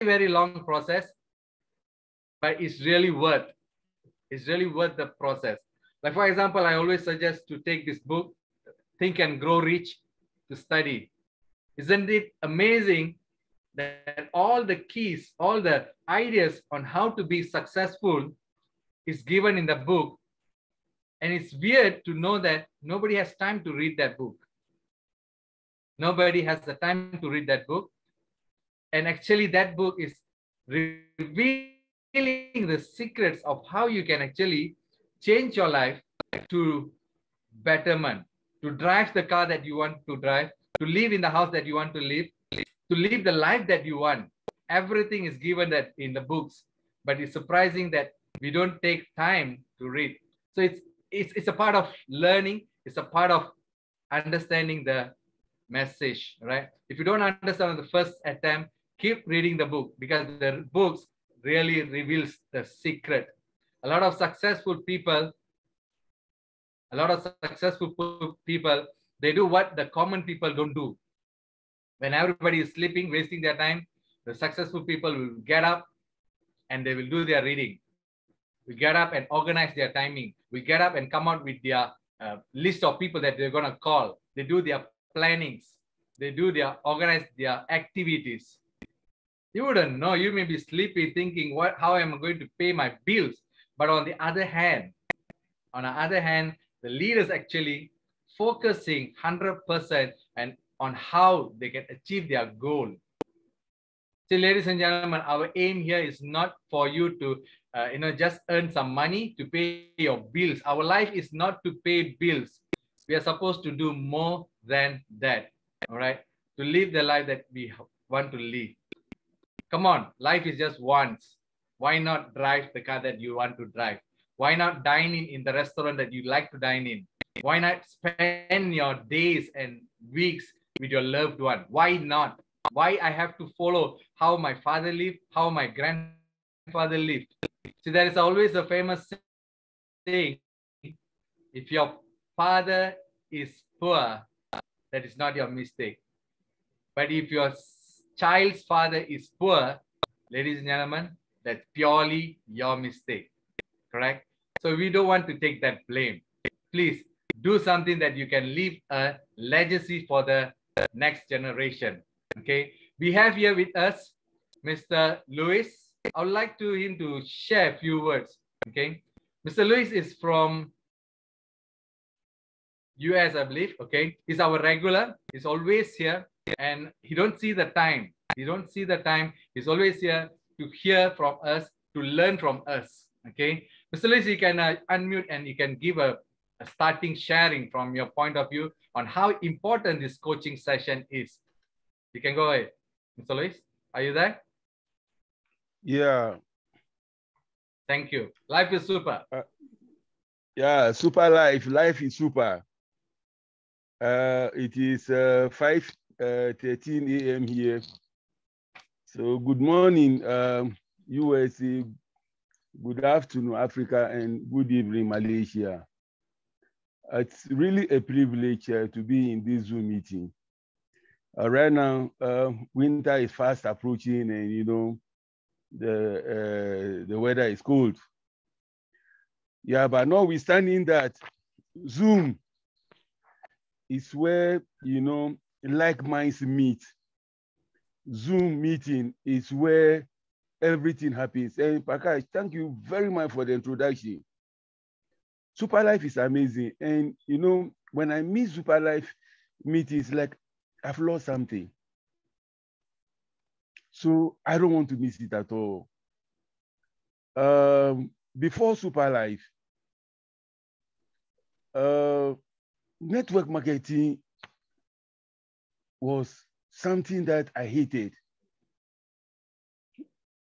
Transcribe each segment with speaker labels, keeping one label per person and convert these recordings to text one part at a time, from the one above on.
Speaker 1: very long process, but it's really worth. It's really worth the process. Like for example, I always suggest to take this book, Think and Grow Rich, to study. Isn't it amazing that all the keys, all the ideas on how to be successful is given in the book? And it's weird to know that nobody has time to read that book. Nobody has the time to read that book. And actually, that book is revealing the secrets of how you can actually change your life to betterment, to drive the car that you want to drive, to live in the house that you want to live the life that you want. Everything is given that in the books, but it's surprising that we don't take time to read. So it's a part of learning. It's a part of understanding the message, right? If you don't understand on the first attempt, keep reading the book, because the books really reveals the secret. A lot of successful people, people, they do what the common people don't do. When everybody is sleeping, wasting their time, the successful people will get up and they will do their reading. We get up and organize their timing. We get up and come out with their list of people that they're going to call. They do their plannings. They do their organize their activities. You wouldn't know. You may be sleepy thinking, how am I going to pay my bills? But on the other hand, the leaders actually focusing 100% and on how they can achieve their goal. So, ladies and gentlemen, our aim here is not for you to, just earn some money to pay your bills. Our life is not to pay bills. We are supposed to do more than that. All right, to live the life that we want to live. Come on, life is just once. Why not drive the car that you want to drive? Why not dine in the restaurant that you like to dine in? Why not spend your days and weeks with your loved one? Why not? Why I have to follow how my father lived, how my grandfather lived? See, there is always a famous saying, if your father is poor, that is not your mistake. But if your child's father is poor, ladies and gentlemen, that's purely your mistake. Correct? So we don't want to take that blame. Please do something that you can leave a legacy for the next generation. Okay, we have here with us Mr. Lewis. I would like him to share a few words. Okay, Mr. Lewis is from US, I believe. Okay, he's our regular. He's always here, and he don't see the time. He's always here to hear from us, to learn from us. Okay, Mr. Lewis, you can unmute and you can give a starting sharing from your point of view on how important this coaching session is. You can go ahead. Mr. Lewis, are you there?
Speaker 2: Yeah.
Speaker 1: Thank you. Life is super.
Speaker 2: Yeah, super life. Life is super. It is 5:13 a.m. here. So good morning, USA. Good afternoon, Africa, and good evening, Malaysia. It's really a privilege to be in this Zoom meeting. Right now, winter is fast approaching, and the weather is cold. Yeah, but notwithstanding that, Zoom is where like minds meet. Zoom meeting is where everything happens. And Prakash, thank you very much for the introduction. Superlife is amazing. And when I miss Superlife meetings, like I've lost something. So I don't want to miss it at all. Before Superlife, network marketing was something that I hated.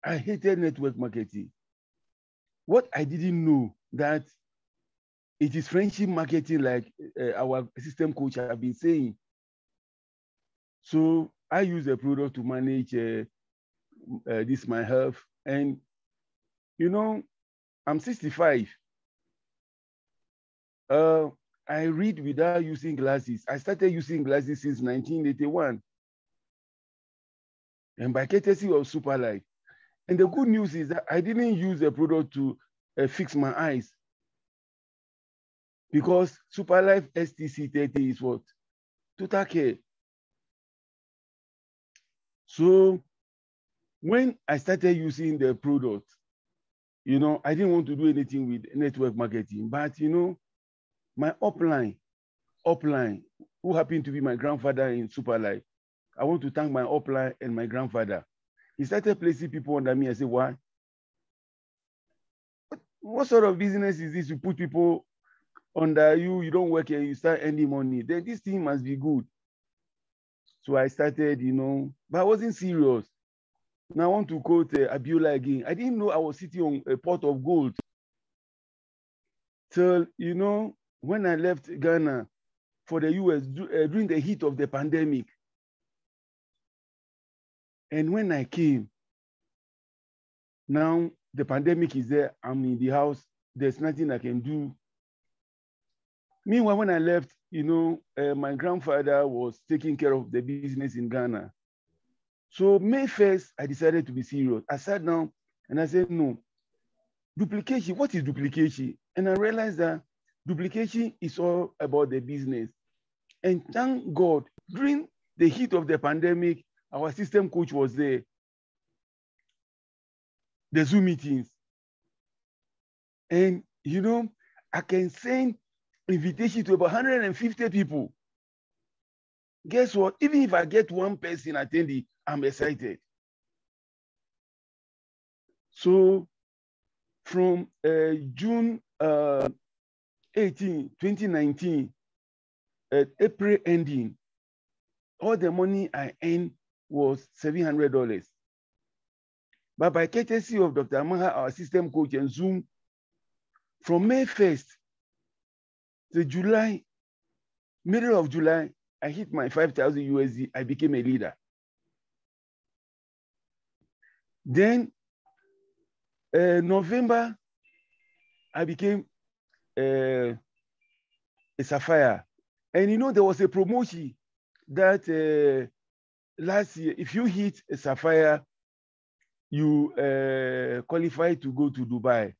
Speaker 2: I hated network marketing. What I didn't know that it is friendship marketing, like our system coach have been saying. So I use a product to manage this my health, and I'm 65. I read without using glasses. I started using glasses since 1981. and by courtesy of Superlife. And the good news is that I didn't use the product to fix my eyes, because Superlife STC 30 is what? Total care. So when I started using the product, you know, I didn't want to do anything with network marketing, but you know, my upline, who happened to be my grandfather in Superlife, I want to thank my upline and my grandfather. He started placing people under me. I said, why? What sort of business is this? You put people under you, you don't work and you start earning money. Then this thing must be good. So I started, you know, but I wasn't serious. Now I want to quote Abiola again. I didn't know I was sitting on a pot of gold. Till, you know, when I left Ghana for the US during the heat of the pandemic. And when I came, now the pandemic is there, I'm in the house, there's nothing I can do. Meanwhile, when I left, you know, my grandfather was taking care of the business in Ghana. So May 1st, I decided to be serious. I sat down and I said, no, duplication, what is duplication? And I realized that duplication is all about the business. And thank God, during the heat of the pandemic, our system coach was there. The Zoom meetings. And, you know, I can send invitation to about 150 people. Guess what? Even if I get one person attending, I'm excited. So from June 18, 2019, April ending, all the money I earned was $700. But by courtesy of Dr.Maha, our system coach, and Zoom, from May 1st to July, middle of July, I hit my 5,000 USD. I became a leader. Then November, I became a Sapphire. And you know, there was a promotion that last year, if you hit a Sapphire, you qualify to go to Dubai.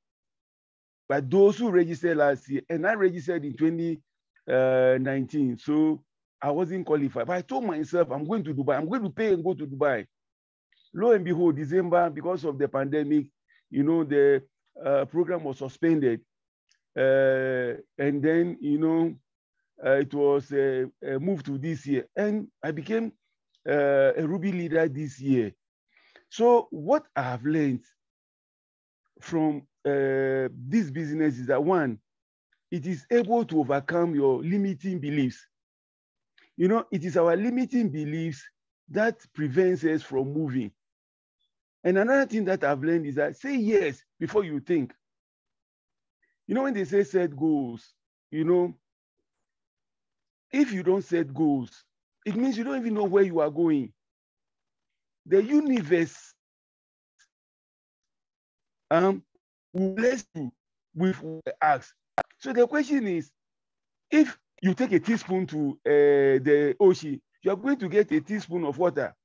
Speaker 2: But those who registered last year, and I registered in 2019, so I wasn't qualified. But I told myself, I'm going to Dubai. I'm going to pay and go to Dubai. Lo and behold, December, because of the pandemic, you know, the program was suspended. And then, you know, it was moved to this year. And I became a Ruby leader this year. So what I have learned from this business is that, one, it is able to overcome your limiting beliefs. You know, it is our limiting beliefs that prevents us from moving. And another thing that I've learned is that say yes before you think. You know, when they say set goals, you know, if you don't set goals, it means you don't even know where you are going. The universe will bless you with acts. So the question is, if you take a teaspoon to the ocean, you are going to get a teaspoon of water.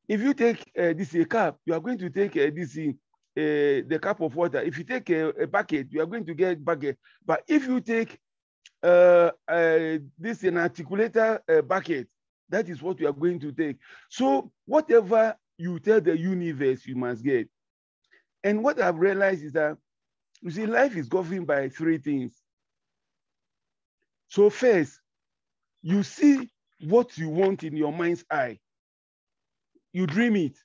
Speaker 2: If you take this a cup, you are going to take the cup of water. If you take a bucket, you are going to get bucket. But if you take this an articulator bucket, that is what you are going to take. So whatever you tell the universe, you must get. And what I've realized is that, you see, life is governed by three things. So first, you see what you want in your mind's eye. You dream it.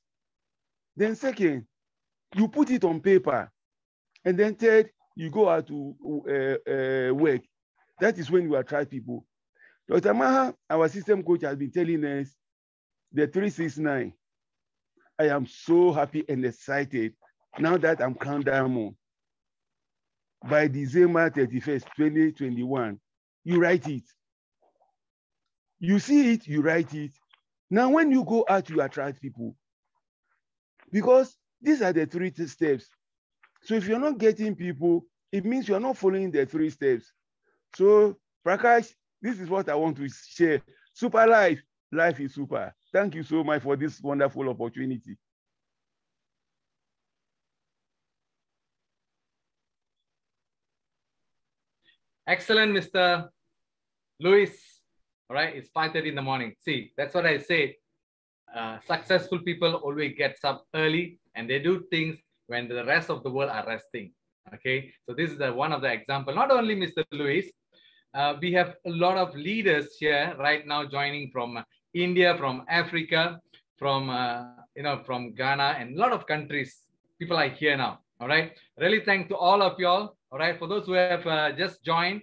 Speaker 2: Then second, you put it on paper. And then third, you go out to work. That is when you attract people. Dr. Maha, our system coach, has been telling us the 369. I am so happy and excited now that I'm crowned diamond. By December 31st, 2021, you write it. You see it, you write it. Now, when you go out, you attract people. Because these are the three steps. So if you're not getting people, it means you're not following the three steps. So, Prakash, this is what I want to share. Superlife, Life is super. Thank you so much for this wonderful opportunity.
Speaker 1: Excellent, Mr. Luis. All right, it's 5:30 in the morning. See, that's what I say. Successful people always get up early and they do things when the rest of the world are resting. Okay, so this is one of the example. Not only Mr. Luis, we have a lot of leaders here right now joining from India, from Africa, from from Ghana, and a lot of countries. People are here now. All right, really thank to all of y'all. All right, for those who have just joined,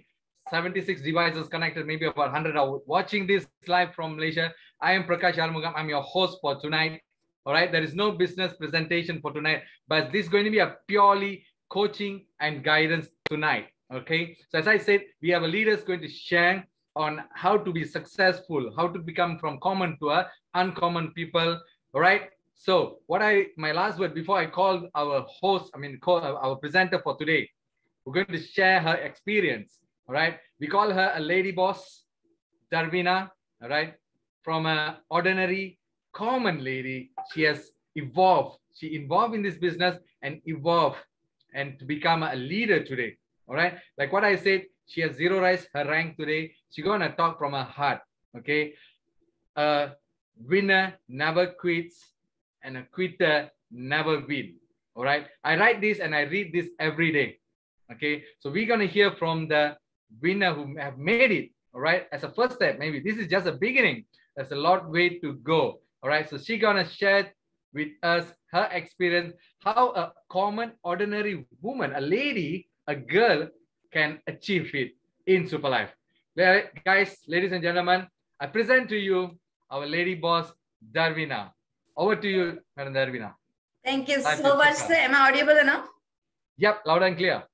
Speaker 1: 76 devices connected, maybe about 100 are watching this live from Malaysia. I am Prakash. I'm your host for tonight. All right, there is no business presentation for tonight, but this is going to be a purely coaching and guidance tonight. Okay, so as I said, we have a leaders going to share on how to be successful, how to become from common to uncommon people. All right, so my last word before I call our host, call our presenter for today, we're going to share her experience. All right, we call her a lady boss, Dharvina. All right, from an ordinary common lady, she has evolved. She evolved in this business and evolved and to become a leader today. All right, like what I said, she has zeroized her rank today. She's gonna talk from her heart. Okay, a winner never quits and a quitter never wins. All right, I write this and I read this every day. Okay, so we're gonna hear from the winner who have made it. All right, as a first step, maybe this is just a beginning. There's a lot way to go. All right, so she's gonna share with us her experience, how a common, ordinary woman, a lady, a girl can achieve it in Superlife. Guys, ladies and gentlemen, I present to you our lady boss, Dharvina. Over to you, Madam Dharvina.
Speaker 3: Thank you so much, sir. Am I audible enough?
Speaker 1: Yep, loud and clear.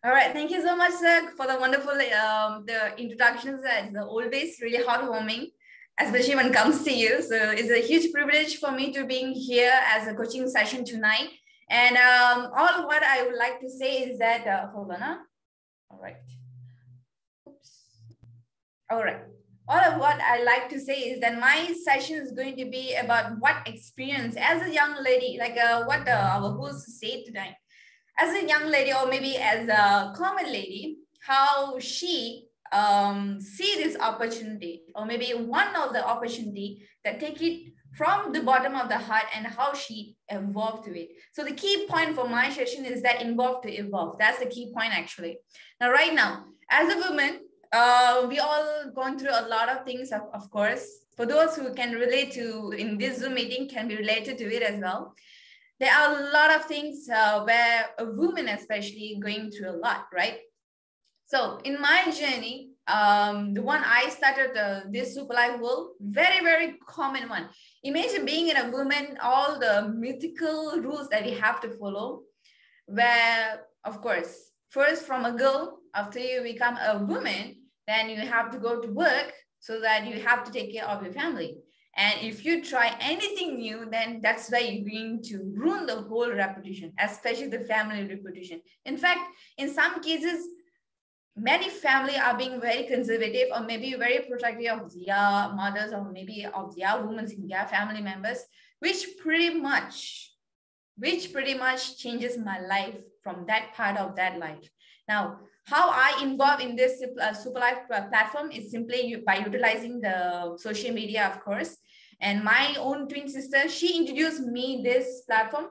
Speaker 3: All right, thank you so much, sir, for the wonderful the introductions. It's always really heartwarming, especially when it comes to you. So it's a huge privilege for me to being here as a coaching session tonight. And all what I would like to say is that, hold on, all right. Oops. All right. All of what I like to say is that my session is going to be about what experience as a young lady, like what our host said tonight. As a young lady, or maybe as a common lady, how she see this opportunity, or maybe one of the opportunity that take it from the bottom of the heart and how she evolved to it. So the key point for my session is that involve to evolve. That's the key point actually. Now, right now, as a woman, we all gone through a lot of things, of course. For those who can relate to in this Zoom meeting can be related to it as well. There are a lot of things where a woman especially going through a lot, right? So in my journey, the one I started this Superlife world, very, very common one. Imagine being in a woman, all the mythical rules that we have to follow, where, of course, first from a girl, after you become a woman, then you have to go to work so that you have to take care of your family. And if you try anything new, then that's where you're going to ruin the whole reputation, especially the family reputation. In fact, in some cases, many families are being very conservative or maybe very protective of their mothers or maybe of their women in their family members, which pretty much changes my life from that part of that life. Now, how I involve in this Superlife platform is simply by utilizing the social media, of course. And my own twin sister, she introduced me this platform,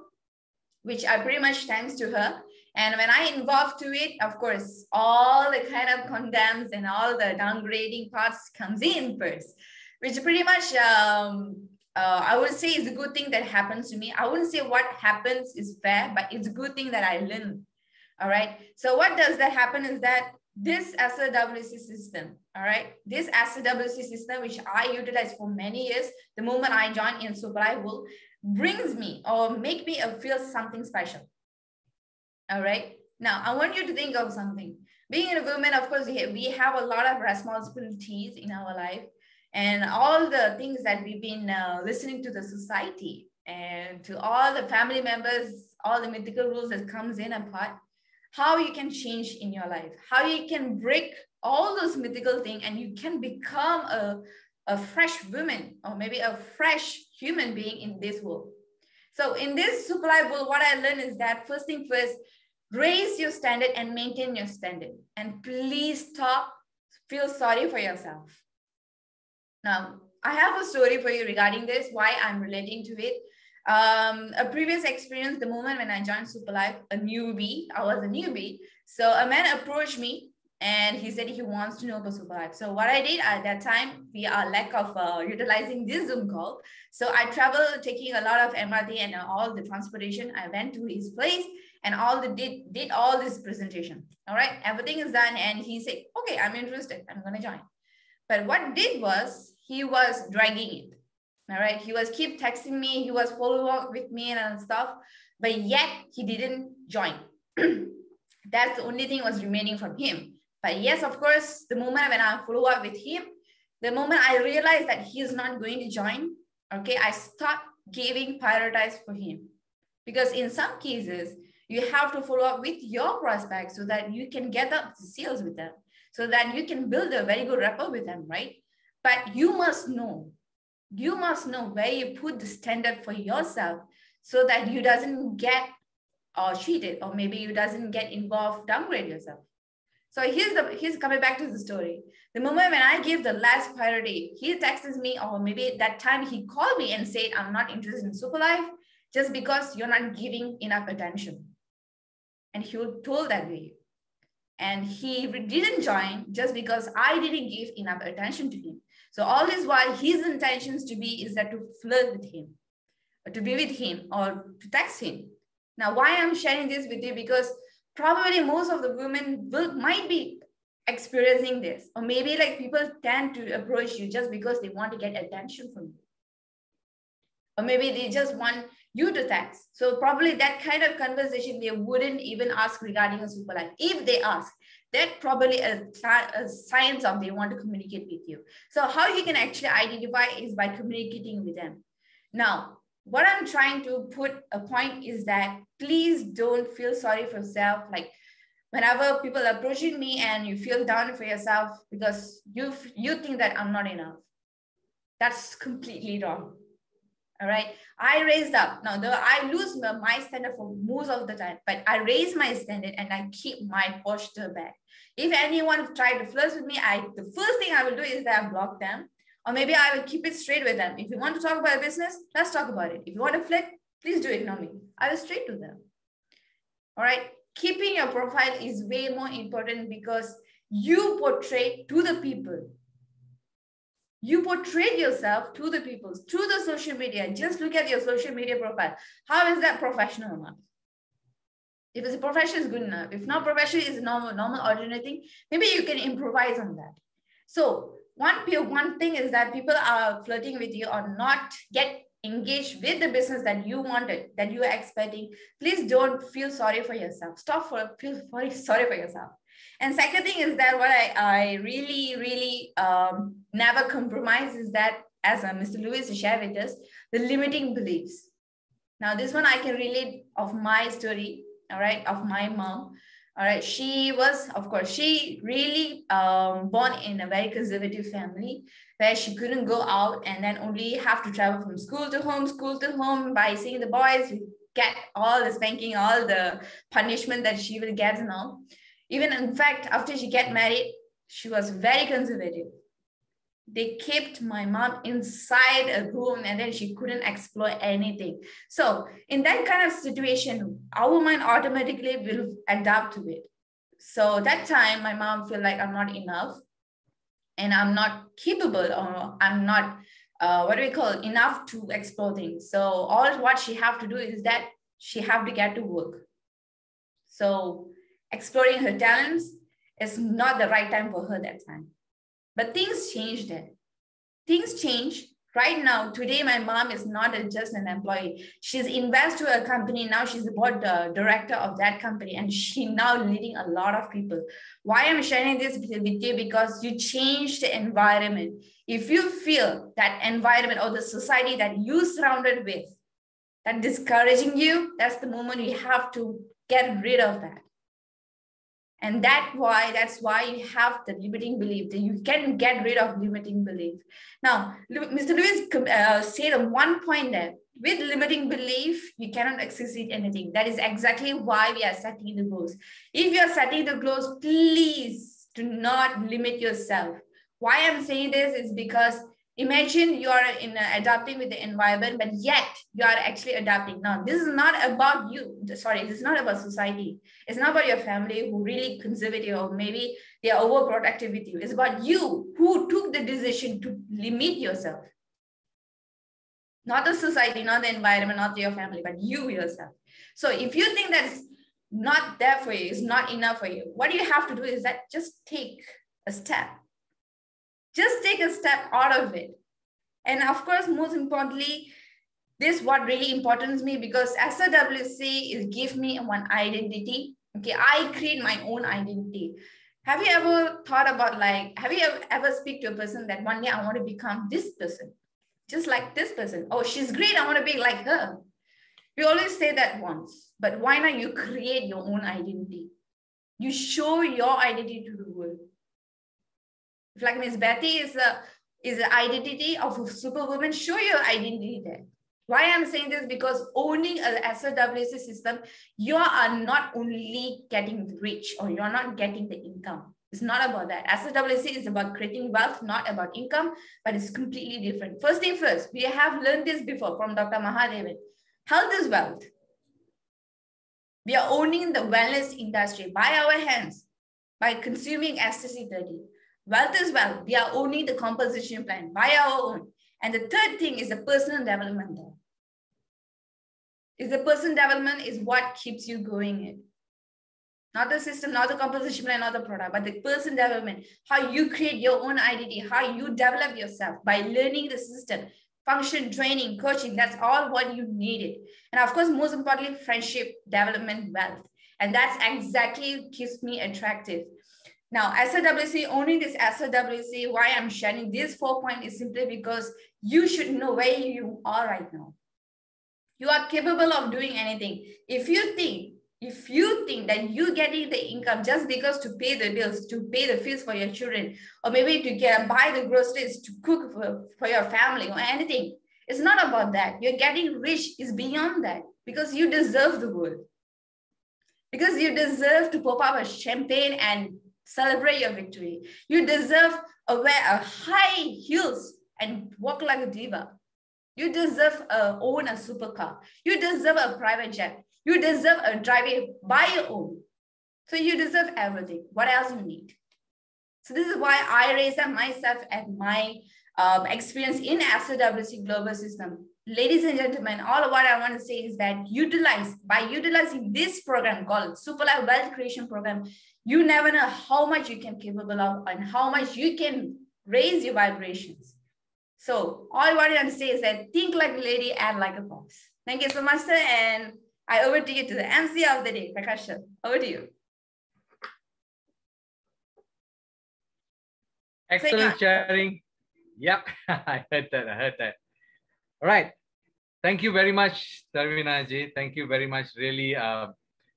Speaker 3: which I pretty much thanks to her. And when I involved to it, of course, all the kind of condemns and all the downgrading parts comes in first, which pretty much I would say is a good thing that happens to me. I wouldn't say what happens is fair, but it's a good thing that I learned. All right. So what does that happen is that this SWC system, all right, this SWC system, which I utilized for many years, the moment I joined in Superlife will brings me or make me feel something special. All right. Now, I want you to think of something. Being a woman, of course, we have a lot of responsibilities in our life and all the things that we've been listening to the society and to all the family members, all the mythical rules that comes in apart. How you can change in your life, how you can break all those mythical things and you can become a a fresh woman or maybe a fresh human being in this world. So in this Superlife world, what I learned is that first thing first, raise your standard and maintain your standard. And please stop, feel sorry for yourself. Now, I have a story for you regarding this, why I'm relating to it. A previous experience, the moment when I joined Superlife, I was a newbie. So a man approached me and he said he wants to know about Superlife. So what I did at that time, we are lack of utilizing this Zoom call. So I traveled taking a lot of MRT and all the transportation. I went to his place and did all this presentation. All right, everything is done. And he said, okay, I'm interested. I'm going to join. But what did was he was dragging it. All right, he was keep texting me. He was following up with me and stuff, but yet he didn't join. That's the only thing was remaining from him. But yes, of course, the moment when I follow up with him, the moment I realized that he is not going to join, okay, I start giving prioritize for him. Because in some cases, you have to follow up with your prospects so that you can get up the sales with them, so that you can build a very good rapport with them, right? But you must know where you put the standard for yourself so that you doesn't get cheated, or maybe you doesn't get involved, downgrade yourself. So here's coming back to the story. The moment when I give the last priority, he texts me, or maybe that time he called me and said, I'm not interested in Superlife just because you're not giving enough attention. And he told that way. And he didn't join just because I didn't give enough attention to him. So all this while his intentions is that to flirt with him, or to be with him, or to text him. Now, why I'm sharing this with you? Because probably most of the women might be experiencing this, or maybe like people tend to approach you just because they want to get attention from you, or maybe they just want you to text. So probably that kind of conversation they wouldn't even ask regarding a Superlife. If they ask, that probably a sign of they want to communicate with you. So how you can actually identify is by communicating with them. Now, what I'm trying to put a point is that please don't feel sorry for yourself. Like whenever people are approaching me and you feel down for yourself because you think that I'm not enough. That's completely wrong. All right. I raised up. Now, I lose my standard for most of the time, but I raise my standard and I keep my posture back. If anyone try to flirt with me, the first thing I will do is that I block them, or maybe I will keep it straight with them. If you want to talk about business, let's talk about it. If you want to flirt, please do ignore me. I will straight to them. All right. Keeping your profile is way more important because you portray to the people. You portray yourself to the people through the social media. Just look at your social media profile. How is that professional enough? If it's a profession, is good enough. If not professional, is normal ordinary thing. Maybe you can improvise on that. So one thing is that people are flirting with you or not get engaged with the business that you wanted, that you are expecting. Please don't feel sorry for yourself. Feel sorry for yourself. And second thing is that what I really never compromise is that, as Mr. Lewis shared with us, the limiting beliefs. Now, this one I can relate of my story, all right, of my mom. All right, she was, of course, she really born in a very conservative family where she couldn't go out and then only have to travel from school to home by seeing the boys, get all the spanking, all the punishment that she will get now. Even in fact, after she get married, she was very conservative. They kept my mom inside a room and then she couldn't explore anything. So in that kind of situation, our mind automatically will adapt to it. So that time, my mom feel like I'm not enough and I'm not capable, or I'm not, enough to explore things. So all what she have to do is that she have to get to work. So exploring her talents is not the right time for her that time. But things changed then. Things change. Right now, today, my mom is not just an employee. She's invested to a company. Now she's the board director of that company. And she now leading a lot of people. Why I'm sharing this with you? Because you change the environment. If you feel that environment or the society that you surrounded with, that discouraging you, that's the moment you have to get rid of that. And that's why you have the limiting belief, that you can get rid of limiting belief. Now, Mr. Lewis said one point there, with limiting belief, you cannot succeed anything. That is exactly why we are setting the goals. If you are setting the goals, please do not limit yourself. Why I'm saying this is because imagine you are adapting with the environment, but yet you are actually adapting. Now, this is not about you. Sorry, this is not about society. It's not about your family who really conservative, or maybe they are overprotective with you. It's about you who took the decision to limit yourself. Not the society, not the environment, not your family, but you yourself. So if you think that's not there for you, it's not enough for you, what you have to do is that just take a step. Just take a step out of it. And of course, most importantly, this what really important to me, because as a WC, it gives me one identity. Okay, I create my own identity. Have you ever thought about, like, have you ever speak to a person that one day I want to become this person, just like this person? Oh, she's great, I want to be like her. We always say that once, but why not you create your own identity? You show your identity to the world. If like Miss Betty is the identity of a superwoman, show your identity there. Why I'm saying this? Because owning a SOWC system, you are not only getting rich, or you're not getting the income. It's not about that. SOWC is about creating wealth, not about income, but it's completely different. First thing first, we have learned this before from Dr.Maha. Health is wealth. We are owning the wellness industry by our hands, by consuming STC30. Wealth is wealth. We are owning the composition plan by our own. And the third thing is the personal development. Is the personal development is what keeps you going in. Not the system, not the composition plan, not the product, but the personal development. How you create your own identity, how you develop yourself by learning the system, function, training, coaching. That's all what you needed. And of course, most importantly, friendship, development, wealth. And that's exactly keeps me attractive. Now, SOWC, owning this SOWC, why I'm sharing this 4 points is simply because you should know where you are right now. You are capable of doing anything. If you think that you getting the income just because to pay the bills, to pay the fees for your children, or maybe to buy the groceries to cook for your family or anything, it's not about that. You're getting rich is beyond that, because you deserve the world. Because you deserve to pop up a champagne and celebrate your victory. You deserve to wear a high heels and walk like a diva. You deserve own a supercar. You deserve a private jet. You deserve a driving by your own. So you deserve everything. What else you need? So this is why I raise up myself and my experience in SOWC global system. Ladies and gentlemen, all of what I want to say is that by utilizing this program called Superlife Wealth Creation Program, you never know how much you can capable of and how much you can raise your vibrations. So all what I want to say is that think like a lady and like a boss. Thank you so much, sir. And I over to you to the MC of the day, Prakash. Over to you.
Speaker 1: Excellent sharing. Yep, I heard that. All right. Thank you very much, Dharvina ji. Thank you very much. Really,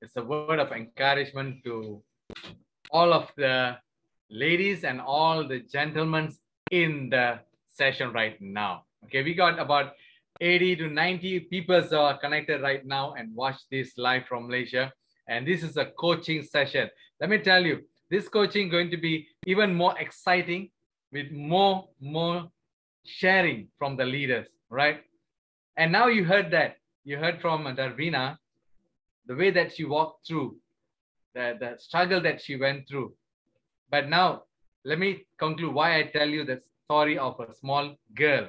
Speaker 1: it's a word of encouragement to all of the ladies and all the gentlemen in the session right now. Okay, we got about 80 to 90 people who are connected right now and watch this live from Malaysia. And this is a coaching session. Let me tell you, this coaching is going to be even more exciting with more sharing from the leaders, right? And now you heard that. You heard from Dharvina, the way that she walked through, the struggle that she went through. But now, let me conclude why I tell you the story of a small girl.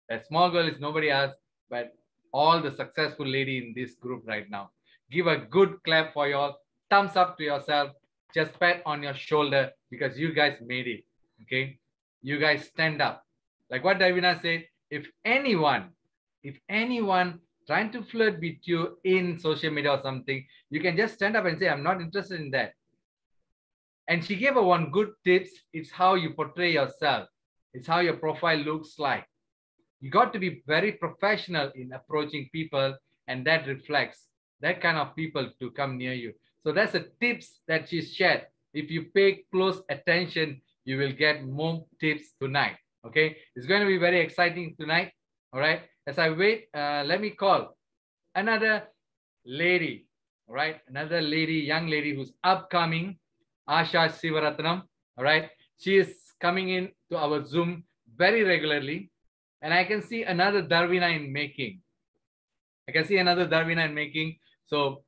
Speaker 1: That small girl is nobody else but all the successful lady in this group right now. Give a good clap for y'all. Thumbs up to yourself. Just pat on your shoulder because you guys made it. Okay? You guys stand up. Like what Dharvina said, if anyone trying to flirt with you in social media or something, you can just stand up and say, I'm not interested in that. And she gave her one good tips. It's how you portray yourself. It's how your profile looks like. You got to be very professional in approaching people, and that reflects that kind of people to come near you. So that's the tips that she shared. If you pay close attention, you will get more tips tonight. Okay, it's going to be very exciting tonight. All right, as I wait, let me call another lady. All right, another lady, young lady who's upcoming, Asha Sivaratnam. All right, she is coming in to our Zoom very regularly, and I can see another Dharvina in making. So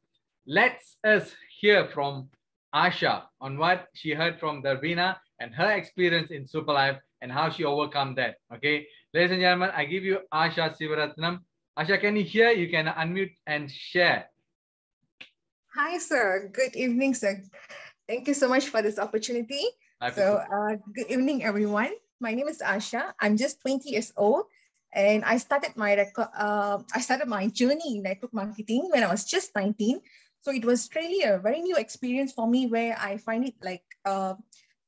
Speaker 1: let's us hear from Asha on what she heard from Dharvina and her experience in Superlife and how she overcome that. Okay, ladies and gentlemen, I give you Asha Sivaratnam. Asha, can you hear? You can unmute and share.
Speaker 4: Hi, sir. Good evening, sir. Thank you so much for this opportunity. Good evening, everyone. My name is Asha. I'm just 20 years old, and I started my journey in network marketing when I was just 19. So it was really a very new experience for me, where I find it like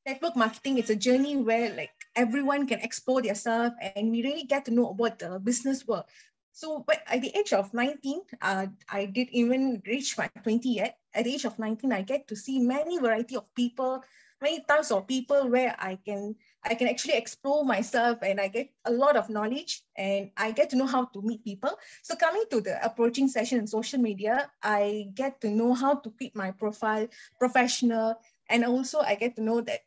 Speaker 4: network marketing. It's a journey where like everyone can explore themselves, and we really get to know about the business world. So but at the age of 19, I didn't even reach my 20 yet. At the age of 19, I get to see many variety of people, many types of people, where I can actually explore myself, and I get a lot of knowledge, and I get to know how to meet people. So coming to the approaching session in social media, I get to know how to keep my profile professional, and also I get to know that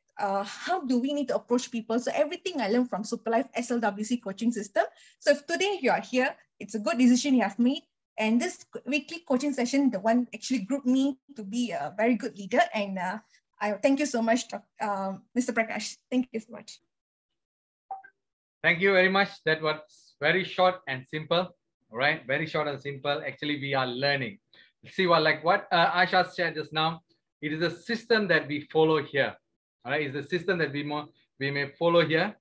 Speaker 4: how do we need to approach people. So everything I learned from Superlife SLWC coaching system. So if today you are here, it's a good decision you have made. And this weekly coaching session, the one actually grouped me to be a very good leader. And I thank you so much, Mr. Prakash. Thank you so much.
Speaker 1: Thank you very much. That was very short and simple. All right, very short and simple. Actually, we are learning. See what Asha shared just now. It is a system that we follow here. All right, it's the system that we may follow here.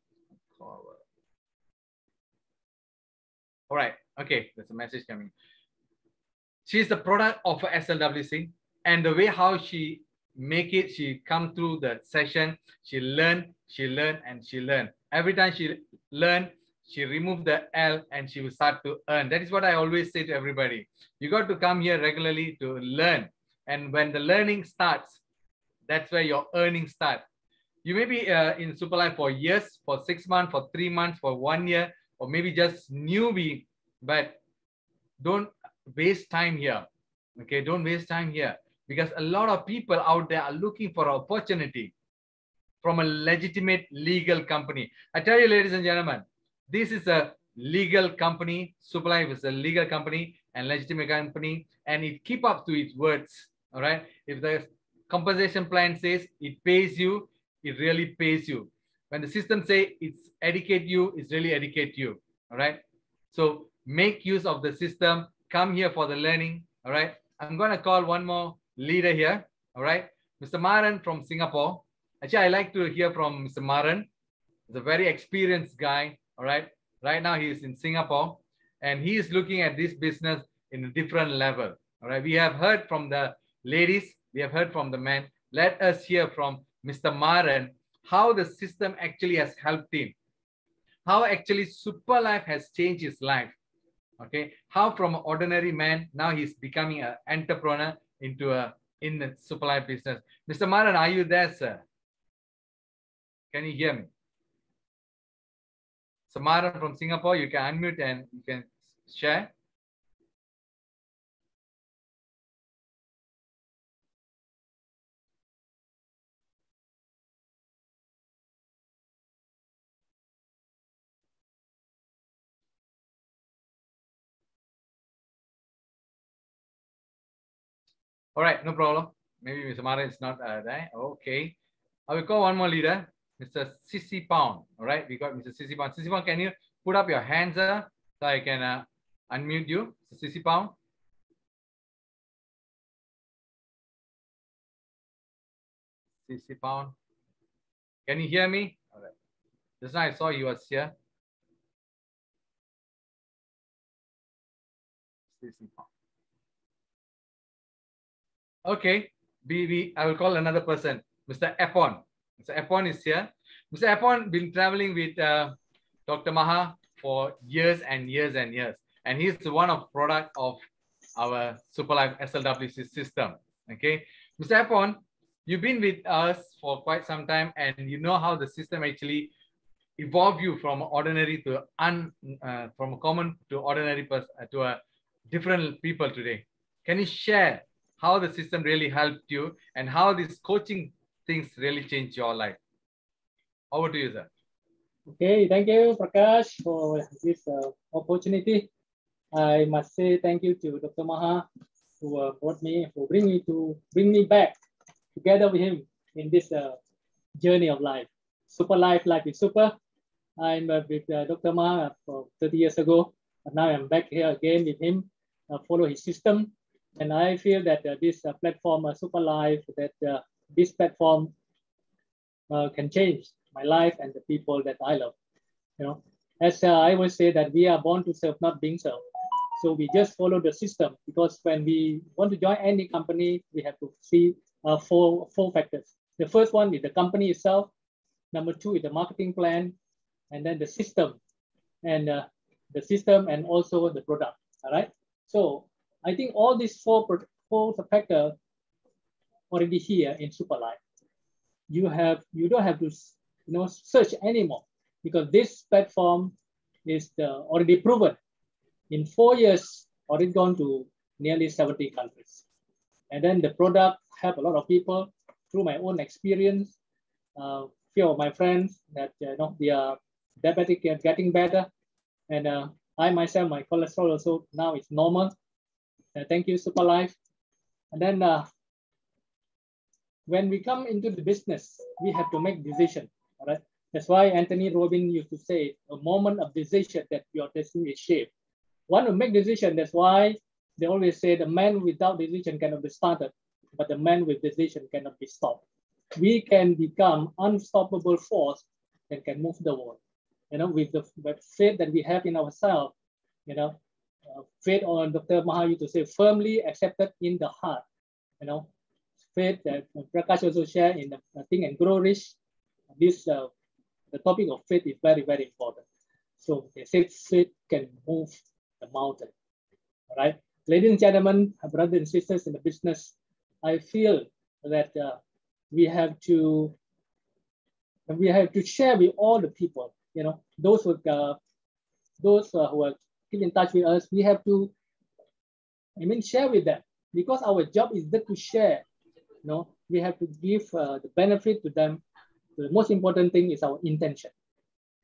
Speaker 1: All right, okay, there's a message coming. She's the product of SLWC, and the way how she make it, she come through the session, she learn. Every time she learn, she remove the L and she will start to earn. That is what I always say to everybody. You got to come here regularly to learn. And when the learning starts, that's where your earnings start. You may be in Superlife for years, for 6 months, for 3 months, for 1 year, or maybe just newbie, but don't waste time here. Okay, don't waste time here, because a lot of people out there are looking for opportunity from a legitimate legal company. I tell you, ladies and gentlemen, this is a legal company. Superlife is a legal company and legitimate company, and it keep up to its words. All right, if the compensation plan says it pays you, it really pays you. When the system say it's educate you, it's really educate you. All right, so make use of the system. Come here for the learning. All right, I'm going to call one more leader here. All right, Mr. Maran from Singapore. Actually, I like to hear from Mr. Maran. He's a very experienced guy. All right, right now he is in Singapore, and he is looking at this business in a different level. All right, we have heard from the ladies, we have heard from the men. Let us hear from Mr. Maran how the system actually has helped him, how actually Superlife has changed his life. Okay, how from an ordinary man now he's becoming an entrepreneur in the Superlife business. Mr. Maran, are you there, sir? Can you hear me? So Maran from Singapore, you can unmute and you can share. All right, no problem. Maybe Mr. Maran is not there. Okay. I will call one more leader, Mr. Sissy Pound. All right, we got Mr. Sissy Pound. Sissy Pound, can you put up your hands so I can unmute you? Mr. Sissy Pound. Sissy Pound. Can you hear me? All right. Just now I saw you was here. Sissy Pound. Okay, I will call another person, Mr. Epon. Mr. Epon is here. Mr. Epon been traveling with Dr.Maha for years and years and years. And he's one of product of our Superlife SLWC system. Okay, Mr. Apon, you've been with us for quite some time, and you know how the system actually evolved you from ordinary to from a common to ordinary person to a different people today. Can you share how the system really helped you and how these coaching things really changed your life? Over to you, sir.
Speaker 5: Okay, thank you, Prakash, for this opportunity. I must say thank you to Dr. Maha who bring me back together with him in this journey of life. Super life is super. I'm with Dr. Maha for 30 years ago, and now I'm back here again with him, follow his system. And I feel that this platform, Super Life, that this platform can change my life and the people that I love. You know, as I always say that we are born to serve, not being served. So we just follow the system, because when we want to join any company, we have to see four factors. The first one is the company itself. Number two is the marketing plan, and then the system, and also the product. All right. So I think all these four factors already here in Superlife. You don't have to search anymore, because this platform is already proven. In 4 years, already gone to nearly 70 countries. And then the product help a lot of people through my own experience. Few of my friends that we are diabetic and getting better. And I myself, my cholesterol also now is normal. Thank you, Superlife. And then when we come into the business, we have to make decisions. All right. That's why Anthony Robbins used to say, a moment of decision that your destiny is shaped. Want to make decision. That's why they always say the man without decision cannot be started, but the man with decision cannot be stopped. We can become unstoppable force that can move the world. With the faith that we have in ourselves, faith on Dr. Maha used to say, firmly accepted in the heart. Faith that Prakash also shared in the Think and Grow Rich. This the topic of faith is very, very important. So they say faith can move the mountain. All right, ladies and gentlemen, brothers and sisters in the business, I feel that we have to share with all the people. Those who are keep in touch with us. We have to, share with them, because our job is that to share. We have to give the benefit to them. The most important thing is our intention.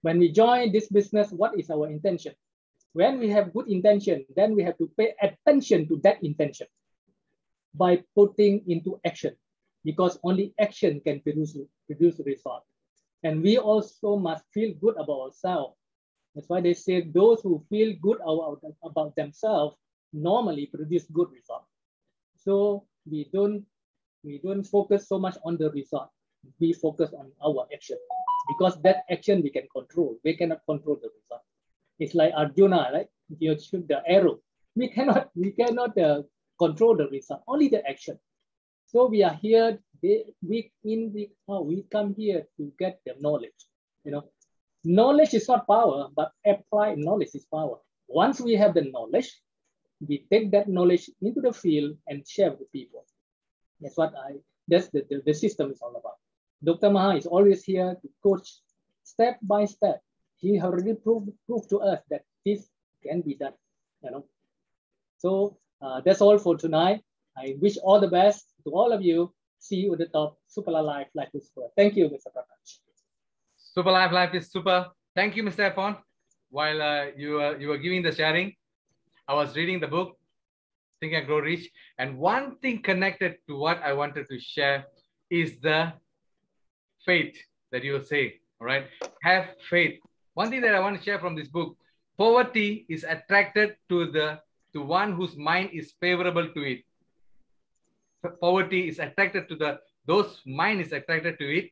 Speaker 5: When we join this business, what is our intention? When we have good intention, then we have to pay attention to that intention by putting into action, because only action can produce result. And we also must feel good about ourselves. That's why they say those who feel good about themselves normally produce good results. So we don't focus so much on the result. We focus on our action, because that action we can control. We cannot control the result. It's like Arjuna, right? You shoot the arrow. We cannot control the result, only the action. So we are here week in, week out. We come here to get the knowledge. Knowledge is not power, but applied knowledge is power. Once we have the knowledge, we take that knowledge into the field and share with people. That's what the system is all about. Dr. Maha is always here to coach step by step. He already proved to us that this can be done. So that's all for tonight. I wish all the best to all of you. See you at the top. Superlife, life is super. Thank you, Mr. Prakash.
Speaker 1: Superlife, life is super. Thank you, Mr. Apon. While you were giving the sharing, I was reading the book, Think and Grow Rich. And one thing connected to what I wanted to share is the faith that you say. All right, have faith. One thing that I want to share from this book: poverty is attracted to one whose mind is favorable to it. Poverty is attracted to those mind is attracted to it,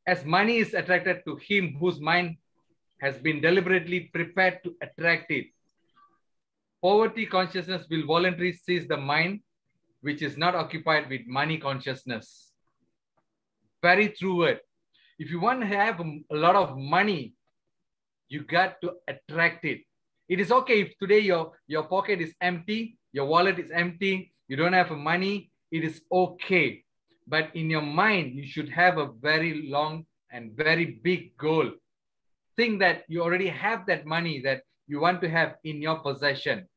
Speaker 1: as money is attracted to him whose mind has been deliberately prepared to attract it. Poverty consciousness will voluntarily seize the mind which is not occupied with money consciousness. Very true word. If you want to have a lot of money, you got to attract it. It is okay if today your pocket is empty, your wallet is empty, you don't have money, it is okay. But in your mind, you should have a very long and very big goal. Think that you already have that money that you want to have in your possession.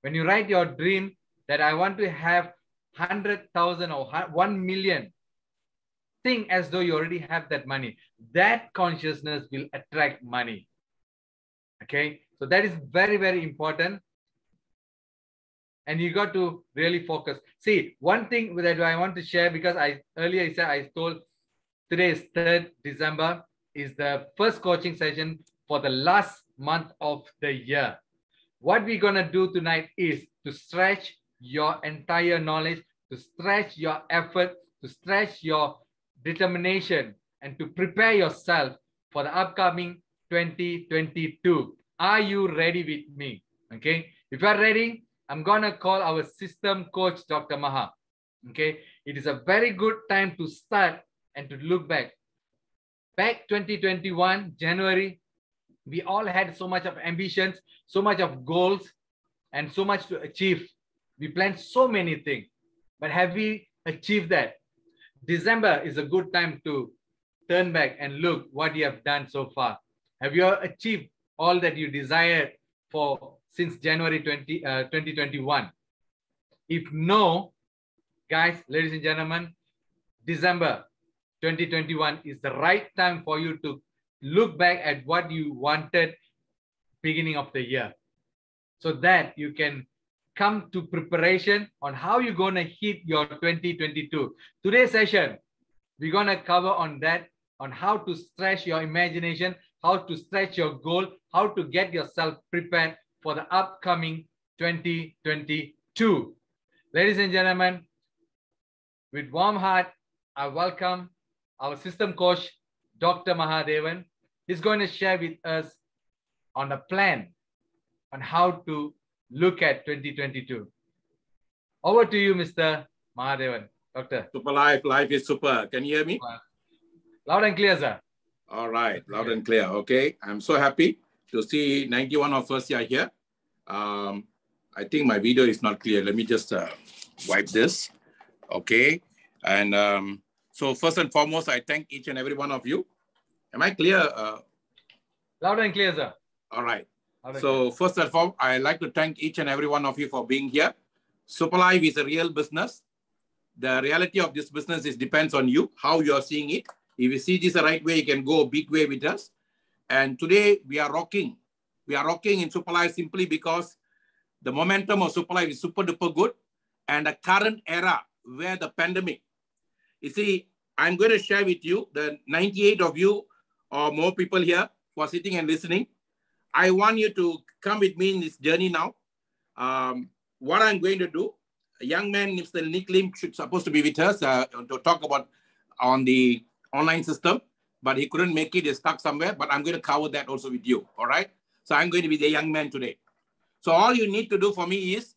Speaker 1: When you write your dream that I want to have 100,000 or 1 million, think as though you already have that money. That consciousness will attract money. Okay, so that is very, very important. And you got to really focus. See, one thing that I want to share, because earlier I told today is 3rd December, is the first coaching session for the last month of the year. What we're going to do tonight is to stretch your entire knowledge, to stretch your effort, to stretch your determination, and to prepare yourself for the upcoming 2022. Are you ready with me? Okay. If you are ready, I'm going to call our system coach, Dr. Maha. Okay. It is a very good time to start and to look back. Back 2021, January, we all had so much of ambitions, so much of goals, and so much to achieve. We planned so many things, but have we achieved that? December is a good time to turn back and look what you have done so far. Have you achieved all that you desired for since January 2021? If no, guys, ladies and gentlemen, December 2021 is the right time for you to look back at what you wanted beginning of the year, so that you can come to preparation on how you're going to hit your 2022. Today's session, we're going to cover on that, on how to stretch your imagination, how to stretch your goal, how to get yourself prepared for the upcoming 2022. Ladies and gentlemen, with warm heart, I welcome our system coach, Dr. Mahadevan. He's going to share with us on a plan on how to look at 2022. Over to you, Mr. Mahadevan. Doctor.
Speaker 6: Superlife, life is super. Can you hear me?
Speaker 1: Loud and clear, sir.
Speaker 6: All right, loud and clear. Okay, I'm so happy to see 91 of us are here. I think my video is not clear. Let me just wipe this. Okay, and so first and foremost, I thank each and every one of you. Am I clear?
Speaker 1: Loud and clear, sir.
Speaker 6: All right. So first and foremost, I'd like to thank each and every one of you for being here. Superlife is a real business. The reality of this business depends on you, how you are seeing it. If you see this the right way, you can go a big way with us. And today we are rocking. We are rocking in Superlife simply because the momentum of Superlife is super duper good. And the current era where the pandemic, you see, I'm going to share with you the 98 of you or more people here who are sitting and listening. I want you to come with me in this journey now. What I'm going to do, a young man, Mr. Nick Lim, should supposed to be with us to talk about on the online system, but he couldn't make it. He's stuck somewhere, but I'm going to cover that also with you. All right. So I'm going to be the young man today. So all you need to do for me is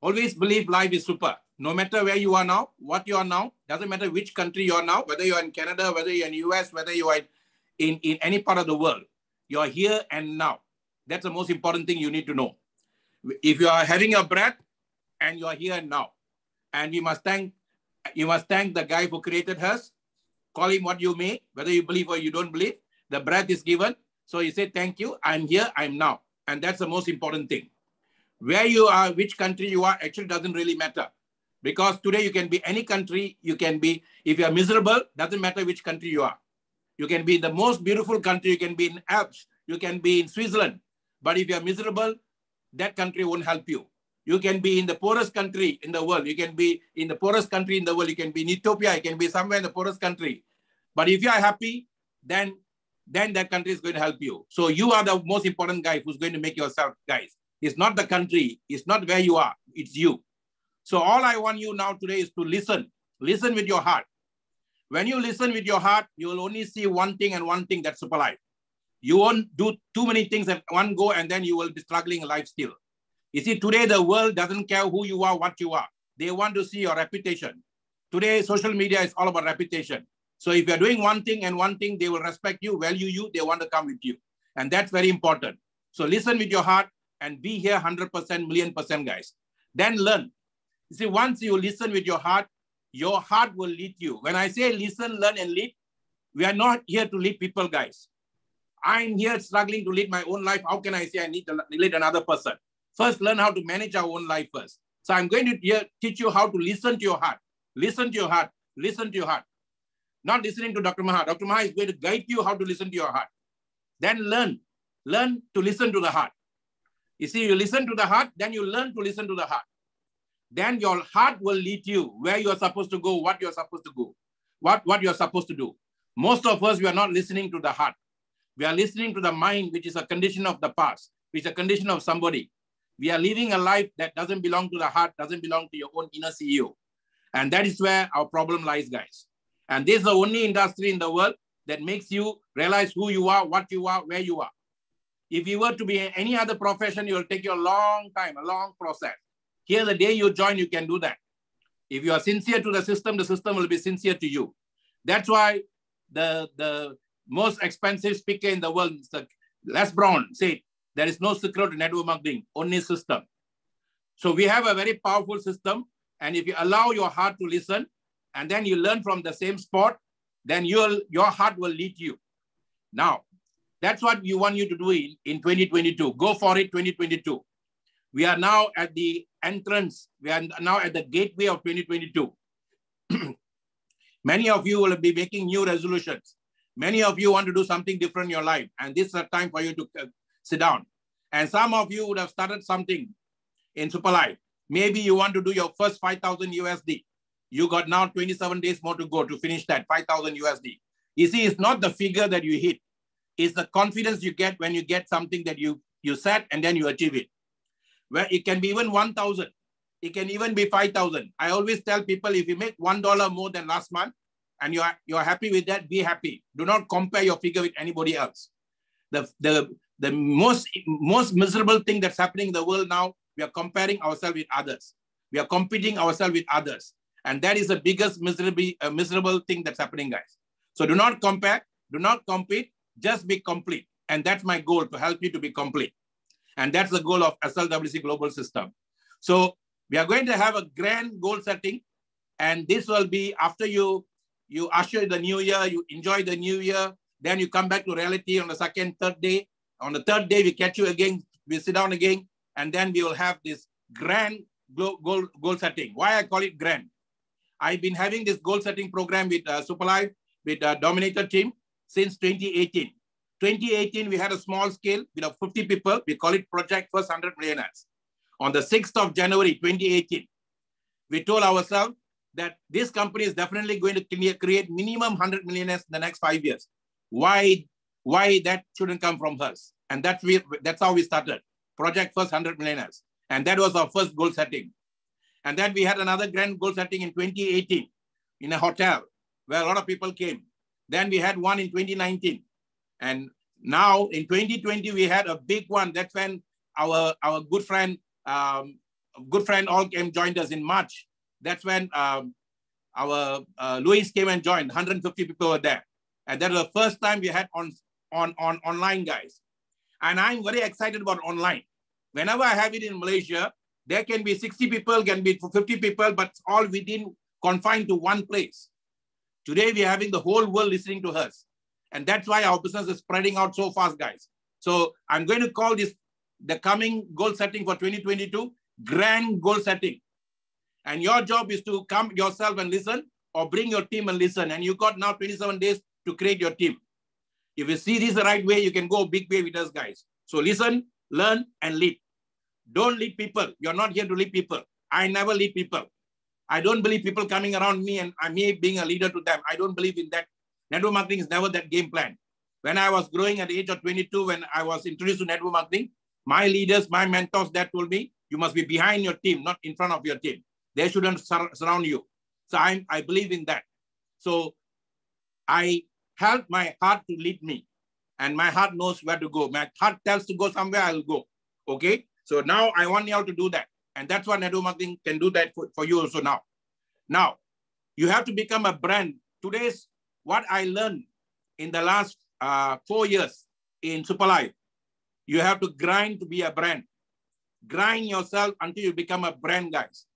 Speaker 6: always believe life is super. No matter where you are now, what you are now, doesn't matter which country you are now, whether you are in Canada, whether you're in US, whether you are in any part of the world, you are here and now. That's the most important thing you need to know. If you are having a breath and you are here and now, and you must thank the guy who created us. Call him what you may, whether you believe or you don't believe, the breath is given. So you say, thank you, I'm here, I'm now. And that's the most important thing. Where you are, which country you are, actually doesn't really matter. Because today you can be any country, you can be, if you are miserable, doesn't matter which country you are. You can be in the most beautiful country, you can be in Alps, you can be in Switzerland. But if you are miserable, that country won't help you. You can be in the poorest country in the world. You can be in the poorest country in the world. You can be in Ethiopia. You can be somewhere in the poorest country. But if you are happy, then that country is going to help you. So you are the most important guy who's going to make yourself, guys. It's not the country. It's not where you are. It's you. So all I want you now today is to listen. Listen with your heart. When you listen with your heart, you will only see one thing and one thing, that's Superlife. You won't do too many things at one go and then you will be struggling in life still. You see, today the world doesn't care who you are, what you are. They want to see your reputation. Today, social media is all about reputation. So if you're doing one thing and one thing, they will respect you, value you, they want to come with you. And that's very important. So listen with your heart and be here 100%, million %, guys. Then learn. You see, once you listen with your heart will lead you. When I say listen, learn, and lead, we are not here to lead people, guys. I'm here struggling to lead my own life. How can I say I need to lead another person? First, learn how to manage our own life first. So I'm going to teach you how to listen to your heart. Listen to your heart. Listen to your heart. Not listening to Dr. Maha. Dr. Maha is going to guide you how to listen to your heart. Then learn to listen to the heart. You see, you listen to the heart, then you learn to listen to the heart. Then your heart will lead you where you are supposed to go, what you are supposed to go, what you are supposed to do. Most of us, we are not listening to the heart. We are listening to the mind, which is a condition of the past, which is a condition of somebody. We are living a life that doesn't belong to the heart, doesn't belong to your own inner CEO. And that is where our problem lies, guys. And this is the only industry in the world that makes you realize who you are, what you are, where you are. If you were to be in any other profession, it will take you a long time, a long process. Here, the day you join, you can do that. If you are sincere to the system will be sincere to you. That's why the most expensive speaker in the world, Les Brown, said, there is no secret to network marketing, only system. So we have a very powerful system. And if you allow your heart to listen, and then you learn from the same spot, then your heart will lead you. Now, that's what we want you to do in 2022. Go for it, 2022. We are now at the entrance. We are now at the gateway of 2022. Many of you will be making new resolutions. Many of you want to do something different in your life. And this is a time for you to sit down. And some of you would have started something in Superlife. Maybe you want to do your first 5,000 USD. You got now 27 days more to go to finish that 5,000 USD. You see, it's not the figure that you hit. It's the confidence you get when you get something that you set and then you achieve it. Where it can be even 1,000. It can even be 5,000. I always tell people, if you make $1 more than last month and you're happy with that, be happy. Do not compare your figure with anybody else. The most miserable thing that's happening in the world now, we are comparing ourselves with others. We are competing ourselves with others. And that is the biggest miserable thing that's happening, guys. So do not compare, do not compete, just be complete. And that's my goal, to help you to be complete. And that's the goal of SLWC Global System. So we are going to have a grand goal setting. And this will be after you usher the new year, you enjoy the new year, then you come back to reality on the second, third day. On the third day, we catch you again, we sit down again, and then we will have this grand goal setting. Why I call it grand? I've been having this goal setting program with Superlife, with Dominator team since 2018. 2018, we had a small scale with 50 people. We call it Project First 100 Millionaires. On the 6th of January, 2018, we told ourselves that this company is definitely going to create minimum 100 millionaires in the next 5 years. Why that shouldn't come from us? And that's how we started, Project First 100 Millionaires. And that was our first goal setting. And then we had another grand goal setting in 2018 in a hotel where a lot of people came. Then we had one in 2019. And now in 2020, we had a big one. That's when our good friend all joined us in March. That's when our Luis came and joined. 150 people were there. And that was the first time we had on online, guys. And I'm very excited about online. Whenever I have it in Malaysia, there can be 60 people, can be 50 people, but all within confined to one place. Today, we are having the whole world listening to us. And that's why our business is spreading out so fast, guys. So I'm going to call this the coming goal setting for 2022, grand goal setting. And your job is to come yourself and listen, or bring your team and listen. And you got now 27 days to create your team. If you see this the right way, you can go big way with us, guys. So listen, learn, and lead. Don't lead people. You're not here to lead people. I never lead people. I don't believe people coming around me and me being a leader to them. I don't believe in that. Network marketing is never that game plan. When I was growing at the age of 22, when I was introduced to network marketing, my leaders, my mentors, that told me, you must be behind your team, not in front of your team. They shouldn't surround you. So I believe in that. So I help my heart to lead me. And my heart knows where to go. My heart tells to go somewhere, I will go. Okay? So now I want you all to do that. And that's what network marketing can do that for you also now. Now, you have to become a brand. Today's what I learned in the last 4 years in Superlife, you have to grind to be a brand. Grind yourself until you become a brand, guys.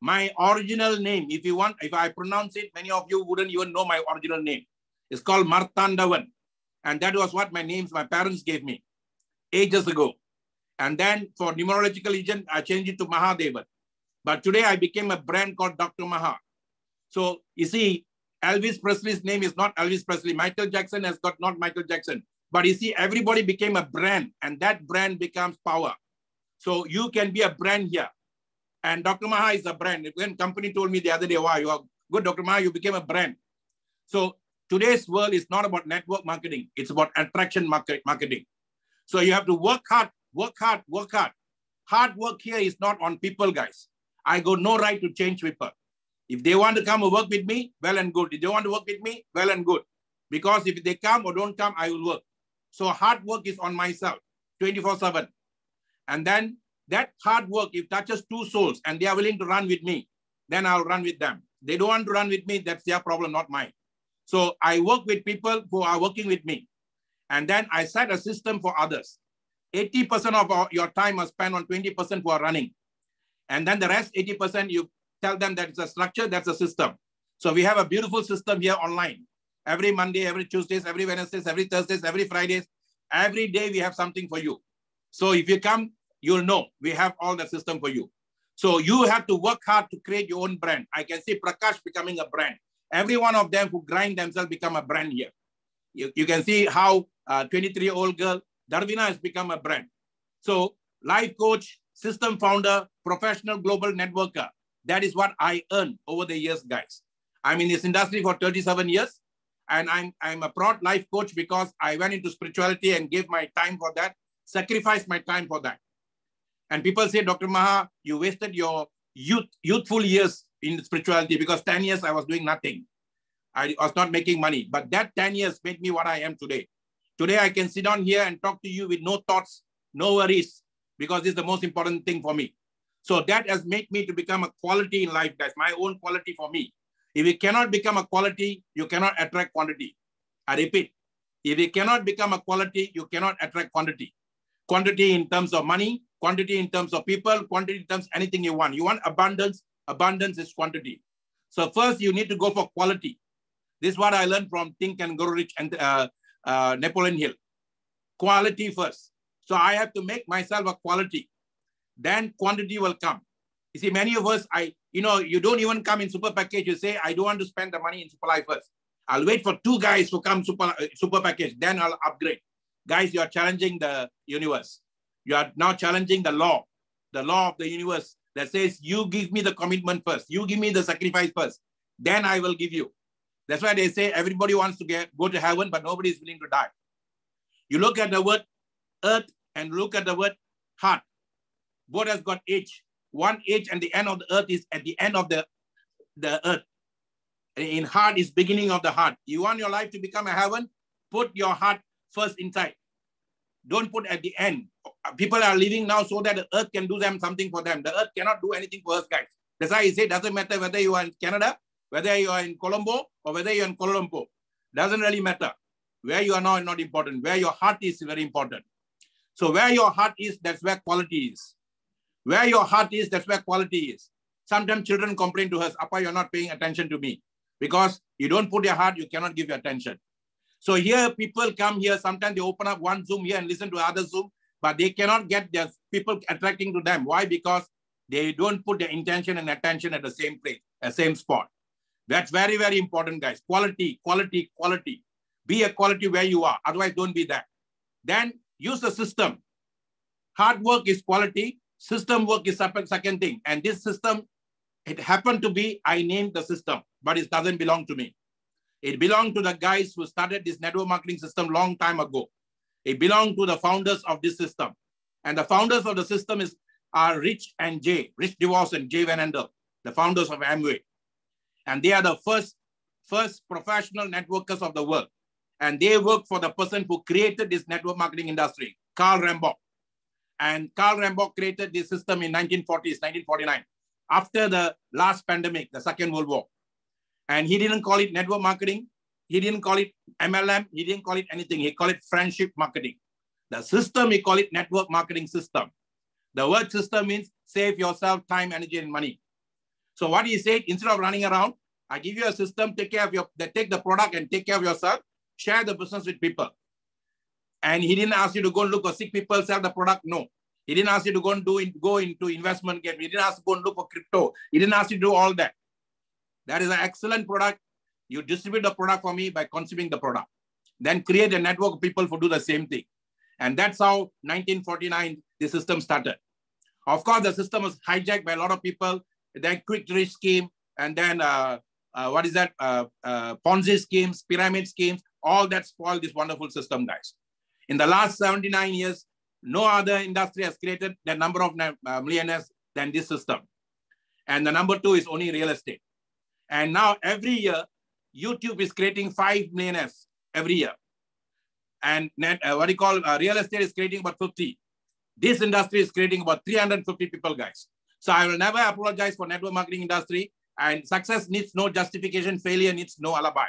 Speaker 6: My original name, if I pronounce it, many of you wouldn't even know my original name. It's called Martandavan. And that was what my parents gave me ages ago. And then for numerological region, I changed it to Mahadevan. But today I became a brand called Dr.Maha. So you see, Elvis Presley's name is not Elvis Presley. Michael Jackson has got not Michael Jackson. But you see, everybody became a brand, and that brand becomes power. So you can be a brand here. And Dr. Maha is a brand. When company told me the other day, wow, you are good, Dr. Maha, you became a brand. So today's world is not about network marketing. It's about attraction marketing. So you have to work hard, work hard, work hard. Hard work here is not on people, guys. I got no right to change people. If they want to come and work with me, well and good. If they want to work with me, well and good. Because if they come or don't come, I will work. So hard work is on myself, 24/7. And then that hard work, if touches 2 souls and they are willing to run with me, then I'll run with them. They don't want to run with me, that's their problem, not mine. So I work with people who are working with me. And then I set a system for others. 80% of your time is spent on 20% who are running. And then the rest, 80%, you tell them that it's a structure, that's a system. So we have a beautiful system here online. Every Monday, every Tuesdays, every Wednesdays, every Thursdays, every Fridays, every day we have something for you. So if you come, you'll know we have all the system for you. So you have to work hard to create your own brand. I can see Prakash becoming a brand. Every one of them who grind themselves become a brand here. You can see how 23-year-old girl, Dharvina, has become a brand. So life coach, system founder, professional global networker. That is what I earned over the years, guys. I'm in this industry for 37 years. And I'm a proud life coach because I went into spirituality and gave my time for that, sacrificed my time for that. And people say, Dr. Maha, you wasted your youthful years in spirituality because 10 years I was doing nothing. I was not making money, but that 10 years made me what I am today. Today I can sit down here and talk to you with no thoughts, no worries, because this is the most important thing for me. So that has made me to become a quality in life, guys, my own quality for me. If you cannot become a quality, you cannot attract quantity. I repeat, if you cannot become a quality, you cannot attract quantity. Quantity in terms of money, quantity in terms of people, quantity in terms of anything you want. You want abundance, abundance is quantity. So first you need to go for quality. This is what I learned from Think and Grow Rich and Napoleon Hill. Quality first. So I have to make myself a quality. Then quantity will come. You see, many of us, you don't even come in super package. You say, I don't want to spend the money in Superlife first. I'll wait for 2 guys to come super package. Then I'll upgrade. Guys, you are challenging the universe. You are now challenging the law of the universe that says, you give me the commitment first. You give me the sacrifice first. Then I will give you. That's why they say everybody wants to go to heaven, but nobody is willing to die. You look at the word earth and look at the word heart. Both has got H. One H and the end of the earth is at the end of the earth. In heart is beginning of the heart. You want your life to become a heaven? Put your heart first inside. Don't put at the end. People are living now so that the earth can do them something for them. The earth cannot do anything for us, guys. That's why I say it doesn't matter whether you are in Canada, whether you are in Colombo, or whether you're in Kuala Lumpur. Doesn't really matter. Where you are now is not important. Where your heart is very important. So where your heart is, that's where quality is. Where your heart is, that's where quality is. Sometimes children complain to us, Appa, you're not paying attention to me. Because you don't put your heart, you cannot give your attention. So here people come here, sometimes they open up one Zoom here and listen to other Zoom, but they cannot get their people attracting to them. Why? Because they don't put their intention and attention at the same place, the same spot. That's very, very important, guys. Quality, quality, quality. Be a quality where you are. Otherwise, don't be that. Then use the system. Hard work is quality. System work is second thing. And this system, it happened to be, I named the system, but it doesn't belong to me. It belonged to the guys who started this network marketing system long time ago. It belonged to the founders of this system. And the founders of the system are Rich and Jay, Rich DeVos and Jay Van Andel, the founders of Amway. And they are the first professional networkers of the world. And they work for the person who created this network marketing industry, Carl Rambach. And Carl Rambach created this system in 1940s, 1949, after the last pandemic, the Second World War. And he didn't call it network marketing. He didn't call it MLM. He didn't call it anything. He called it friendship marketing. The system, he called it network marketing system. The word system means save yourself time, energy, and money. So what he said, instead of running around, I give you a system, take the product and take care of yourself, share the business with people. And he didn't ask you to go and look for sick people, sell the product. No. He didn't ask you to go into investment game. He didn't ask you to go and look for crypto. He didn't ask you to do all that. That is an excellent product. You distribute the product for me by consuming the product. Then create a network of people who do the same thing. And that's how 1949, the system started. Of course, the system was hijacked by a lot of people. Then quick rich scheme, and then Ponzi schemes, pyramid schemes, all that spoiled this wonderful system, guys. In the last 79 years, no other industry has created the number of millionaires than this system. And the number 2 is only real estate. And now every year, YouTube is creating 5 millionaires every year. And real estate is creating about 50. This industry is creating about 350 people, guys. So I will never apologize for network marketing industry, and success needs no justification, failure needs no alibi.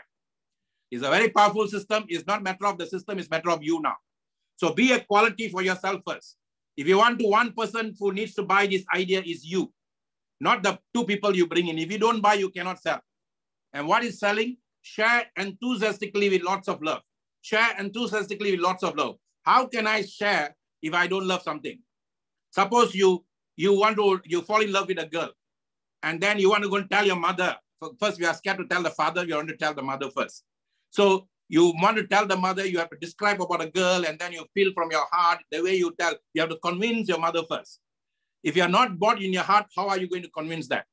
Speaker 6: It's a very powerful system. It's not a matter of the system, it's a matter of you now. So be a quality for yourself first. If you want to, one person who needs to buy this idea is you, not the 2 people you bring in. If you don't buy, you cannot sell. And what is selling? Share enthusiastically with lots of love. Share enthusiastically with lots of love. How can I share if I don't love something? Suppose you fall in love with a girl, and then you want to go and tell your mother. First, we are scared to tell the father. You want to tell the mother first. So you want to tell the mother, you have to describe about a girl, and then you feel from your heart the way you tell. You have to convince your mother first. If you are not bought in your heart, how are you going to convince that?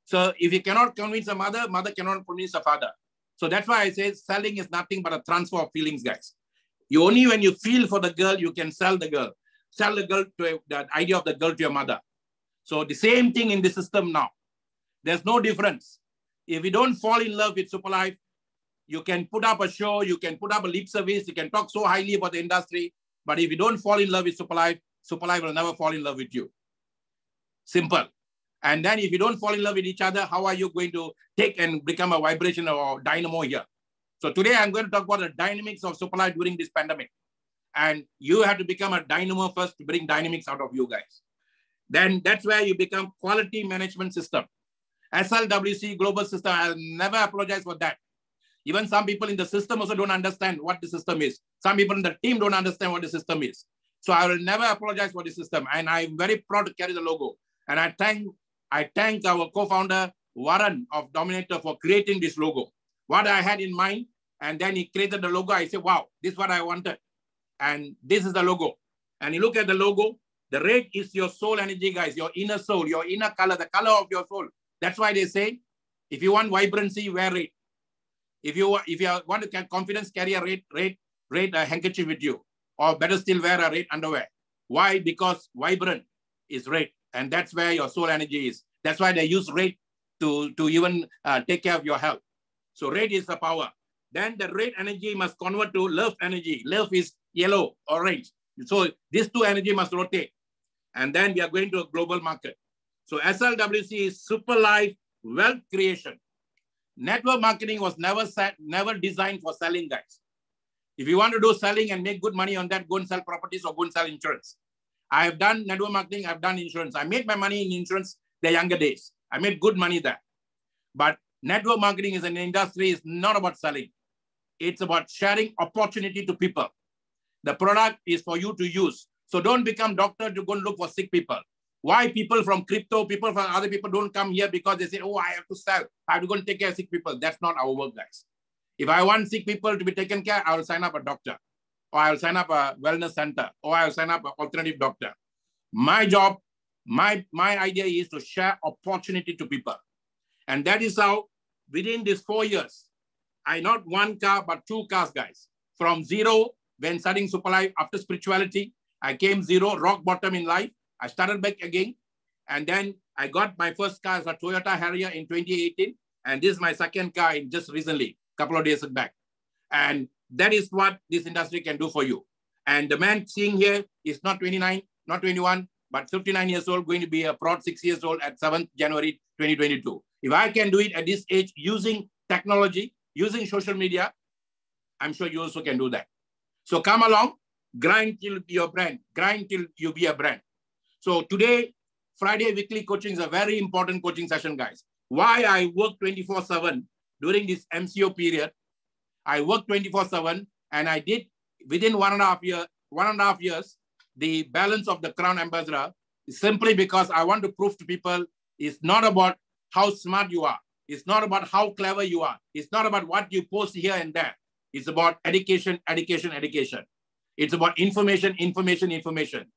Speaker 6: So if you cannot convince a mother, mother cannot convince a father. So that's why I say selling is nothing but a transfer of feelings, guys. You only when you feel for the girl, you can sell the girl. Sell the girl to the idea of the girl to your mother. So the same thing in the system now. There's no difference. If you don't fall in love with Superlife, you can put up a show, you can put up a lip service, you can talk so highly about the industry, but if you don't fall in love with Superlife, Superlife will never fall in love with you. Simple. And then if you don't fall in love with each other, how are you going to take and become a vibration or dynamo here? So today I'm going to talk about the dynamics of Superlife during this pandemic. And you have to become a dynamo first to bring dynamics out of you guys. Then that's where you become quality management system. SLWC global system, I'll never apologize for that. Even some people in the system also don't understand what the system is. Some people in the team don't understand what the system is. So I will never apologize for the system. And I'm very proud to carry the logo. And I thank our co-founder, Warren of Dominator, for creating this logo. What I had in mind, and then he created the logo. I said, wow, this is what I wanted. And this is the logo. And you look at the logo, the red is your soul energy, guys, your inner soul, your inner color, the color of your soul. That's why they say, if you want vibrancy, wear red. If you want to get confidence, carry a red handkerchief with you. Or better still, wear a red underwear. Why? Because vibrant is red. And that's where your soul energy is. That's why they use red to even take care of your health. So red is the power. Then the red energy must convert to love energy. Love is yellow, orange. So these 2 energy must rotate. And then we are going to a global market. So SLWC is Superlife Wealth Creation. Network marketing was never designed for selling, guys. If you want to do selling and make good money on that, go and sell properties or go and sell insurance. I have done network marketing, I've done insurance. I made my money in insurance the younger days. I made good money there. But network marketing is an industry, it's not about selling. It's about sharing opportunity to people. The product is for you to use. So don't become doctor to go and look for sick people. Why people from crypto, people from other people don't come here because they say, oh, I have to sell. I have to go and take care of sick people. That's not our work, guys. If I want sick people to be taken care, I will sign up a doctor, or I will sign up a wellness center, or I will sign up an alternative doctor. My job, my idea is to share opportunity to people. And that is how within these 4 years, I not 1 car, but 2 cars, guys. From zero, when studying Superlife, after spirituality, I came zero, rock bottom in life. I started back again. And then I got my first car as a Toyota Harrier in 2018. And this is my second car in just recently, a couple of days back. And that is what this industry can do for you. And the man seeing here is not 29, not 21, but 59 years old, going to be a proud 6 years old at 7th January 2022. If I can do it at this age using technology, using social media, I'm sure you also can do that. So come along, grind till your brand, grind till you be a brand. So today, Friday weekly coaching is a very important coaching session, guys. Why I work 24/7 during this MCO period. I worked 24/7 and I did within 1.5 years, the balance of the Crown Ambassador is simply because I want to prove to people it's not about how smart you are. It's not about how clever you are. It's not about what you post here and there. It's about education, education, education. It's about information, information, information.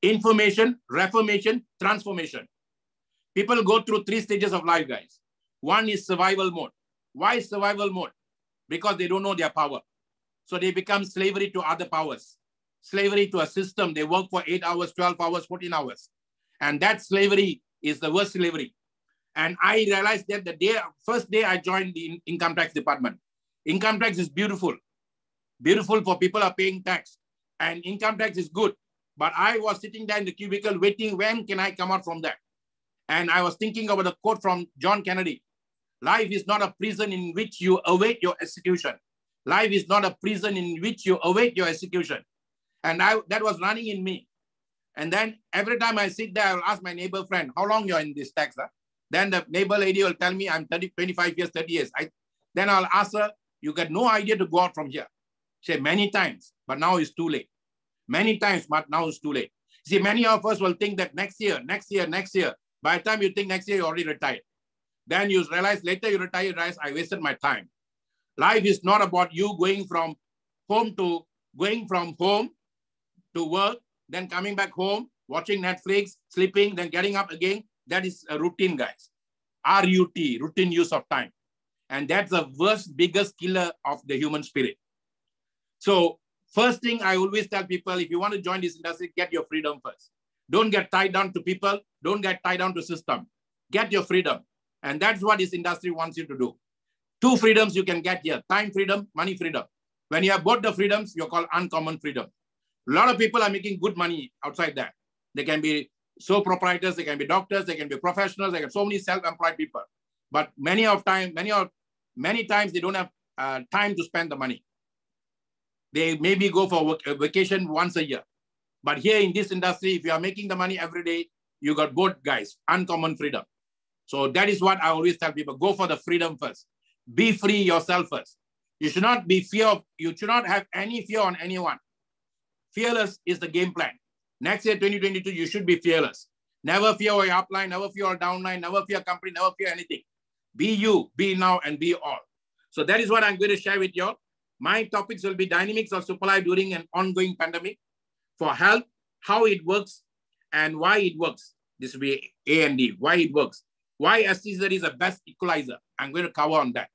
Speaker 6: Information, reformation, transformation. People go through 3 stages of life, guys. One is survival mode. Why survival mode? Because they don't know their power. So they become slavery to other powers. Slavery to a system. They work for 8 hours, 12 hours, 14 hours. And that slavery is the worst slavery. And I realized that the first day I joined the income tax department. Income tax is beautiful. Beautiful for people who are paying tax. And income tax is good. But I was sitting there in the cubicle waiting, when can I come out from that? And I was thinking about a quote from John Kennedy. Life is not a prison in which you await your execution. Life is not a prison in which you await your execution. And that was running in me. And then every time I sit there, I will ask my neighbor friend, how long you're in this tax? Huh? Then the neighbor lady will tell me I'm 25 years, 30 years. Then I'll ask her, you got no idea to go out from here. She said, many times, but now it's too late. Many times, but now it's too late. See, many of us will think that next year. By the time you think next year, you're already retired. Then you realize later you retire, I wasted my time. Life is not about you going from home to work, then coming back home, watching Netflix, sleeping, then getting up again. That is a routine, guys. RUT, routine use of time. And that's the worst, biggest killer of the human spirit. So first thing I always tell people, if you want to join this industry, get your freedom first. Don't get tied down to people. Don't get tied down to system. Get your freedom. And that's what this industry wants you to do. 2 freedoms you can get here. Time freedom, money freedom. When you have both the freedoms, you're called uncommon freedom. A lot of people are making good money outside that. They can be sole proprietors, they can be doctors, they can be professionals, they can so many self-employed people. But many times they don't have time to spend the money. They maybe go for a vacation once a year. But here in this industry, if you are making the money every day, you got both, guys, uncommon freedom. So that is what I always tell people, go for the freedom first. Be free yourself first. You should not have any fear on anyone. Fearless is the game plan. Next year, 2022, you should be fearless. Never fear your upline, never fear your downline, never fear company, never fear anything. Be you, be now, and be all. So that is what I'm going to share with you all. My topics will be dynamics of Superlife during an ongoing pandemic. For health, how it works, and why it works. This will be A and D, why it works. Why SCZ is the best equalizer. I'm going to cover on that.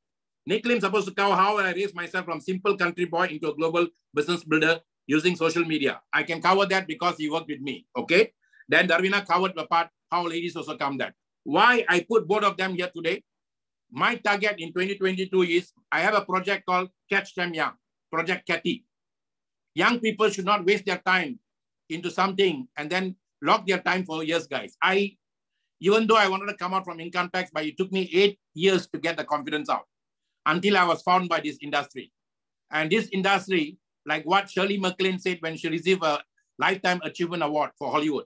Speaker 6: Nick Lim supposed to cover how I raised myself from simple country boy into a global business builder using social media. I can cover that because he worked with me, okay? Then Dharvina covered the part how ladies also come that. Why I put both of them here today? My target in 2022 is, I have a project called Catch Them Young, Project Catty. Young people should not waste their time into something and then lock their time for years, guys. Even though I wanted to come out from income tax, but it took me 8 years to get the confidence out until I was found by this industry. And this industry, like what Shirley MacLaine said when she received a Lifetime Achievement Award for Hollywood,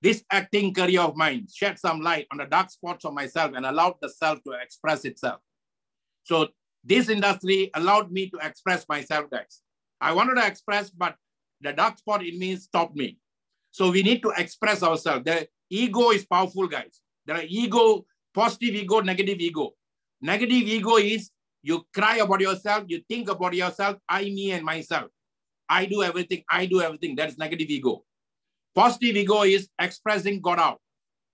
Speaker 6: this acting career of mine shed some light on the dark spots of myself and allowed the self to express itself. So this industry allowed me to express myself, guys. I wanted to express, but the dark spot in me stopped me. So we need to express ourselves. The ego is powerful, guys. There are ego, positive ego, negative ego. Negative ego is you cry about yourself, you think about yourself, I, me, and myself. I do everything, I do everything. That is negative ego. Positive ego is expressing God out.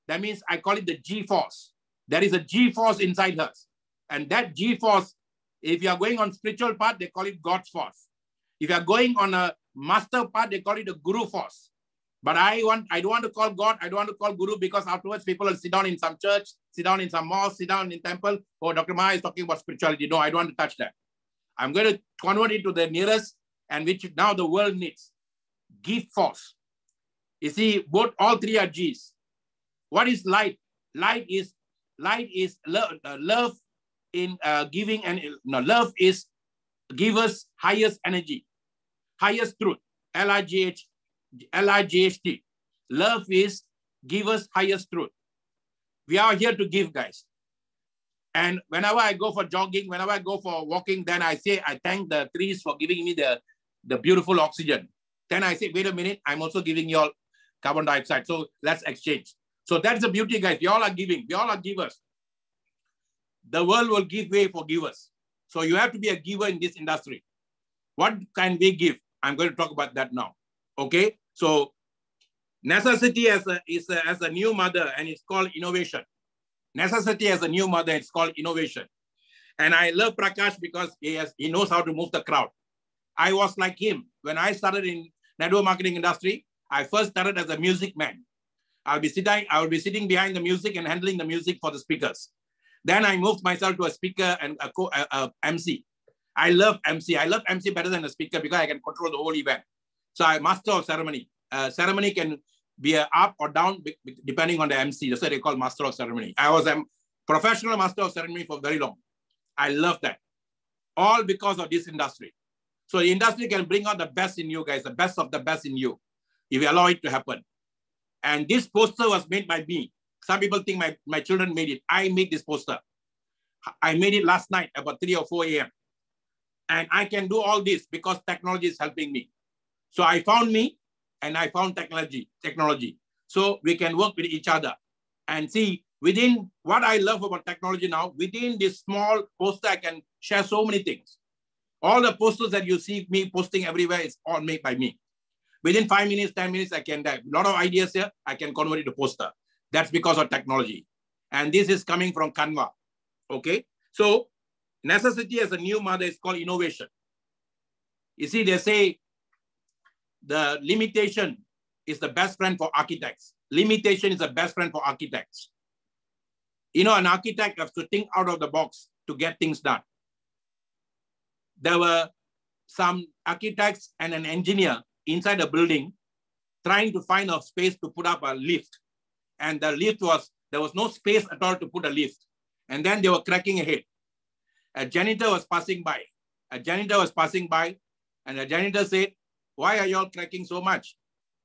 Speaker 6: That means I call it the G-force. There is a G-force inside us. And that G-force, if you are going on spiritual path, they call it God's force. If you are going on a master path, they call it a guru force. But I don't want to call God, I don't want to call guru, because afterwards people will sit down in some church, sit down in some mosque, sit down in temple. Oh, Dr.Maha is talking about spirituality. No, I don't want to touch that. I'm going to convert it to the nearest and which now the world needs. Give force. You see, all 3 are G's. What is light? Light is love, love in giving, and love is give us highest energy, highest truth. L-I-G-H-T. Love is Giver's highest truth. We are here to give, guys. And whenever I go for jogging, whenever I go for walking, then I say, I thank the trees for giving me the beautiful oxygen. Then I say, wait a minute, I'm also giving you all carbon dioxide. So let's exchange. So that's the beauty, guys. We all are giving. We all are givers. The world will give way for givers. So you have to be a giver in this industry. What can we give? I'm going to talk about that now. Okay. So necessity as a new mother, and it's called innovation. Necessity as a new mother, it's called innovation. And I love Prakash because he knows how to move the crowd. I was like him. When I started in network marketing industry, I first started as a music man. I will be sitting behind the music and handling the music for the speakers. Then I moved myself to a speaker and a MC. I love MC. I love MC better than a speaker because I can control the whole event. So I'm master of ceremony. Ceremony can be up or down depending on the MC. That's what they call master of ceremony. I was a professional master of ceremony for very long. I love that. All because of this industry. So the industry can bring out the best in you guys, the best of the best in you, if you allow it to happen. And this poster was made by me. Some people think my children made it. I made this poster. I made it last night about 3 or 4 a.m. And I can do all this because technology is helping me. So I found me and I found technology. So we can work with each other and see within what I love about technology now, within this small poster, I can share so many things. All the posters that you see me posting everywhere is all made by me. Within 5 minutes, 10 minutes, I can have a lot of ideas here. I can convert it to poster. That's because of technology. And this is coming from Canva. Okay. So necessity as a new mother is called innovation. You see, they say the limitation is the best friend for architects. Limitation is the best friend for architects. You know, an architect has to think out of the box to get things done. There were some architects and an engineer inside a building trying to find a space to put up a lift. And the lift there was no space at all to put a lift. And then they were cracking a head. A janitor was passing by. And the janitor said, why are y'all cracking so much?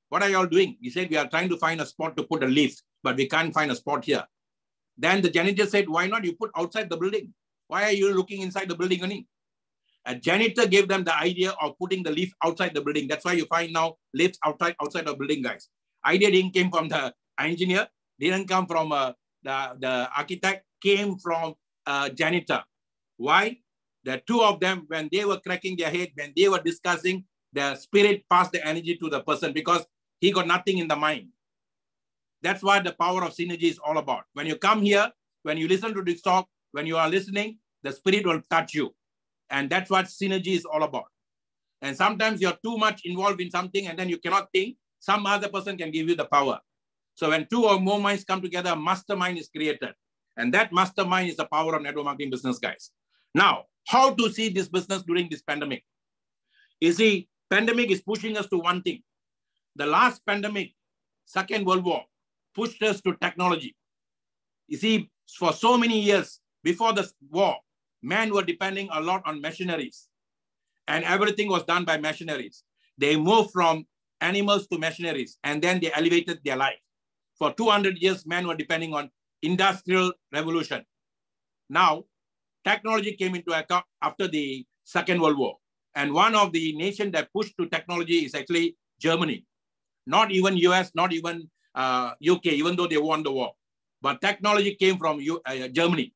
Speaker 6: What are y'all doing? He said, we are trying to find a spot to put a lift, but we can't find a spot here. Then the janitor said, why not you put outside the building? Why are you looking inside the building only? A janitor gave them the idea of putting the lift outside the building. That's why you find now lifts outside the building, guys. Idea didn't came from the engineer, didn't come from the architect, came from janitor. Why? The two of them, when they were cracking their head, when they were discussing, the spirit passed the energy to the person because he got nothing in the mind. That's what the power of synergy is all about. When you come here, when you listen to this talk, when you are listening, the spirit will touch you. And that's what synergy is all about. And sometimes you're too much involved in something and then you cannot think. Some other person can give you the power. So when two or more minds come together, a mastermind is created. And that mastermind is the power of network marketing business, guys. Now, how to see this business during this pandemic? You see, pandemic is pushing us to one thing. The last pandemic, Second World War, pushed us to technology. You see, for so many years before the war, men were depending a lot on machineries. And everything was done by machineries. They moved from animals to machineries, and then they elevated their life. For 200 years, men were depending on industrial revolution. Now, technology came into account after the Second World War. And one of the nations that pushed to technology is actually Germany. Not even US, not even UK, even though they won the war. But technology came from Germany.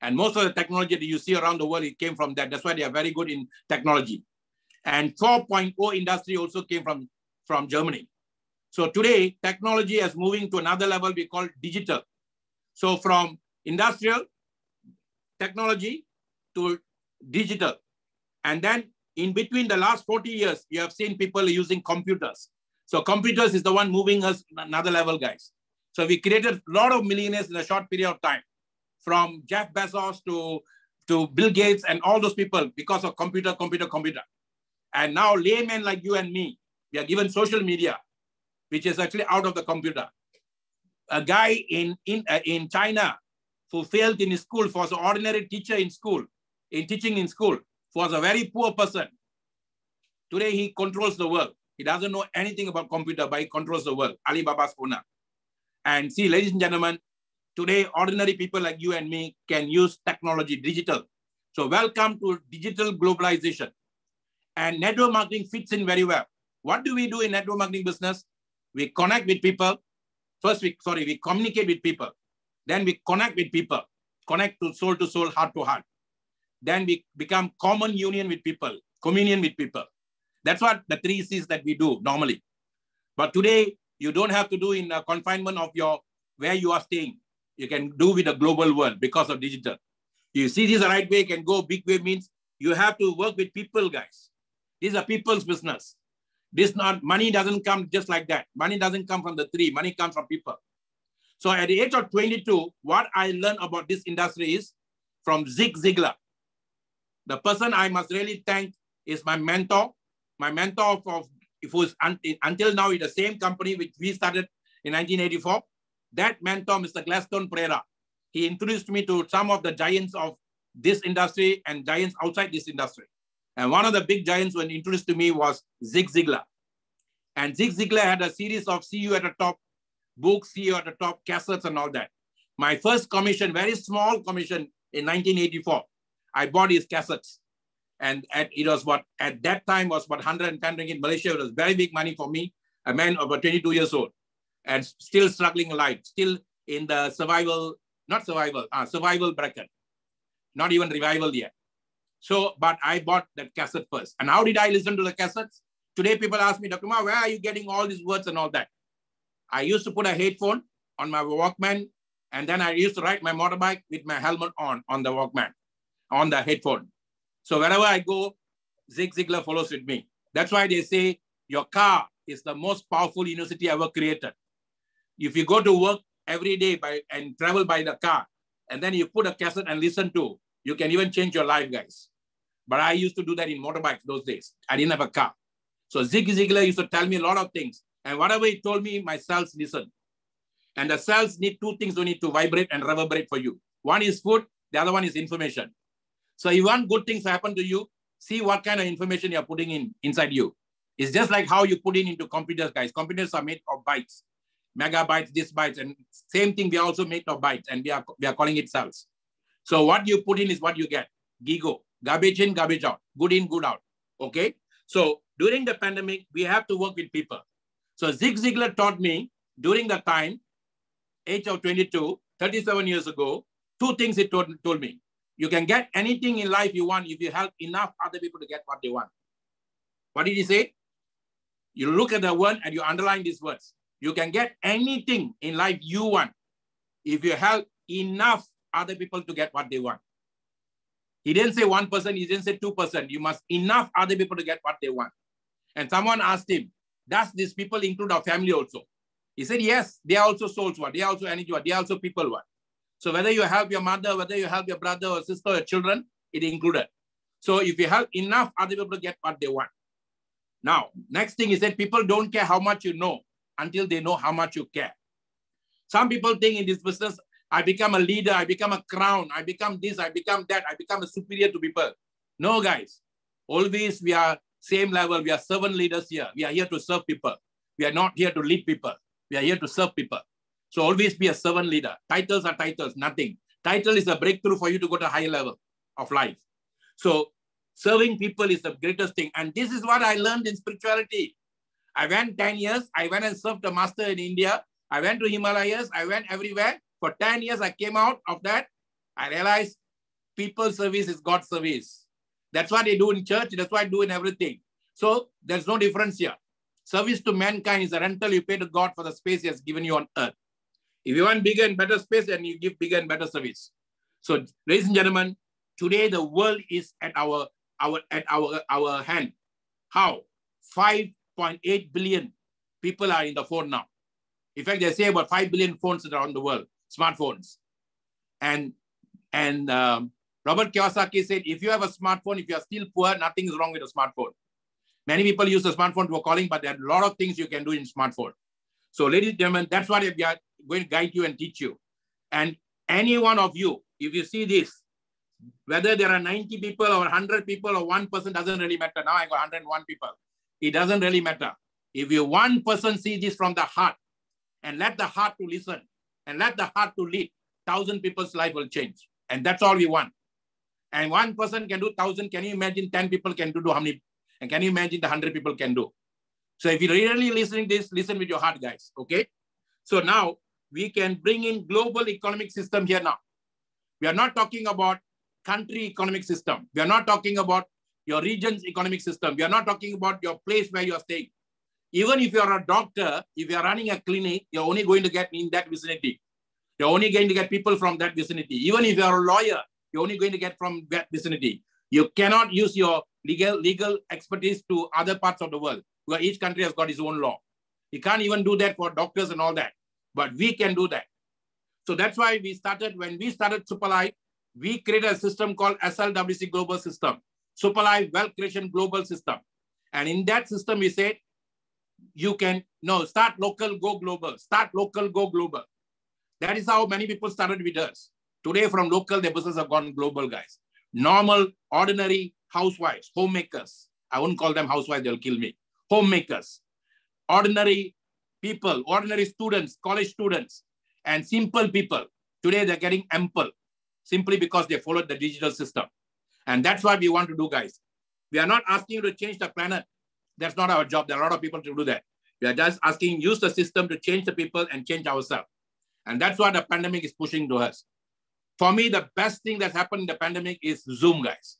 Speaker 6: And most of the technology that you see around the world, it came from that. That's why they are very good in technology. And 4.0 industry also came from Germany. So today, technology is moving to another level we call digital. So from industrial technology to digital. And then in between the last 40 years, you have seen people using computers. So computers is the one moving us another level, guys. So we created a lot of millionaires in a short period of time, from Jeff Bezos to Bill Gates and all those people because of computer. And now laymen like you and me, we are given social media, which is actually out of the computer. A guy in China who failed in his school, was an ordinary teacher in school, teaching in school, was a very poor person. Today he controls the world. He doesn't know anything about computer, but he controls the world. Alibaba's owner. And see, ladies and gentlemen, today, ordinary people like you and me can use technology, digital. So welcome to digital globalization. And network marketing fits in very well. What do we do in network marketing business? We connect with people. First, we communicate with people. Then we connect with people. Connect to soul, heart to heart. Then we become common union with people, communion with people. That's what the 3 C's that we do normally. But today, you don't have to do in a confinement of where you are staying. You can do with the global world because of digital. You see this the right way, can go big way means you have to work with people, guys. This is a people's business. Money doesn't come just like that. Money doesn't come from the tree. Money comes from people. So at the age of 22, what I learned about this industry is from Zig Ziglar. The person I must really thank is my mentor. My mentor until now in the same company which we started in 1984. That mentor, Mr. Gladstone Pereira, he introduced me to some of the giants of this industry and giants outside this industry. And one of the big giants when introduced to me was Zig Ziglar. And Zig Ziglar had a series of See You at the Top books, See You at the Top cassettes and all that. My first commission, very small commission in 1984, I bought his cassettes. And it was at that time was 110 ringgit in Malaysia. It was very big money for me, a man about 22 years old and still struggling life, still in the survival bracket, not even revival yet. So, but I bought that cassette first. And how did I listen to the cassettes? Today, people ask me, Dr. Maha, where are you getting all these words and all that? I used to put a headphone on my Walkman, and then I used to ride my motorbike with my helmet on the Walkman, on the headphone. So wherever I go, Zig Ziglar follows with me. That's why they say your car is the most powerful university ever created. If you go to work every day and travel by the car, and then you put a cassette and listen to, you can even change your life, guys. But I used to do that in motorbikes those days. I didn't have a car. So Zig Ziglar used to tell me a lot of things. And whatever he told me, my cells listen. And the cells need 2 things to need to vibrate and reverberate for you. One is food, the other one is information. So if you want good things to happen to you, see what kind of information you're putting inside you. It's just like how you put into computers, guys. Computers are made of bytes, megabytes, this bytes, and same thing, we are also made of bytes, and we are calling it cells. So what you put in is what you get. GIGO, garbage in, garbage out, good in, good out. Okay. So during the pandemic, we have to work with people. So Zig Ziglar taught me during the time, age of 22, 37 years ago, 2 things he told me. You can get anything in life you want if you help enough other people to get what they want. What did he say? You look at the word and you underline these words. You can get anything in life you want if you help enough other people to get what they want. He didn't say 1%, he didn't say 2%. You must enough other people to get what they want. And someone asked him, does these people include our family also? He said, yes, they are also souls one. They are also energy one. They are also people one. So whether you help your mother, whether you help your brother or sister or children, it included. So if you help enough other people to get what they want. Now, next thing is that people don't care how much you know until they know how much you care. Some people think in this business, I become a leader, I become a crown, I become this, I become that, I become a superior to people. No, guys. Always we are same level. We are servant leaders here. We are here to serve people. We are not here to lead people. We are here to serve people. So always be a servant leader. Titles are titles, nothing. Title is a breakthrough for you to go to a higher level of life. So serving people is the greatest thing. And this is what I learned in spirituality. I went 10 years. I went and served a master in India. I went to Himalayas. I went everywhere. For 10 years, I came out of that. I realized people service is God service. That's what they do in church. That's what I do in everything. So there's no difference here. Service to mankind is a rental you pay to God for the space He has given you on earth. If you want bigger and better space, then you give bigger and better service. So, ladies and gentlemen, today the world is at our hand. How? 5.8 billion people are in the phone now. In fact, they say about 5 billion phones around the world, smartphones. And Robert Kiyosaki said, if you have a smartphone, if you are still poor, nothing is wrong with a smartphone. Many people use the smartphone for calling, but there are a lot of things you can do in smartphone. So, ladies and gentlemen, that's what we are going to guide you and teach you. And any one of you, if you see this, whether there are 90 people or 100 people or 1 person, doesn't really matter. Now I got 101 people. It doesn't really matter. If you one person see this from the heart and let the heart to listen and let the heart to lead, 1,000 people's life will change. And that's all we want. And one person can do 1,000. Can you imagine 10 people can do how many? And can you imagine the 100 people can do? So if you're really listening to this, listen with your heart, guys. Okay. So now we can bring in global economic system here now. We are not talking about country economic system. We are not talking about your region's economic system. We are not talking about your place where you are staying. Even if you are a doctor, if you are running a clinic, you're only going to get in that vicinity. You're only going to get people from that vicinity. Even if you are a lawyer, you're only going to get from that vicinity. You cannot use your legal expertise to other parts of the world, where each country has got its own law. You can't even do that for doctors and all that. But we can do that. So that's why when we started Superlife, we created a system called SLWC Global System, Superlife Wealth Creation Global System. And in that system, we said, you can start local, go global. Start local, go global. That is how many people started with us. Today, from local, their business have gone global, guys. Normal, ordinary housewives, homemakers. I wouldn't call them housewives, they'll kill me. Homemakers, ordinary people, ordinary students, college students, and simple people. Today, they're getting ample simply because they followed the digital system. And that's what we want to do, guys. We are not asking you to change the planet. That's not our job. There are a lot of people to do that. We are just asking, use the system to change the people and change ourselves. And that's what the pandemic is pushing to us. For me, the best thing that's happened in the pandemic is Zoom, guys.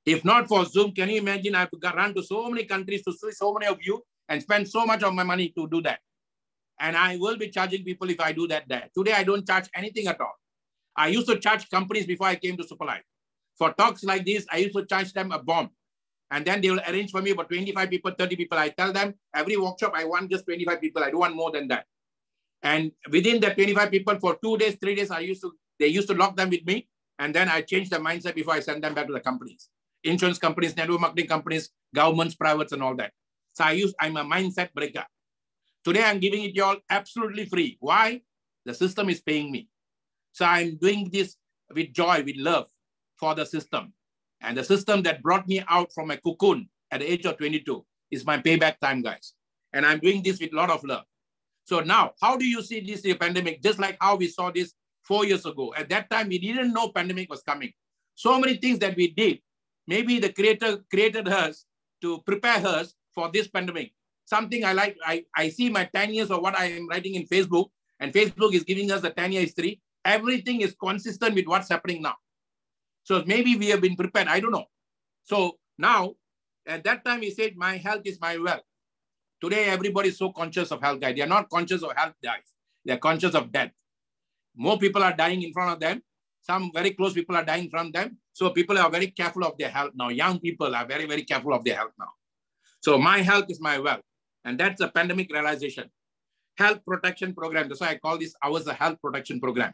Speaker 6: If not for Zoom, can you imagine I have to run to so many countries to see so many of you and spend so much of my money to do that. And I will be charging people if I do that there. Today, I don't charge anything at all. I used to charge companies before I came to Superlife. For talks like this, I used to charge them a bomb. And then they will arrange for me about 25 people, 30 people. I tell them every workshop, I want just 25 people. I don't want more than that. And within that 25 people for 2 days, 3 days, they used to lock them with me. And then I changed the mindset before I send them back to the companies. Insurance companies, network marketing companies, governments, privates, and all that. So I'm a mindset breaker. Today, I'm giving it you all absolutely free. Why? The system is paying me. So I'm doing this with joy, with love for the system. And the system that brought me out from a cocoon at the age of 22 is my payback time, guys. And I'm doing this with a lot of love. So now, how do you see this pandemic? Just like how we saw this 4 years ago. At that time, we didn't know pandemic was coming. So many things that we did, maybe the creator created us to prepare us for this pandemic. Something I see my 10 years of what I am writing in Facebook, and Facebook is giving us the 10-year history. Everything is consistent with what's happening now. So maybe we have been prepared. I don't know. So now, at that time, he said, my health is my wealth. Today, everybody is so conscious of health, guys. They are not conscious of health, guys. They are conscious of death. More people are dying in front of them. Some very close people are dying from them. So people are very careful of their health now. Young people are very, very careful of their health now. So my health is my wealth. And that's a pandemic realization. Health protection program. That's why I call this ours a health protection program.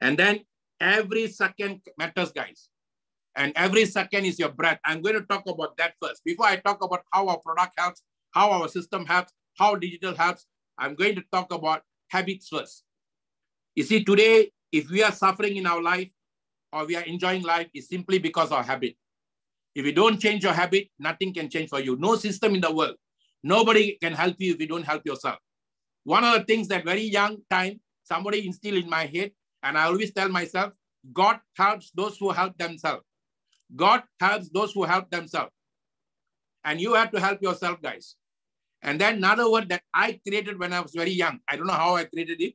Speaker 6: And then every second matters, guys. And every second is your breath. I'm going to talk about that first. Before I talk about how our product helps, how our system helps, how digital helps, I'm going to talk about habits first. You see, today, if we are suffering in our life or we are enjoying life, it's simply because of our habit. If you don't change your habit, nothing can change for you. No system in the world. Nobody can help you if you don't help yourself. One of the things that very young time, somebody instilled in my head, and I always tell myself, God helps those who help themselves. God helps those who help themselves. And you have to help yourself, guys. And then another word that I created when I was very young, I don't know how I created it.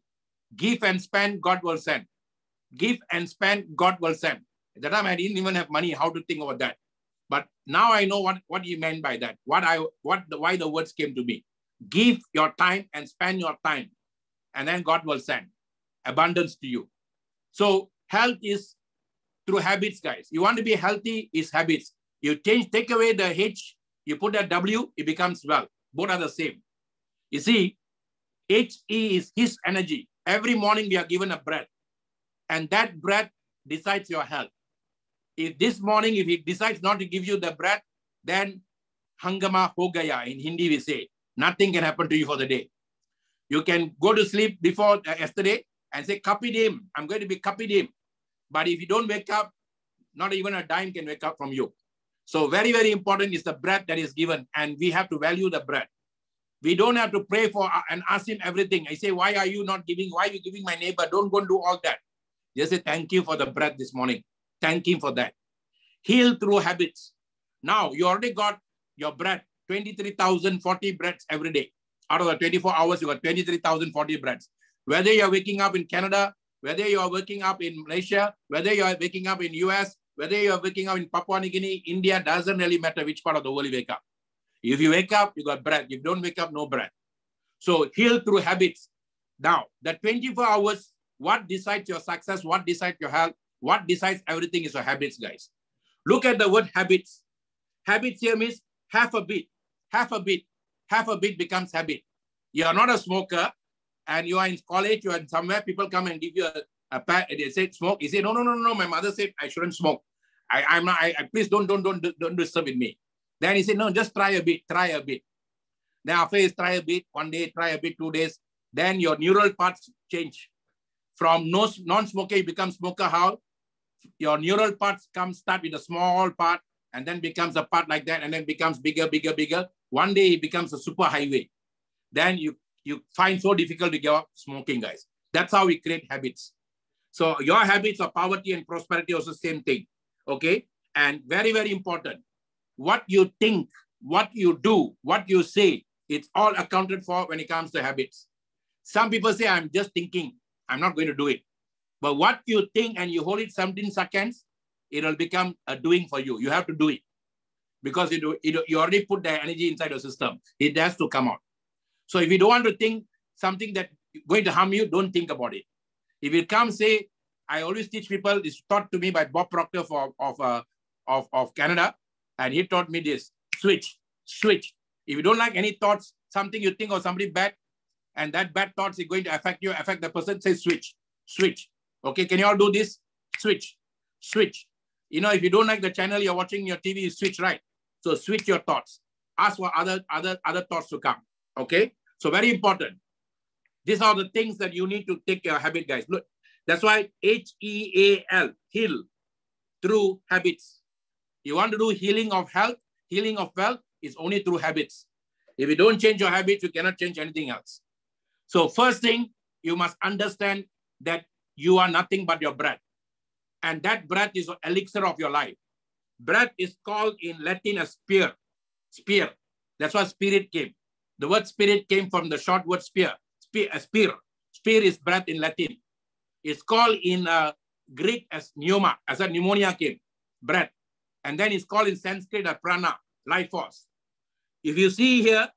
Speaker 6: Give and spend, God will send. Give and spend, God will send. At that time, I didn't even have money, how to think about that. But now I know what you meant by that, why the words came to me. Give your time and spend your time, and then God will send abundance to you. So health is through habits, guys. You want to be healthy is habits. You take away the H, you put a W, it becomes wealth. Both are the same. You see, HE is his energy. Every morning we are given a breath, and that breath decides your health. If this morning, if he decides not to give you the breath, then hangama ho gaya. In Hindi we say, nothing can happen to you for the day. You can go to sleep before yesterday and say, kapidim, I'm going to be kapidim. But if you don't wake up, not even a dime can wake up from you. So very, very important is the breath that is given, and we have to value the breath. We don't have to pray for and ask him everything. I say, why are you not giving? Why are you giving my neighbor? Don't go and do all that. Just say, thank you for the breath this morning. Thank him for that. Heal through habits. Now, you already got your breath, 23,040 breaths every day. Out of the 24 hours, you got 23,040 breaths. Whether you're waking up in Canada, whether you're waking up in Malaysia, whether you're waking up in US, whether you're waking up in Papua New Guinea, India, doesn't really matter which part of the world you wake up. If you wake up, you got breath. If you don't wake up, no breath. So heal through habits. Now, the 24 hours, what decides your success, what decides your health, what decides everything is your habits, guys. Look at the word habits. Habits here means half a bit, half a bit, half a bit becomes habit. You are not a smoker and you are in college, you are somewhere, people come and give you a pat, they say smoke. You say, no, my mother said I shouldn't smoke. Please don't disturb with me. Then he said, no, just try a bit, try a bit. Then after you try a bit, 1 day, try a bit, 2 days, then your neural parts change. From non-smoker, you become smoker. How? Your neural parts start with a small part and then becomes a part like that and then becomes bigger, bigger, bigger. One day it becomes a super highway. Then you find so difficult to give up smoking, guys. That's how we create habits. So your habits of poverty and prosperity also same thing. Okay? And very, very important. What you think, what you do, what you say, it's all accounted for when it comes to habits. Some people say, I'm just thinking, I'm not going to do it. But what you think and you hold it 17 seconds, it will become a doing for you. You have to do it because you already put the energy inside your system. It has to come out. So if you don't want to think something that's going to harm you, don't think about it. If it comes, say, I always teach people, it's taught to me by Bob Proctor of Canada. And he taught me this, switch. If you don't like any thoughts, something you think of somebody bad, and that bad thoughts is going to affect you, affect the person, say switch. Okay, can you all do this? Switch. You know, if you don't like the channel you're watching your TV, you switch, right? So switch your thoughts. Ask for other thoughts to come. Okay, so very important. These are the things that you need to take your habit, guys. Look, that's why HEAL, heal through habits. You want to do healing of health, healing of wealth is only through habits. If you don't change your habits, you cannot change anything else. So first thing, you must understand that you are nothing but your breath. And that breath is the elixir of your life. Breath is called in Latin a spear. Spear. That's why spirit came. The word spirit came from the short word spear. Spear. Spear is breath in Latin. It's called in Greek as pneuma, as a pneumonia came. Breath. And then it's called in Sanskrit a prana, life force. If you see here,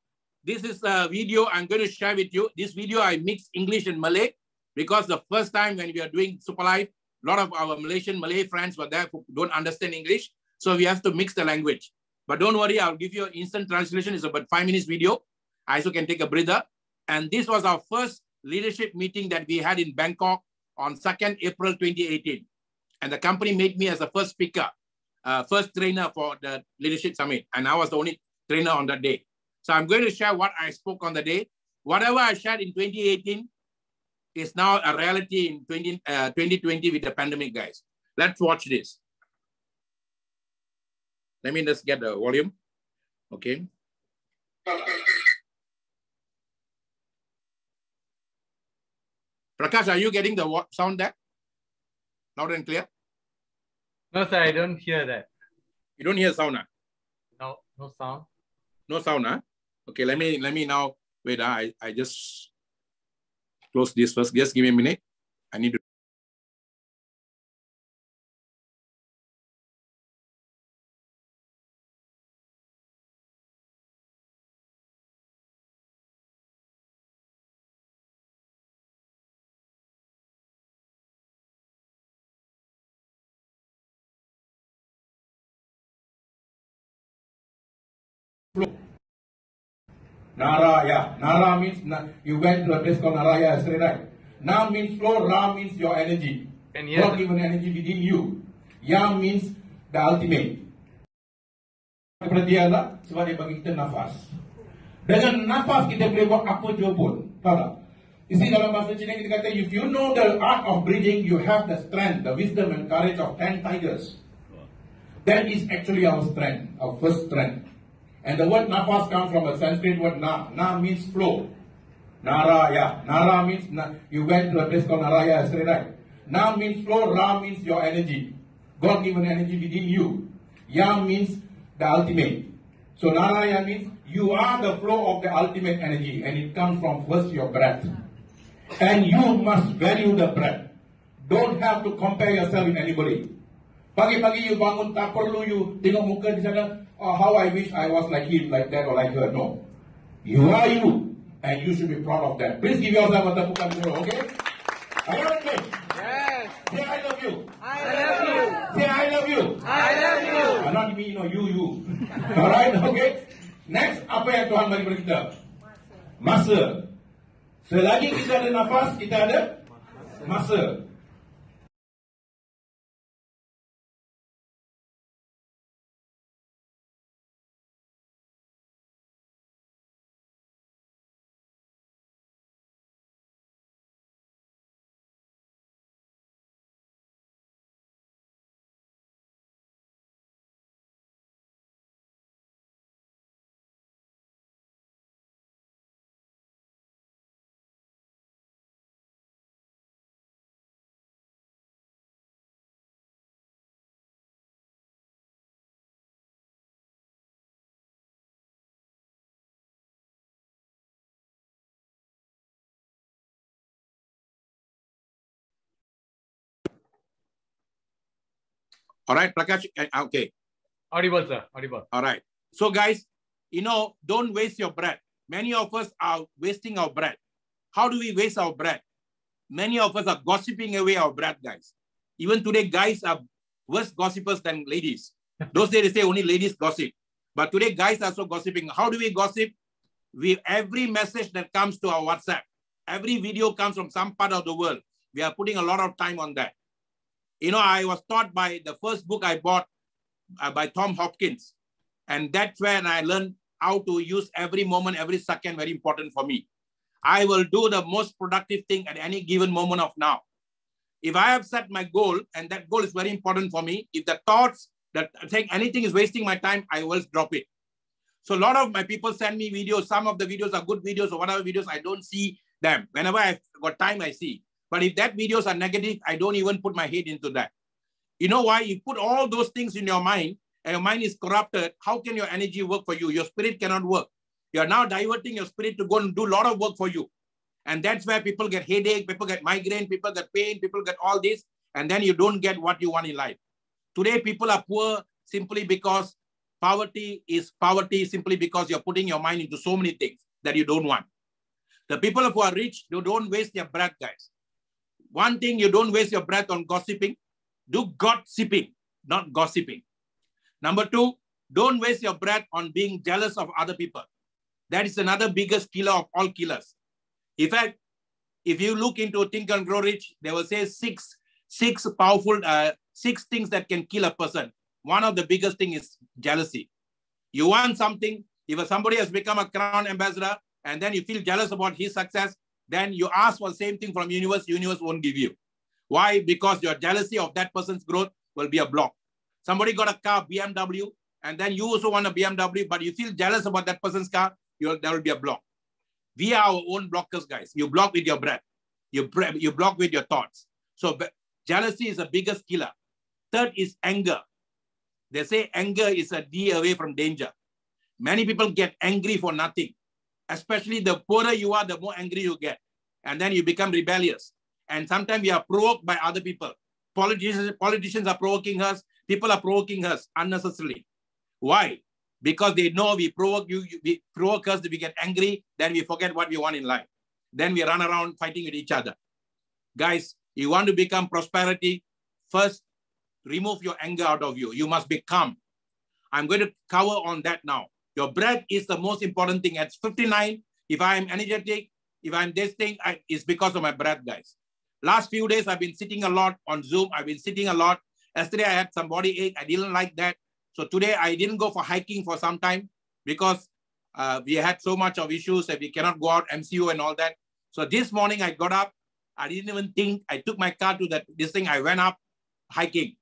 Speaker 6: this is a video I'm going to share with you. This video I mixed English and Malay because the first time when we are doing Superlife, a lot of our Malaysian Malay friends were there who don't understand English. So we have to mix the language. But don't worry, I'll give you an instant translation. It's about 5 minutes video. I also can take a breather. And this was our first leadership meeting that we had in Bangkok on 2nd April 2018. And the company made me as the first speaker. First trainer for the leadership summit, and I was the only trainer on that day. So I'm going to share what I spoke on the day. Whatever I shared in 2018 is now a reality in 2020 with the pandemic, guys. Let's watch this. Let me just get the volume. Okay. Prakash, are you getting the sound there? Loud and clear?
Speaker 1: No, sir, I don't hear that.
Speaker 6: You don't hear sound?
Speaker 1: No sound.
Speaker 6: No sound, huh? Okay, let me now, wait, I just close this first. Just give me a minute. I need to.
Speaker 7: Naraya. Nara means you went to a place called Naraya yesterday, right? Na means flow, Ra means your energy. God given energy within you. Ya means the ultimate. Kepada dia lah sebab dia bagi kita nafas. Dengan nafas kita boleh buat apa jua pun. Tahu tak? You see dalam bahasa Cina kita kata, if you know the art of breathing, you have the strength, the wisdom and courage of 10 tigers. That is actually our strength, our first strength. And the word nafas comes from a Sanskrit word na. Na means flow. Naraya. Nara means, you went to a place called Naraya yesterday, right? Na means flow, Ra means your energy. God-given energy within you. Ya means the ultimate. So Naraya means you are the flow of the ultimate energy, and it comes from first your breath. And you must value the breath. Don't have to compare yourself with anybody. Pagi-pagi you bangun, tak perlu you tengok muka di sana, oh, how I wish I was like him, like that, or like her. No. You are you, and you should be proud of that. Please give yourself a tepukan dulu, okay? Are you with me?
Speaker 8: Yes.
Speaker 7: Say I love you.
Speaker 8: I love you.
Speaker 7: Say I love you.
Speaker 8: I love you.
Speaker 7: Not me, you. Alright, okay? Next, apa yang Tuhan bagi kepada kita? Masa. Selagi kita ada nafas, kita ada masa.
Speaker 6: All right, Prakash. Okay.
Speaker 1: Audible, sir. Audible.
Speaker 6: All right. So, guys, don't waste your breath. Many of us are wasting our breath. How do we waste our breath? Many of us are gossiping away our breath, guys. Even today, guys are worse gossipers than ladies. Those days they say only ladies gossip. But today, guys are also gossiping. How do we gossip? Every message that comes to our WhatsApp, every video comes from some part of the world. We are putting a lot of time on that. I was taught by the first book I bought by Tom Hopkins. And that's when I learned how to use every moment, every second, very important for me. I will do the most productive thing at any given moment of now. If I have set my goal, and that goal is very important for me, if the thoughts that I think anything is wasting my time, I will drop it. So a lot of my people send me videos. Some of the videos are good videos or whatever videos, I don't see them. Whenever I've got time, I see. But if that videos are negative, I don't even put my head into that. You know why? You put all those things in your mind and your mind is corrupted. How can your energy work for you? Your spirit cannot work. You are now diverting your spirit to go and do a lot of work for you. And that's where people get headache, people get migraine, people get pain, people get all this. And then you don't get what you want in life. Today, people are poor simply because poverty is poverty, simply because you're putting your mind into so many things that you don't want. The people who are rich, you don't waste their breath, guys. One thing, you don't waste your breath on gossiping. Do gossiping, not gossiping. Number two, don't waste your breath on being jealous of other people. That is another biggest killer of all killers. In fact, if you look into Think and Grow Rich, they will say six things that can kill a person. One of the biggest thing is jealousy. You want something, if somebody has become a crown ambassador and then you feel jealous about his success, then you ask for the same thing from universe won't give you. Why? Because your jealousy of that person's growth will be a block. Somebody got a car, BMW, and then you also want a BMW, but you feel jealous about that person's car, there will be a block. We are our own blockers, guys. You block with your breath. You block with your thoughts. So jealousy is the biggest killer. Third is anger. They say anger is a D away from danger. Many people get angry for nothing. Especially the poorer you are, the more angry you get. And then you become rebellious. And sometimes we are provoked by other people. Politicians are provoking us. People are provoking us unnecessarily. Why? Because they know we provoke us, we get angry, then we forget what we want in life. Then we run around fighting with each other. Guys, you want to become prosperity, first, remove your anger out of you. You must be calm. I'm going to cover on that now. Your breath is the most important thing. At 59, if I'm energetic, if I'm this thing, it's because of my breath, guys. Last few days, I've been sitting a lot on Zoom. I've been sitting a lot. Yesterday, I had some body ache. I didn't like that. So today, I didn't go for hiking for some time because we had so much of issues that we cannot go out, MCO and all that. So this morning, I got up. I didn't even think. I took my car to this thing. I went up hiking.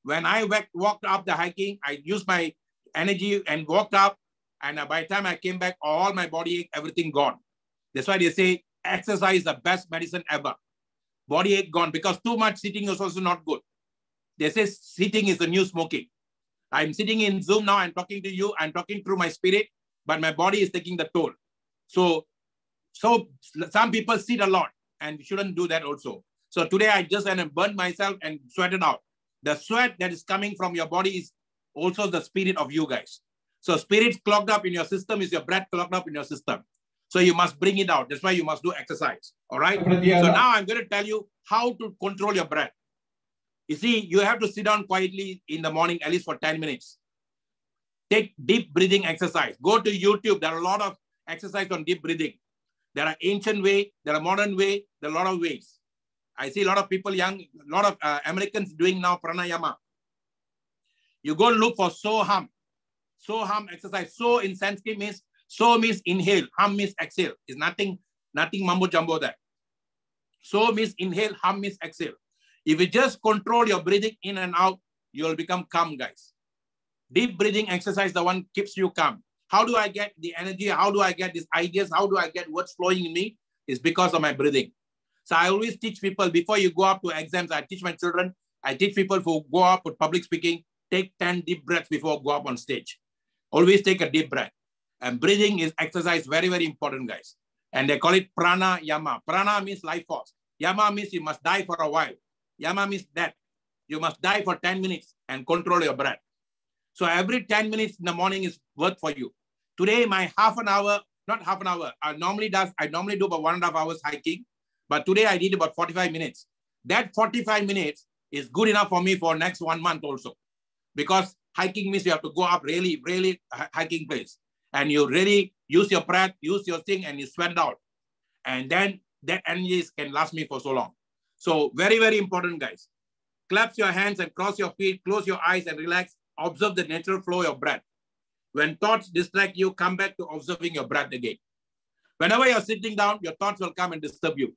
Speaker 6: When I walked up the hiking, I used my energy and walked up. And by the time I came back, all my body ache, everything gone. That's why they say exercise is the best medicine ever. Body ache gone, because too much sitting is also not good. They say sitting is the new smoking. I'm sitting in Zoom now, I'm talking to you, I'm talking through my spirit, but my body is taking the toll. So some people sit a lot and shouldn't do that also. So today I just went and burned myself and sweated out. The sweat that is coming from your body is also the spirit of you guys. So spirit clogged up in your system is your breath clogged up in your system. So you must bring it out. That's why you must do exercise. All right. So now I'm going to tell you how to control your breath. You see, you have to sit down quietly in the morning, at least for 10 minutes. Take deep breathing exercise. Go to YouTube. There are a lot of exercise on deep breathing. There are ancient way, there are modern way, there are a lot of ways. I see a lot of people, a lot of Americans doing now Pranayama. You go look for so-hum. So-hum exercise. So in Sanskrit means, so means inhale, hum means exhale. It's nothing mumbo jumbo there. So means inhale, hum means exhale. If you just control your breathing in and out, you'll become calm, guys. Deep breathing exercise, the one keeps you calm. How do I get the energy? How do I get these ideas? How do I get what's flowing in me? It's because of my breathing. So I always teach people before you go up to exams, I teach my children, I teach people who go up with public speaking, take 10 deep breaths before go up on stage. Always take a deep breath. And breathing is exercise, very, very important, guys. And they call it Pranayama. Prana means life force. Yama means you must die for a while. Yama means death. You must die for 10 minutes and control your breath. So every 10 minutes in the morning is worth for you. Today, my half an hour, not half an hour, I normally do about 1.5 hours hiking, but today I did about 45 minutes. That 45 minutes is good enough for me for next 1 month also. Because hiking means you have to go up really, really hiking place. And you really use your breath, use your thing, and you sweat it out. And then that energy can last me for so long. So very, very important, guys. Clap your hands and cross your feet, close your eyes and relax. Observe the natural flow of your breath. When thoughts distract you, come back to observing your breath again. Whenever you're sitting down, your thoughts will come and disturb you.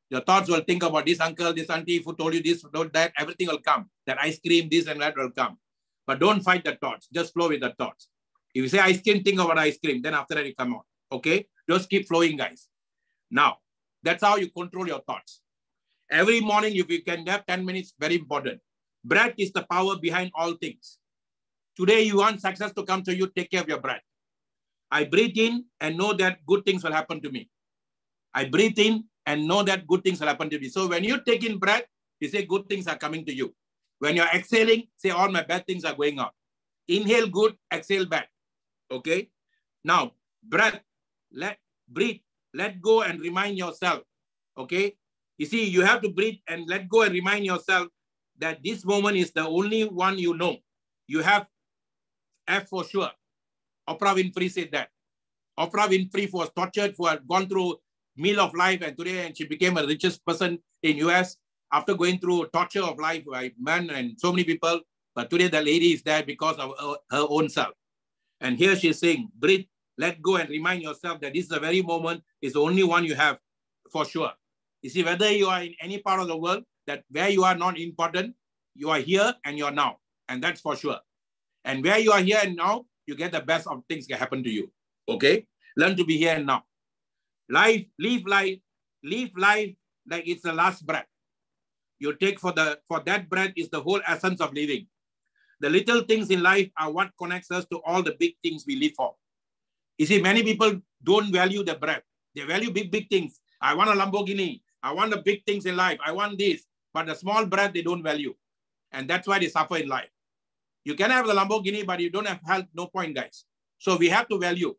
Speaker 6: Your thoughts will think about this uncle, this auntie who told you this, that, everything will come. That ice cream, this and that will come. But don't fight the thoughts. Just flow with the thoughts. If you say ice cream, think about ice cream. Then after that, you come out. Okay? Just keep flowing, guys. Now, that's how you control your thoughts. Every morning, if you can have 10 minutes, very important. Breath is the power behind all things. Today, you want success to come to you, take care of your breath. I breathe in and know that good things will happen to me. I breathe in and know that good things will happen to me. So when you take in breath, you say good things are coming to you. When you're exhaling, say all my bad things are going out. Inhale good, exhale bad. Okay? Now, breath, breathe, let go and remind yourself. Okay? You see, you have to breathe and let go and remind yourself that this moment is the only one you know. You have F for sure. Oprah Winfrey said that. Oprah Winfrey was tortured, who had gone through meal of life, and today and she became the richest person in US after going through torture of life by men and so many people. But today the lady is there because of her own self. And here she's saying, breathe, let go and remind yourself that this is the very moment, is the only one you have for sure. You see, whether you are in any part of the world, that where you are not important, you are here and you're now. And that's for sure. And where you are here and now, you get the best of things can happen to you. Okay? Learn to be here and now. Live life like it's the last breath. You take for that breath is the whole essence of living. The little things in life are what connects us to all the big things we live for. You see, many people don't value the breath. They value big things. I want a Lamborghini. I want the big things in life. I want this. But the small breath, they don't value. And that's why they suffer in life. You can have the Lamborghini, but you don't have health, no point, guys. So we have to value.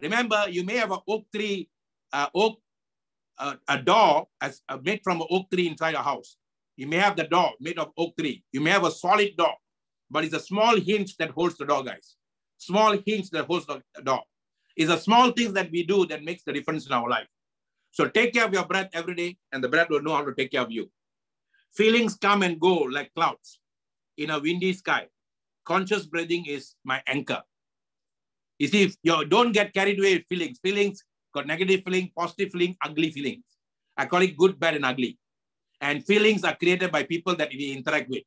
Speaker 6: Remember, you may have an oak tree, a door made from an oak tree inside a house. You may have the door made of oak tree. You may have a solid door, but it's a small hinge that holds the door, guys. Small hinge that holds the door. It's the small things that we do that makes the difference in our life. So take care of your breath every day, and the breath will know how to take care of you. Feelings come and go like clouds in a windy sky. Conscious breathing is my anchor. You see, you don't get carried away with feelings. Feelings got negative feeling, positive feeling, ugly feelings. I call it good, bad, and ugly. And feelings are created by people that we interact with.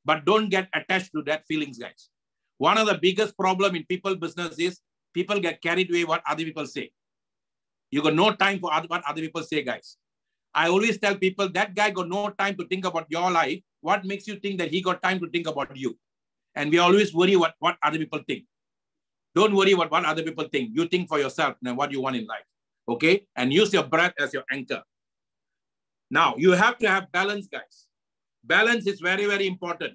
Speaker 6: But don't get attached to that feelings, guys. One of the biggest problem in people business is people get carried away what other people say. You got no time for what other people say, guys. I always tell people that guy got no time to think about your life. What makes you think that he got time to think about you? And we always worry what other people think. Don't worry about what other people think. You think for yourself and what you want in life. Okay? And use your breath as your anchor. Now, you have to have balance, guys. Balance is very, very important.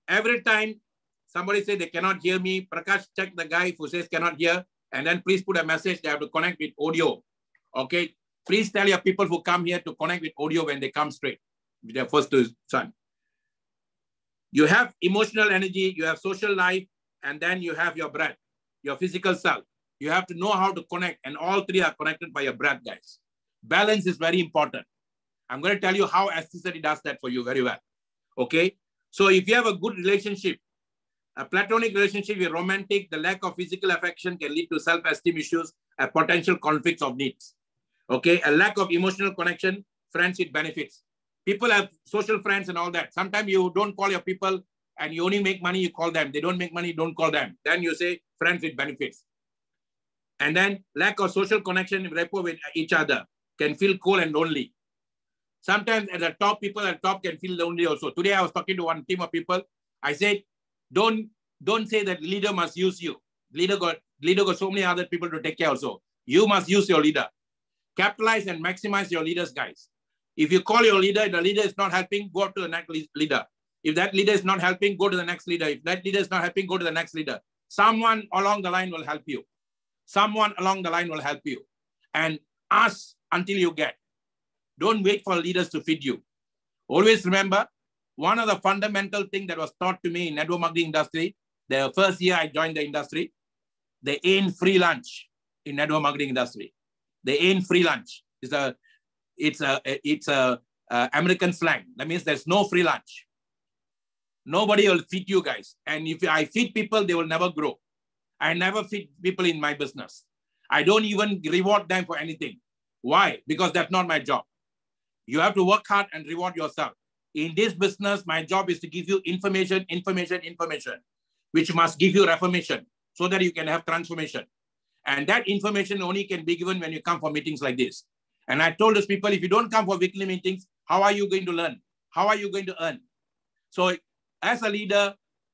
Speaker 6: Every time somebody says they cannot hear me, Prakash, check the guy who says cannot hear, and then please put a message. They have to connect with audio. Okay? Please tell your people who come here to connect with audio when they come straight with their first son. You have emotional energy, you have social life, and then you have your breath, your physical self. You have to know how to connect, and all three are connected by your breath, guys. Balance is very important. I'm going to tell you how aestheticity does that for you very well. Okay? So if you have a good relationship, a platonic relationship, a romantic, the lack of physical affection can lead to self-esteem issues and potential conflicts of needs. Okay? A lack of emotional connection, friendship benefits. People have social friends and all that. Sometimes you don't call your people and you only make money, you call them. They don't make money, don't call them. Then you say friends with benefits. And then lack of social connection, rapport with each other can feel cold and lonely. Sometimes at the top, people at the top can feel lonely also. Today I was talking to one team of people. I said, don't say that leader must use you. Leader got so many other people to take care also. You must use your leader. Capitalize and maximize your leaders, guys. If you call your leader, the leader is not helping, go to the next leader. If that leader is not helping, go to the next leader. If that leader is not helping, go to the next leader. Someone along the line will help you. Someone along the line will help you. And ask until you get. Don't wait for leaders to feed you. Always remember, one of the fundamental things that was taught to me in network marketing industry, the first year I joined the industry, they ain't free lunch in network marketing industry. They ain't free lunch. It's a American slang. That means there's no free lunch. Nobody will feed you guys. And if I feed people, they will never grow. I never feed people in my business. I don't even reward them for anything. Why? Because that's not my job. You have to work hard and reward yourself. In this business, my job is to give you information, which must give you reformation so that you can have transformation. And that information only can be given when you come for meetings like this. And I told those people, if you don't come for weekly meetings, how are you going to learn? How are you going to earn? So as a leader,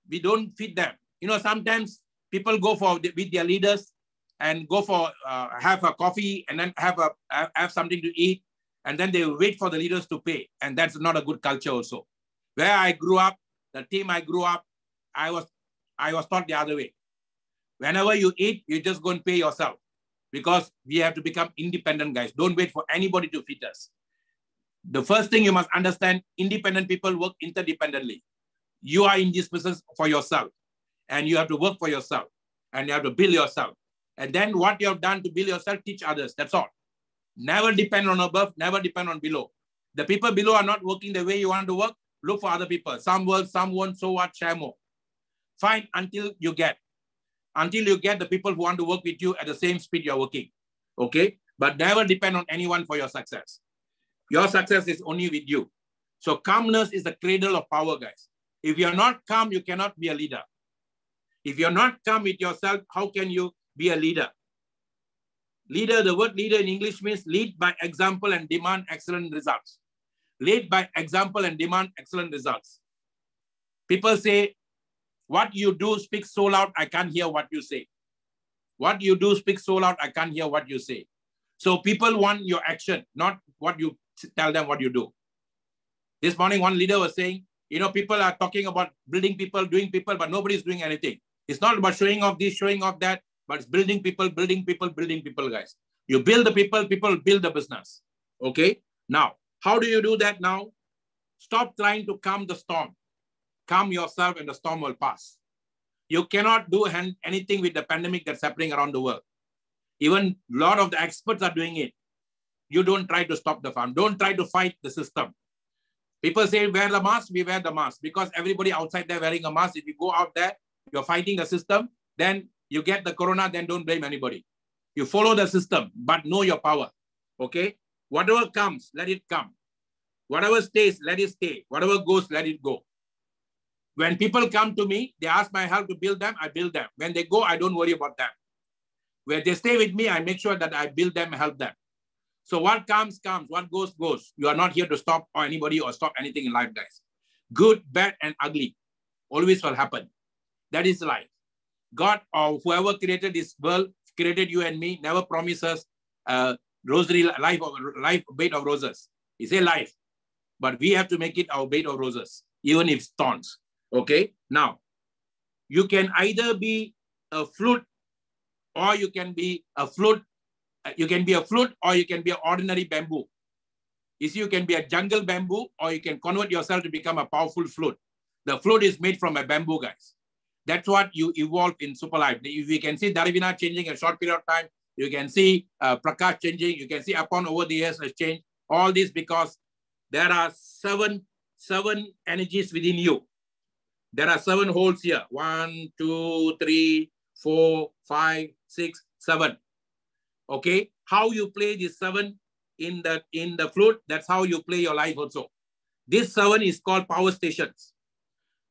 Speaker 6: we don't feed them. You know, sometimes people go with their leaders and go for have a coffee and then have something to eat. And then they wait for the leaders to pay. And that's not a good culture also. Where I grew up, the team I grew up, I was taught the other way. Whenever you eat, you just go and pay yourself. Because we have to become independent, guys. Don't wait for anybody to feed us. The first thing you must understand, independent people work interdependently. You are in this business for yourself. And you have to work for yourself. And you have to build yourself. And then what you have done to build yourself, teach others. That's all. Never depend on above, never depend on below. The people below are not working the way you want to work. Look for other people. Some will, some won't, so what, share more. Find until you get. Until you get the people who want to work with you at the same speed you're working. Okay? But never depend on anyone for your success. Your success is only with you. So calmness is the cradle of power, guys. If you're not calm, you cannot be a leader. If you're not calm with yourself, how can you be a leader? Leader, the word leader in English means lead by example and demand excellent results. Lead by example and demand excellent results. People say, what you do speaks so loud, I can't hear what you say. What you do speaks so loud, I can't hear what you say. So people want your action, not what you tell them what you do. This morning, one leader was saying, you know, people are talking about building people, doing people, but nobody's doing anything. It's not about showing off this, showing off that, but it's building people, guys. You build the people, people build the business. Okay? Now, how do you do that now? Stop trying to calm the storm. Calm yourself and the storm will pass. You cannot do anything with the pandemic that's happening around the world. Even a lot of the experts are doing it. You don't try to stop the farm. Don't try to fight the system. People say, wear the mask, we wear the mask. Because everybody outside there wearing a mask, if you go out there, you're fighting the system, then you get the corona, then don't blame anybody. You follow the system, but know your power. Okay? Whatever comes, let it come. Whatever stays, let it stay. Whatever goes, let it go. When people come to me, they ask my help to build them, I build them. When they go, I don't worry about them. When they stay with me, I make sure that I build them, help them. So what comes, comes. What goes, goes. You are not here to stop anybody or stop anything in life, guys. Good, bad, and ugly always will happen. That is life. God or whoever created this world, created you and me, never promises rosary life bed of roses. He said life, but we have to make it our bed of roses, even if thorns. Okay. Now, you can either be a flute, or you can be a flute. You can be a flute, or you can be an ordinary bamboo. You see, you can be a jungle bamboo, or you can convert yourself to become a powerful flute. The flute is made from a bamboo, guys. That's what you evolve in Superlife. If you can see Dharvina changing in a short period of time, you can see Prakash changing, you can see Upon over the years has changed. All this because there are seven energies within you. There are 7 holes here. 1, 2, 3, 4, 5, 6, 7. Okay, how you play this 7 in the flute, that's how you play your life also. This 7 is called power stations.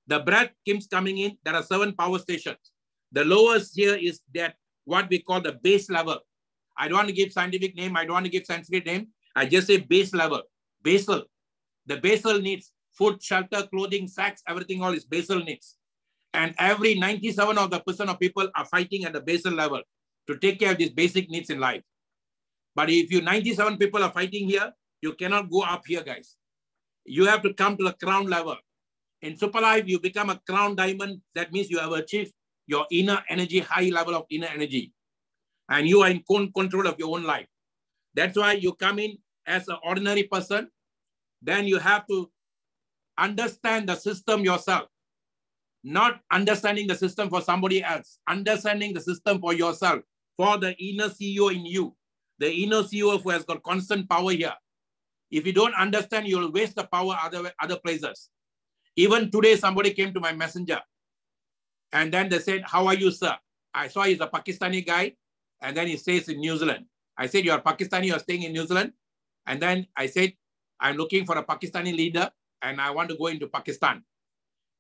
Speaker 6: The breath keeps coming in. There are 7 power stations. The lowest here is that what we call the base level. I don't want to give scientific name. I don't want to give Sanskrit name. I just say base level. Basal. The basal needs food, shelter, clothing, sex, everything all is basal needs. And every 97% of people are fighting at the basal level to take care of these basic needs in life. But if you 97 people are fighting here, you cannot go up here, guys. You have to come to the crown level. In Superlife, you become a crown diamond. That means you have achieved your inner energy, high level of inner energy. And you are in control of your own life. That's why you come in as an ordinary person. Then you have to understand the system yourself. Not understanding the system for somebody else. Understanding the system for yourself. For the inner CEO in you. The inner CEO who has got constant power here. If you don't understand, you will waste the power other places. Even today, somebody came to my messenger. And then they said, how are you, sir? I saw he's a Pakistani guy. And then he stays in New Zealand. I said, you're Pakistani, you're staying in New Zealand. And then I said, I'm looking for a Pakistani leader and I want to go into Pakistan.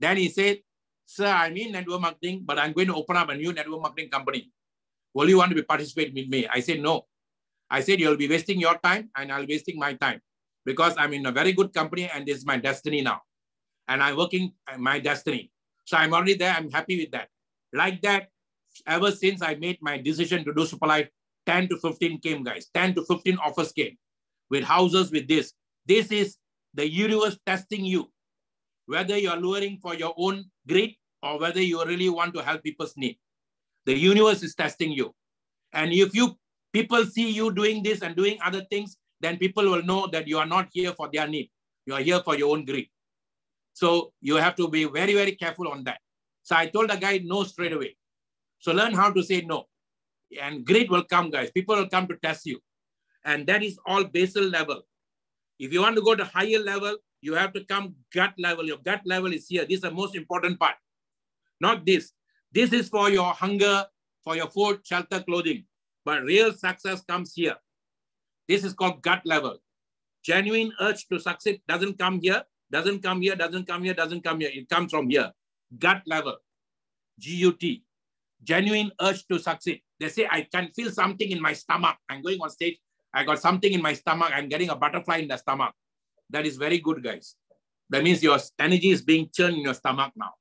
Speaker 6: Then he said, sir, I'm in network marketing, but I'm going to open up a new network marketing company. Will you want to participate with me? I said, no. I said, you'll be wasting your time and I'll be wasting my time because I'm in a very good company and this is my destiny now. And I'm working my destiny. So I'm already there. I'm happy with that. Like that, ever since I made my decision to do Superlife, 10 to 15 came, guys. 10 to 15 offers came with houses, with this. This is the universe testing you, whether you're luring for your own greed or whether you really want to help people's need. The universe is testing you. And if people see you doing this and doing other things, then people will know that you are not here for their need. You are here for your own greed. So you have to be very, very careful on that. So I told the guy no straight away. So learn how to say no. And greed will come, guys. People will come to test you. And that is all basal level. If you want to go to higher level, you have to come gut level. Your gut level is here. This is the most important part. Not this. This is for your hunger, for your food, shelter, clothing. But real success comes here. This is called gut level. Genuine urge to succeed doesn't come here, doesn't come here, doesn't come here, doesn't come here. It comes from here. Gut level. G-U-T. Genuine urge to succeed. They say, I can feel something in my stomach. I'm going on stage. I got something in my stomach. I'm getting a butterfly in the stomach. That is very good, guys. That means your energy is being churned in your stomach now.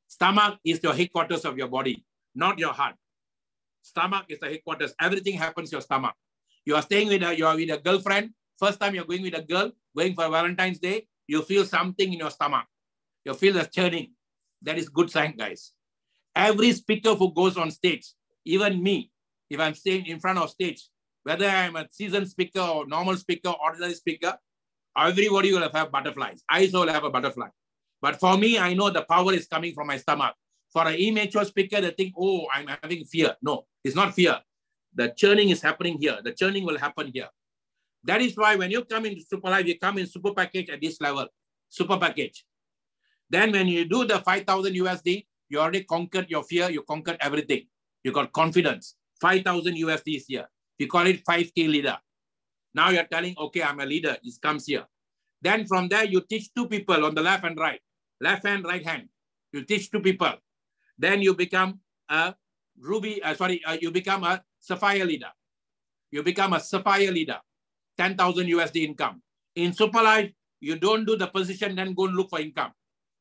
Speaker 6: Stomach is your headquarters of your body, not your heart. Stomach is the headquarters. Everything happens in your stomach. You are staying with a girlfriend. First time you're going with a girl, going for Valentine's Day, you feel something in your stomach. You feel the churning. That is good sign, guys. Every speaker who goes on stage, even me, if I'm staying in front of stage, whether I'm a seasoned speaker or normal speaker, ordinary speaker, everybody will have butterflies. I also will have a butterfly. But for me, I know the power is coming from my stomach. For an immature speaker, they think, oh, I'm having fear. No, it's not fear. The churning is happening here. The churning will happen here. That is why when you come into Superlife, you come in super package at this level, super package. Then when you do the 5,000 USD, you already conquered your fear. You conquered everything. You got confidence. 5,000 USD is here. You call it 5K leader. Now you're telling, okay, I'm a leader. It comes here. Then from there, you teach 2 people on the left and right. Left hand, right hand. You teach 2 people. Then you become a you become a sapphire leader. You become a sapphire leader. 10,000 USD income. In Superlife, you don't do the position, then go and look for income.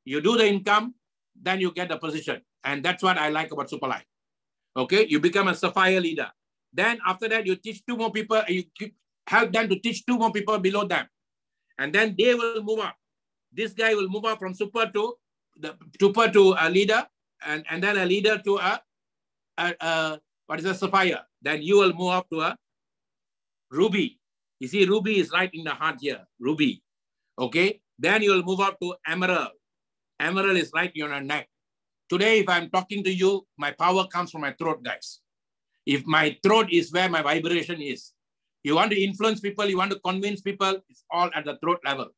Speaker 6: You do the income, then you get the position. And that's what I like about Superlife. Okay, you become a sapphire leader. Then after that, you teach 2 more people, you help them to teach 2 more people below them. And then they will move up. This guy will move up from super to a leader, and then a leader to a sapphire. Then you will move up to a ruby. You see, ruby is right in the heart here, ruby. Okay, then you will move up to emerald. Emerald is right in your neck. Today, if I'm talking to you, my power comes from my throat, guys. If my throat is where my vibration is, you want to influence people, you want to convince people, it's all at the throat level.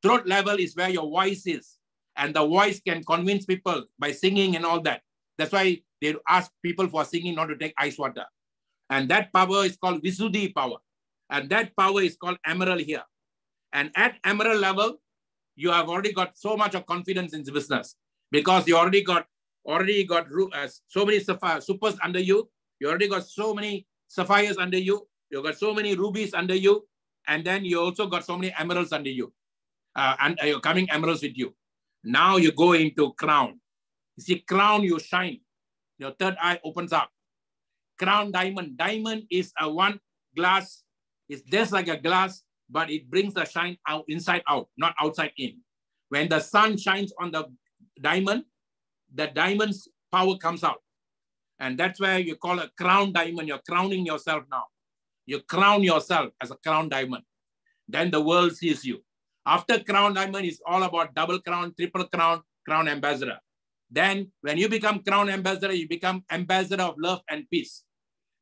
Speaker 6: Throat level is where your voice is. And the voice can convince people by singing and all that. That's why they ask people for singing not to take ice water. And that power is called Visuddhi power. And that power is called emerald here. And at emerald level, you have already got so much of confidence in the business because you already got so many supers under you. You already got so many sapphires under you. You got so many rubies under you. And then you also got so many emeralds under you. And you're coming emeralds with you. Now you go into crown. You see, crown, you shine. Your third eye opens up. Crown diamond. Diamond is a one glass. It's just like a glass, but it brings the shine out, inside out, not outside in. When the sun shines on the diamond's power comes out. And that's where you call a crown diamond. You're crowning yourself now. You crown yourself as a crown diamond. Then the world sees you. After crown diamond, it's all about double crown, triple crown, crown ambassador. Then when you become crown ambassador, you become ambassador of love and peace.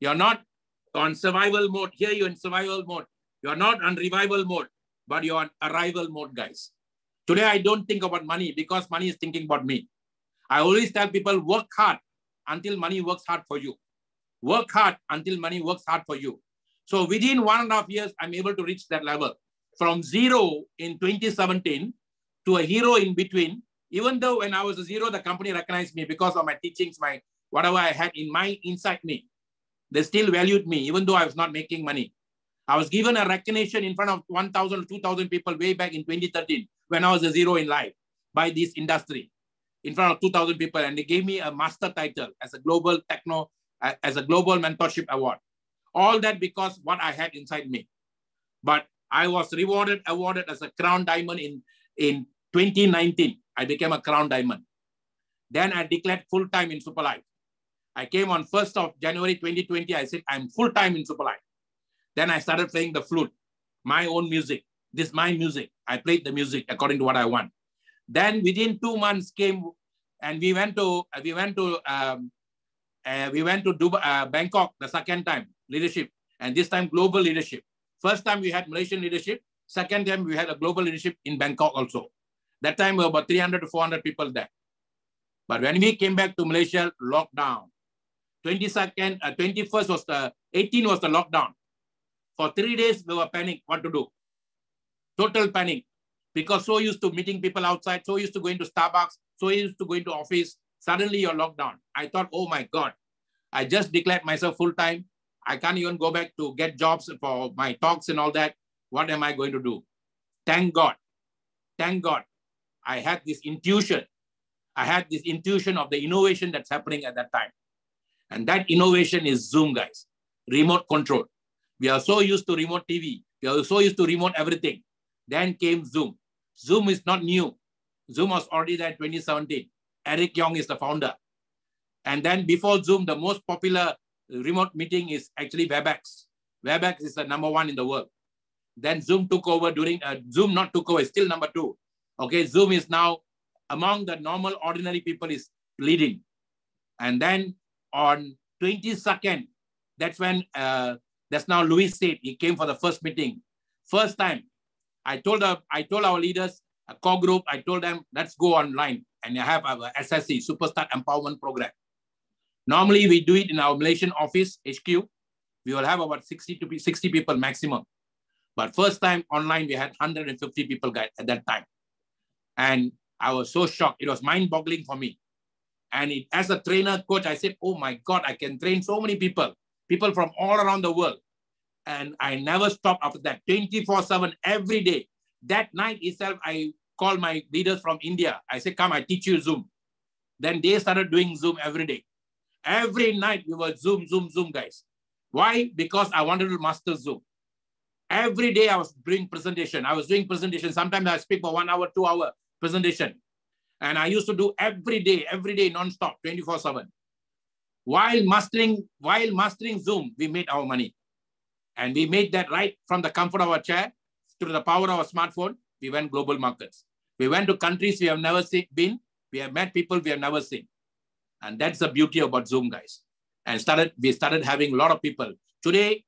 Speaker 6: You're not on survival mode. Here you're in survival mode. You're not on revival mode, but you're on arrival mode, guys. Today, I don't think about money because money is thinking about me. I always tell people, work hard until money works hard for you. Work hard until money works hard for you. So within 1.5 years, I'm able to reach that level. From 0 in 2017 to a hero in between. Even though when I was a 0, the company recognized me because of my teachings, whatever I had inside me. They still valued me, even though I was not making money. I was given a recognition in front of 1,000 or 2,000 people way back in 2013 when I was a 0 in life by this industry in front of 2,000 people. And they gave me a master title as a global mentorship award. All that because what I had inside me. But I was awarded as a crown diamond in 2019. I became a crown diamond. Then I declared full-time in Superlife. I came on 1st of January 2020. I said, I'm full-time in Superlife. Then I started playing the flute, my own music. This is my music. I played the music according to what I want. Then within 2 months came, and we went to Dubai, Bangkok the second time, leadership, and this time global leadership. First time we had Malaysian leadership. Second time we had a global leadership in Bangkok also. That time we were about 300 to 400 people there. But when we came back to Malaysia, lockdown. 21st was 18 was the lockdown. For 3 days, we were panic what to do. Total panic. Because so used to meeting people outside, so used to going to Starbucks, so used to going to office. Suddenly you're locked down. I thought, oh my God, I just declared myself full-time. I can't even go back to get jobs for my talks and all that. What am I going to do? Thank God. Thank God. I had this intuition. I had this intuition of the innovation that's happening at that time. And that innovation is Zoom, guys. Remote control. We are so used to remote TV. We are so used to remote everything. Then came Zoom. Zoom is not new. Zoom was already there in 2017. Eric Yong is the founder. And then before Zoom, the most popular remote meeting is actually WebEx. WebEx is the #1 in the world. Then Zoom took over during, Zoom not took over, still #2. Okay, Zoom is now among the normal, ordinary people is leading. And then on 22nd, that's when, that's now Louis said, he came for the first meeting. First time, I told our leaders, a core group, I told them, let's go online and have our SSC, Superstar Empowerment Program. Normally, we do it in our Malaysian office, HQ. We will have about 60 people maximum. But first time online, we had 150 people at that time. And I was so shocked. It was mind-boggling for me. And as a trainer, coach, I said, oh my God, I can train so many people from all around the world. And I never stopped after that, 24/7, every day. That night itself, I called my leaders from India. I said, come, I teach you Zoom. Then they started doing Zoom every day. Every night we were Zoom, guys. Why? Because I wanted to master Zoom. Every day I was doing presentation. Sometimes I speak for 1 hour, 2 hour presentation. And I used to do every day, non-stop, 24/7. While mastering Zoom, we made our money. And we made that right from the comfort of our chair to the power of our smartphone. We went global markets. We went to countries we have never been. We have met people we have never seen. And that's the beauty about Zoom, guys. And we started having a lot of people. Today,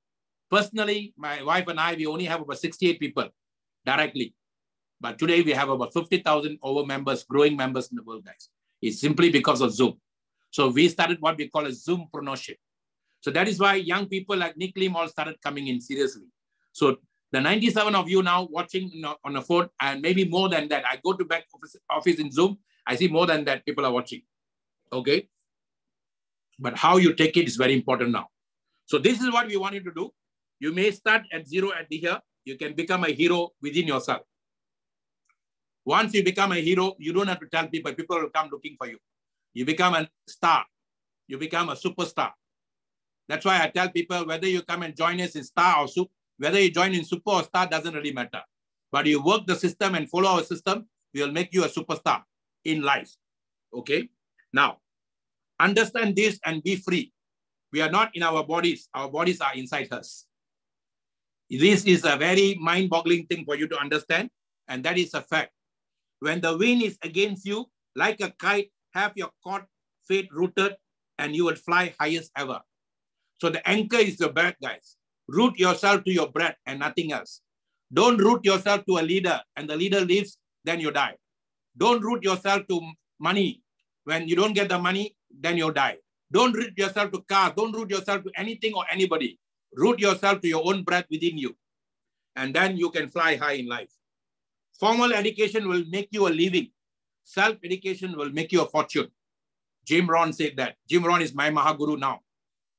Speaker 6: personally, my wife and I, we only have about 68 people directly. But today we have about 50,000 over members, growing members in the world, guys. It's simply because of Zoom. So we started what we call a Zoompreneurship. So that is why young people like Nick Lim all started coming in seriously. So the 97 of you now watching on the phone, and maybe more than that, I go to back office in Zoom, I see more than that people are watching. Okay. But how you take it is very important now. So this is what we want you to do. You may start at zero at here. You can become a hero within yourself. Once you become a hero, you don't have to tell people. People will come looking for you. You become a star. You become a superstar. That's why I tell people, whether you come and join us in star or super, whether you join in super or star doesn't really matter. But you work the system and follow our system, we will make you a superstar in life. Okay? Now, understand this and be free. We are not in our bodies. Our bodies are inside us. This is a very mind-boggling thing for you to understand, and that is a fact. When the wind is against you, like a kite, have your fate rooted, and you will fly highest ever. So the anchor is your breath, guys. Root yourself to your breath and nothing else. Don't root yourself to a leader, and the leader leaves, then you die. Don't root yourself to money. When you don't get the money, then you die. Don't root yourself to cars. Don't root yourself to anything or anybody. Root yourself to your own breath within you. And then you can fly high in life. Formal education will make you a living. Self-education will make you a fortune. Jim Rohn said that. Jim Rohn is my Mahaguru now.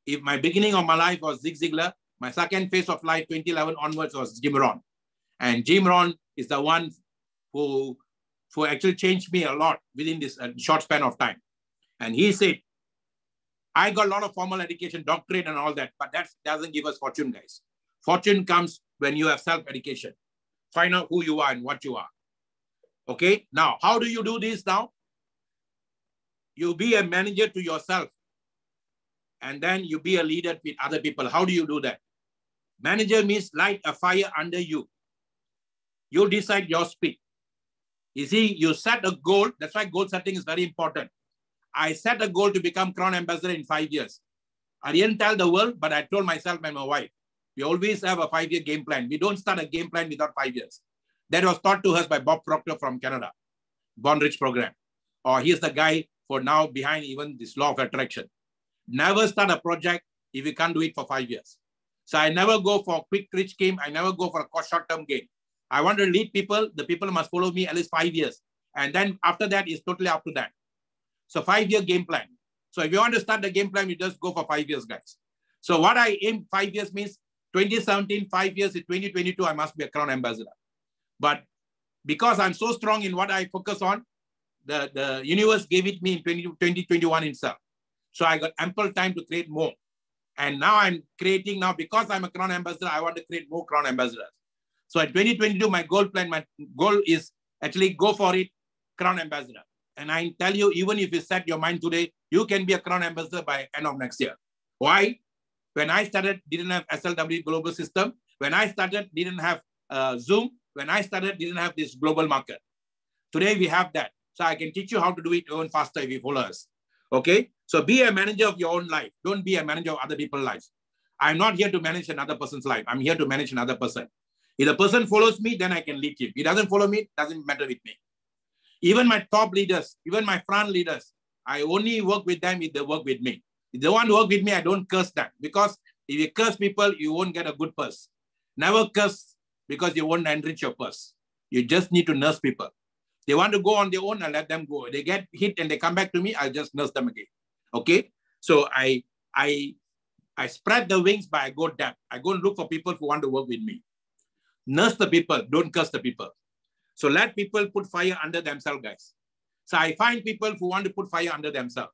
Speaker 6: If my beginning of my life was Zig Ziglar, my second phase of life, 2011 onwards, was Jim Rohn. And Jim Rohn is the one who actually changed me a lot within this short span of time. And he said, I got a lot of formal education, doctorate and all that, but that doesn't give us fortune, guys. Fortune comes when you have self-education. Find out who you are and what you are. Okay, now, how do you do this now? You be a manager to yourself, and then you be a leader with other people. How do you do that? Manager means light a fire under you. You decide your speed. You see, you set a goal. That's why goal setting is very important. I set a goal to become Crown Ambassador in 5 years. I didn't tell the world, but I told myself and my wife, we always have a 5-year game plan. We don't start a game plan without 5 years. That was taught to us by Bob Proctor from Canada, Born Rich program. Or he's the guy for now behind even this law of attraction. Never start a project if you can't do it for 5 years. So I never go for a quick rich scheme. I never go for a short-term gain. I want to lead people. The people must follow me at least 5 years. And then after that is totally up to that. So 5-year game plan. So if you want to start the game plan, you just go for 5 years, guys. So what I aim 5 years means 2017, 5 years, in 2022, I must be a Crown Ambassador. But because I'm so strong in what I focus on, the universe gave it me in 2021 itself. So I got ample time to create more. And now I'm creating now, because I'm a Crown Ambassador, I want to create more Crown Ambassadors. So at 2022, my goal is actually go for it, Crown Ambassador. And I tell you, even if you set your mind today, you can be a Crown Ambassador by end of next year. Why? When I started, didn't have SLW global system. When I started, didn't have Zoom. When I started, didn't have this global market. Today we have that. So I can teach you how to do it even faster if you follow us. Okay? So be a manager of your own life. Don't be a manager of other people's lives. I'm not here to manage another person's life. I'm here to manage another person. If the person follows me, then I can lead him. If he doesn't follow me, it doesn't matter with me. Even my top leaders, even my front leaders, I only work with them if they work with me. If they want to work with me, I don't curse them. Because if you curse people, you won't get a good purse. Never curse because you won't enrich your purse. You just need to nurse people. They want to go on their own, I'll let them go. They get hit and they come back to me, I'll just nurse them again. Okay? So I spread the wings, but I go down. I go and look for people who want to work with me. Nurse the people, don't curse the people. So let people put fire under themselves, guys. So I find people who want to put fire under themselves.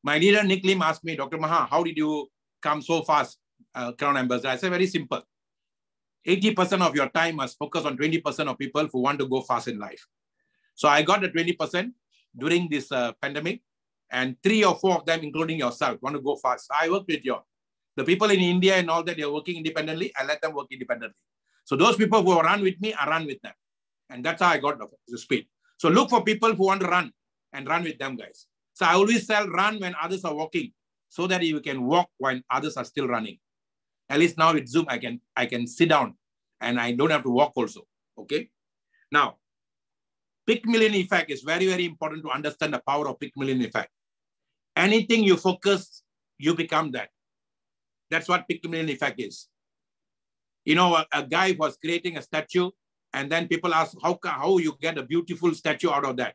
Speaker 6: My leader, Nick Lim, asked me, Dr. Maha, how did you come so fast, Crown Ambassador? I said, very simple. 80% of your time must focus on 20% of people who want to go fast in life. So I got the 20% during this pandemic, and 3 or 4 of them, including yourself, want to go fast. I work with you. The people in India and all that, they're working independently. I let them work independently. So those people who run with me, I run with them. And that's how I got the speed. So look for people who want to run and run with them, guys. So I always tell run when others are walking so that you can walk when others are still running. At least now with Zoom, I can sit down and I don't have to walk also. Okay. Now, Pygmalion effect is very, very important to understand the power of Pygmalion effect. Anything you focus, you become that. That's what Pygmalion effect is. You know, a guy was creating a statue, and then people ask, how you get a beautiful statue out of that?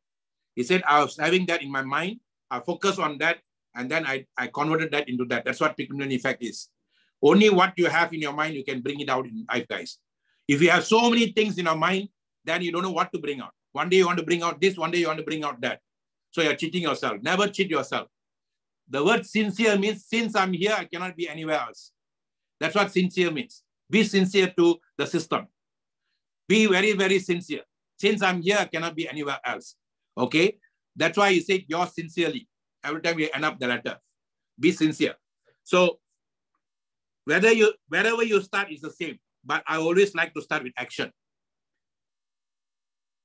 Speaker 6: He said, I was having that in my mind. I focus on that, and then I converted that into that. That's what Pygmalion effect is. Only what you have in your mind, you can bring it out in life, guys. If you have so many things in your mind, then you don't know what to bring out. One day you want to bring out this, one day you want to bring out that. So you're cheating yourself. Never cheat yourself. The word sincere means, since I'm here, I cannot be anywhere else. That's what sincere means. Be sincere to the system. Be very, very sincere. Since I'm here, I cannot be anywhere else. Okay? That's why you say yours sincerely. Every time you end up the letter. Be sincere. So wherever you start is the same. But I always like to start with action.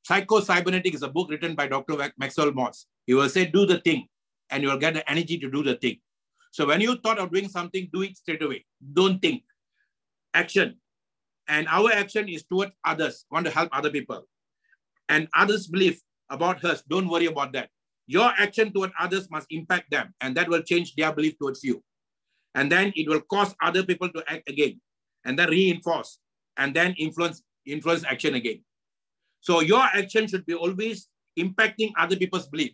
Speaker 6: Psycho-Cybernetics is a book written by Dr. Maxwell Moss. He will say, do the thing, and you will get the energy to do the thing. So when you thought of doing something, do it straight away. Don't think. Action. And our action is towards others. Want to help other people. And others' belief about us, don't worry about that. Your action toward others must impact them, and that will change their belief towards you. And then it will cause other people to act again, and then reinforce, and then influence action again. So your action should be always impacting other people's belief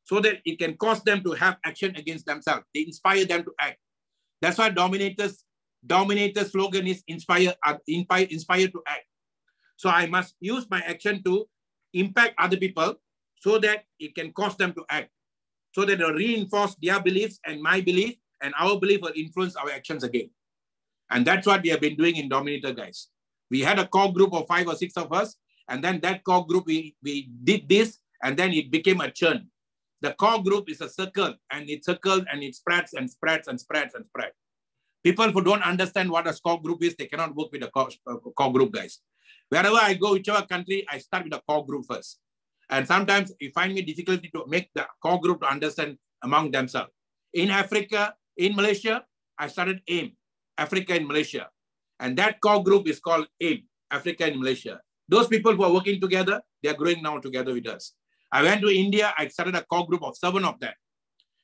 Speaker 6: so that it can cause them to have action against themselves. They inspire them to act. That's why Dominator's slogan is inspire to act. So I must use my action to impact other people so that it can cause them to act. So that it will reinforce their beliefs and my belief, and our belief will influence our actions again. And that's what we have been doing in Dominator, guys. We had a core group of 5 or 6 of us. And then that core group, we did this, and then it became a churn. The core group is a circle, and it circles and it spreads and spreads and spreads and spreads. People who don't understand what a core group is, they cannot work with a core group, guys. Wherever I go, whichever country, I start with a core group first. And sometimes you find me difficulty to make the core group to understand among themselves. In Africa, in Malaysia, I started AIM, Africa and Malaysia. And that core group is called AIM, Africa and Malaysia. Those people who are working together, they are growing now together with us. I went to India, I started a core group of 7 of them.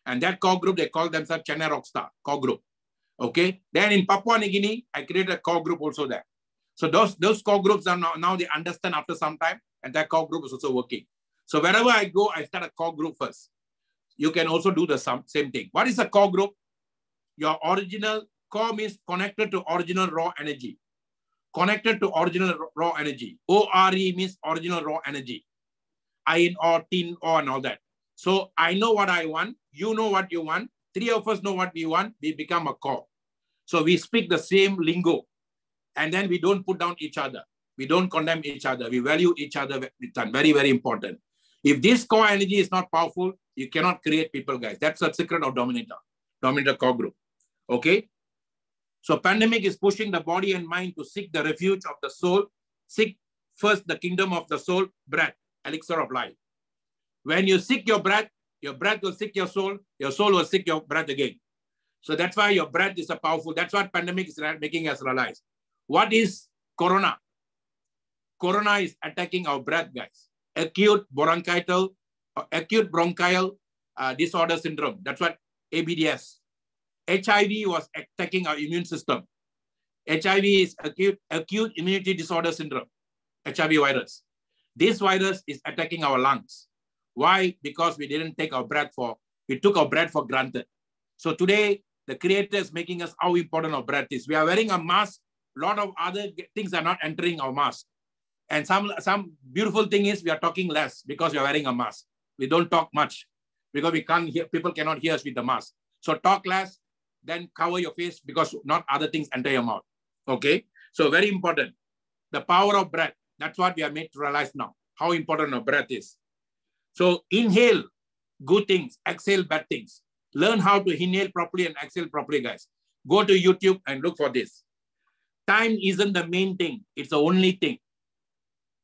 Speaker 6: And that core group, they call themselves Chennai Rockstar, core group. Okay. Then in Papua New Guinea, I created a core group also there. So those core groups are now they understand after some time, and that core group is also working. So wherever I go, I start a core group first. You can also do the same thing. What is a core group? Your original core means connected to original raw energy. Connected to original raw energy. ORE means original raw energy. Iron ore, tin ore, and all that. So I know what I want. You know what you want. 3 of us know what we want. We become a core. So we speak the same lingo. And then we don't put down each other. We don't condemn each other. We value each other. Very, very important. If this core energy is not powerful, you cannot create people, guys. That's the secret of Dominator. Dominator core group. Okay? So pandemic is pushing the body and mind to seek the refuge of the soul. Seek first the kingdom of the soul, breath, elixir of life. When you seek your breath will seek your soul will seek your breath again. So that's why your breath is a powerful, that's what pandemic is making us realize. What is corona? Corona is attacking our breath, guys. Acute bronchial disorder syndrome. That's what ABDS. HIV was attacking our immune system. HIV is acute immunity disorder syndrome, HIV virus. This virus is attacking our lungs. Why? Because we didn't take our breath we took our breath for granted. So today, the Creator is making us how important our breath is. We are wearing a mask. A lot of other things are not entering our mask. And some beautiful thing is we are talking less because we are wearing a mask. We don't talk much because we can't hear, people cannot hear us with the mask. So talk less, then cover your face because not other things enter your mouth. Okay? So very important. The power of breath. That's what we are made to realize now, how important our breath is. So inhale good things, exhale bad things. Learn how to inhale properly and exhale properly, guys. Go to YouTube and look for this. Time isn't the main thing. It's the only thing.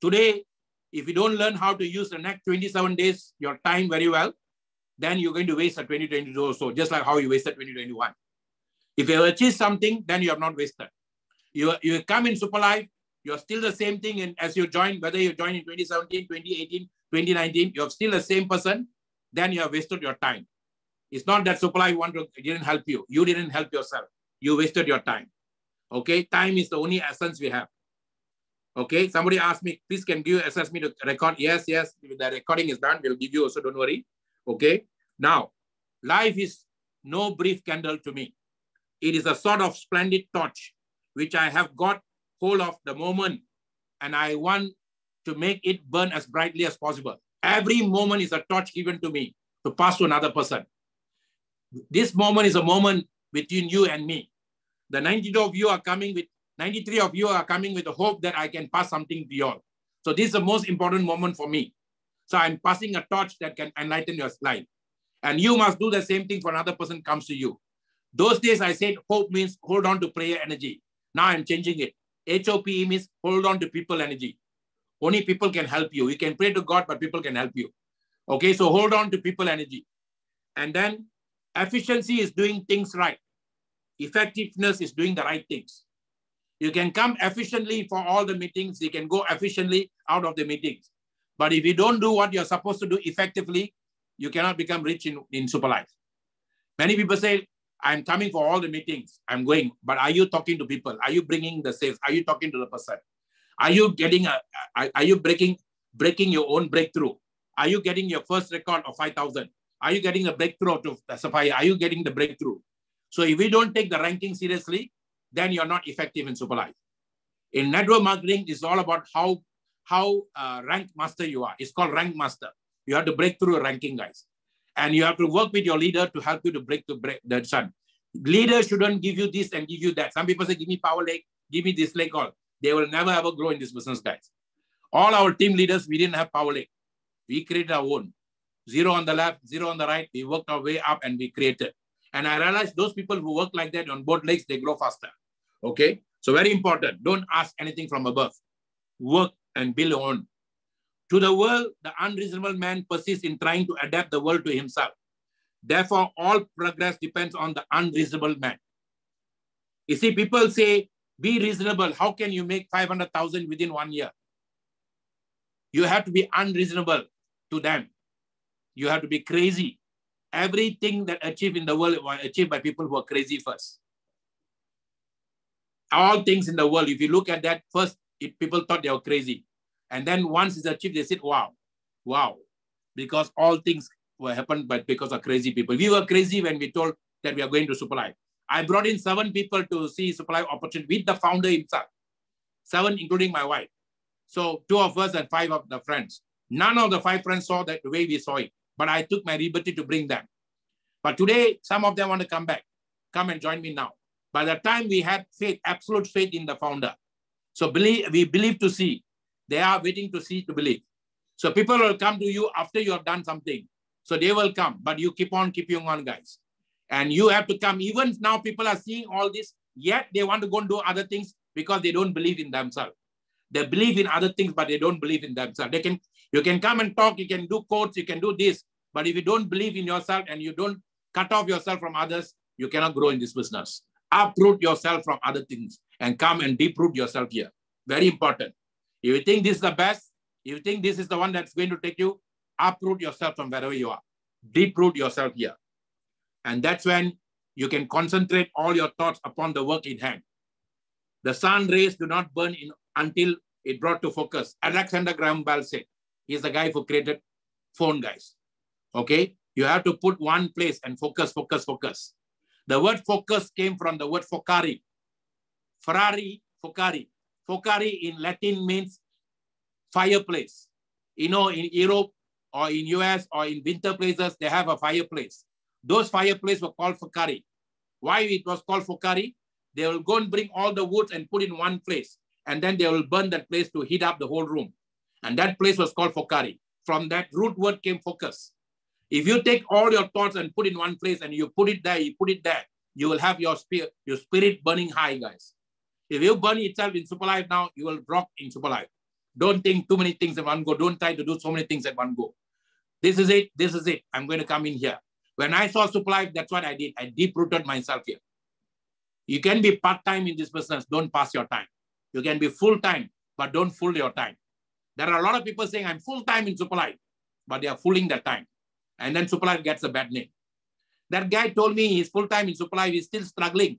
Speaker 6: Today, if you don't learn how to use the next 27 days, your time very well, then you're going to waste a 2022 or so, just like how you wasted 2021. If you achieve something, then you have not wasted. You come in Superlife, you're still the same thing as you joined, whether you joined in 2017, 2018, 2019, you're still the same person, then you have wasted your time. It's not that Superlife didn't help you. You didn't help yourself. You wasted your time. Okay, time is the only essence we have. Okay, somebody asked me, please can you assess me to record? Yes, yes, the recording is done. We'll give you also, don't worry. Okay, now, life is no brief candle to me. It is a sort of splendid torch, which I have got hold of the moment, and I want to make it burn as brightly as possible. Every moment is a torch given to me to pass to another person. This moment is a moment between you and me. The 92 of you are coming with 93 of you are coming with the hope that I can pass something to you all. So this is the most important moment for me. So I'm passing a torch that can enlighten your life. And you must do the same thing for another person comes to you. Those days I said hope means hold on to prayer energy. Now I'm changing it. HOPE means hold on to people energy. Only people can help you. You can pray to God, but people can help you. Okay, so hold on to people energy. And then efficiency is doing things right. Effectiveness is doing the right things. You can come efficiently for all the meetings. You can go efficiently out of the meetings. But if you don't do what you're supposed to do effectively, you cannot become rich in Superlife. Many people say, I'm coming for all the meetings. I'm going. But are you talking to people? Are you bringing the sales? Are you talking to the person? Are you getting are you breaking your own breakthrough? Are you getting your first record of 5,000? Are you getting a breakthrough to Sapphire? Are you getting the breakthrough? So if we don't take the ranking seriously, then you're not effective in Superlife. In network marketing, it's all about how rank master you are. It's called rank master. You have to break through a ranking, guys. And you have to work with your leader to help you to break the sun. Leader shouldn't give you this and give you that. Some people say, give me power leg, give me this leg. All. They will never ever grow in this business, guys. All our team leaders, we didn't have power leg. We created our own. 0 on the left, 0 on the right. We worked our way up and we created. And I realized those people who work like that on both legs, they grow faster. Okay? So very important. Don't ask anything from above. Work and build your own. To the world, the unreasonable man persists in trying to adapt the world to himself. Therefore, all progress depends on the unreasonable man. You see, people say, be reasonable. How can you make 500,000 within 1 year? You have to be unreasonable to them. You have to be crazy. Everything that achieved in the world was achieved by people who are crazy first. All things in the world, if you look at that, first, people thought they were crazy. And then once it's achieved, they said, wow, wow. Because all things were happened because of crazy people. We were crazy when we told that we are going to Superlife. I brought in 7 people to see Superlife opportunity with the founder himself. 7, including my wife. So 2 of us and 5 of the friends. None of the 5 friends saw that the way we saw it. But I took my liberty to bring them. But today, some of them want to come back. Come and join me now. By the time we had faith, absolute faith in the founder. So we believe to see. They are waiting to see to believe. So people will come to you after you have done something. So they will come. But you keep on keeping on, guys. And you have to come. Even now, people are seeing all this. Yet they want to go and do other things because they don't believe in themselves. They believe in other things, but they don't believe in themselves. You can come and talk. You can do quotes. You can do this. But if you don't believe in yourself and you don't cut off yourself from others, you cannot grow in this business. Uproot yourself from other things and come and deep-root yourself here. Very important. If you think this is the best, if you think this is the one that's going to take you, uproot yourself from wherever you are. Deep-root yourself here. And that's when you can concentrate all your thoughts upon the work in hand. The sun rays do not burn until it brought to focus. Alexander Graham Bell said, he's the guy who created phone, guys. Okay? You have to put one place and focus, focus, focus. The word focus came from the word focare. Ferrari, focare. Focare in Latin means fireplace. You know, in Europe or in US or in winter places, they have a fireplace. Those fireplaces were called focare. Why it was called focare? They will go and bring all the woods and put in one place. And then they will burn that place to heat up the whole room. And that place was called focare. From that root word came focus. If you take all your thoughts and put in one place and you put it there, you will have your spirit burning high, guys. If you burn itself in Superlife now, you will rock in Superlife. Don't think too many things at one go. Don't try to do so many things at one go. This is it. This is it. I'm going to come in here. When I saw Superlife, that's what I did. I deep-rooted myself here. You can be part-time in this business. Don't pass your time. You can be full-time, but don't fool your time. There are a lot of people saying, I'm full-time in Superlife, but they are fooling their time. And then Superlife gets a bad name. That guy told me he's full-time in Superlife. He's still struggling.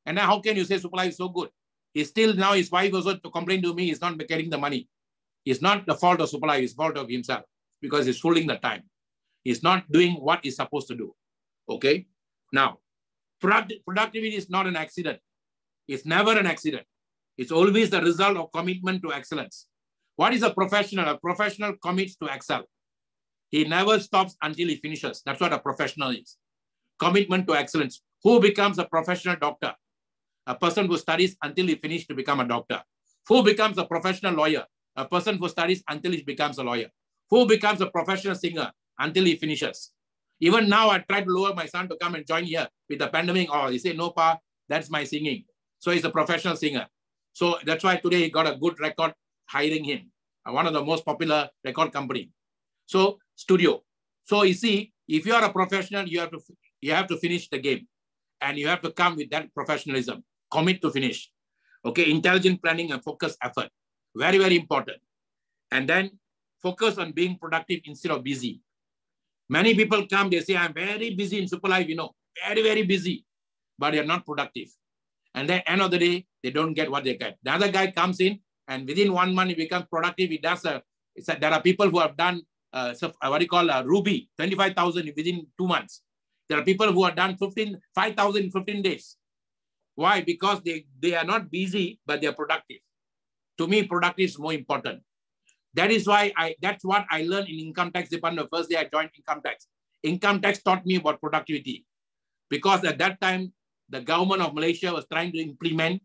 Speaker 6: And now how can you say Superlife is so good? He's still, now his wife also to complain to me, he's not getting the money. It's not the fault of Superlife, it's the fault of himself because he's fooling the time. He's not doing what he's supposed to do. Okay? Now, productivity is not an accident. It's never an accident. It's always the result of commitment to excellence. What is a professional? A professional commits to excel. He never stops until he finishes. That's what a professional is. Commitment to excellence. Who becomes a professional doctor? A person who studies until he finishes to become a doctor. Who becomes a professional lawyer? A person who studies until he becomes a lawyer. Who becomes a professional singer until he finishes? Even now, I tried to lure my son to come and join here with the pandemic. Oh, he said, no, Pa, that's my singing. So he's a professional singer. So that's why today he got a good record hiring him. One of the most popular record company. So studio. So you see, if you are a professional, you have to finish the game. And you have to come with that professionalism. Commit to finish. Okay, intelligent planning and focused effort. Very, very important. And then focus on being productive instead of busy. Many people come, they say, I'm very busy in Superlife, you know, very, very busy, but they're not productive. And then end of the day, they don't get what they get. The other guy comes in and within 1 month, he becomes productive. He does there are people who have done Ruby, 25,000 within 2 months. There are people who have done 5,000 in 15 days. Why? Because they are not busy, but they are productive. To me, productive is more important. That is why that's what I learned in income tax department. The first day I joined income tax. Income tax taught me about productivity. Because at that time, the government of Malaysia was trying to implement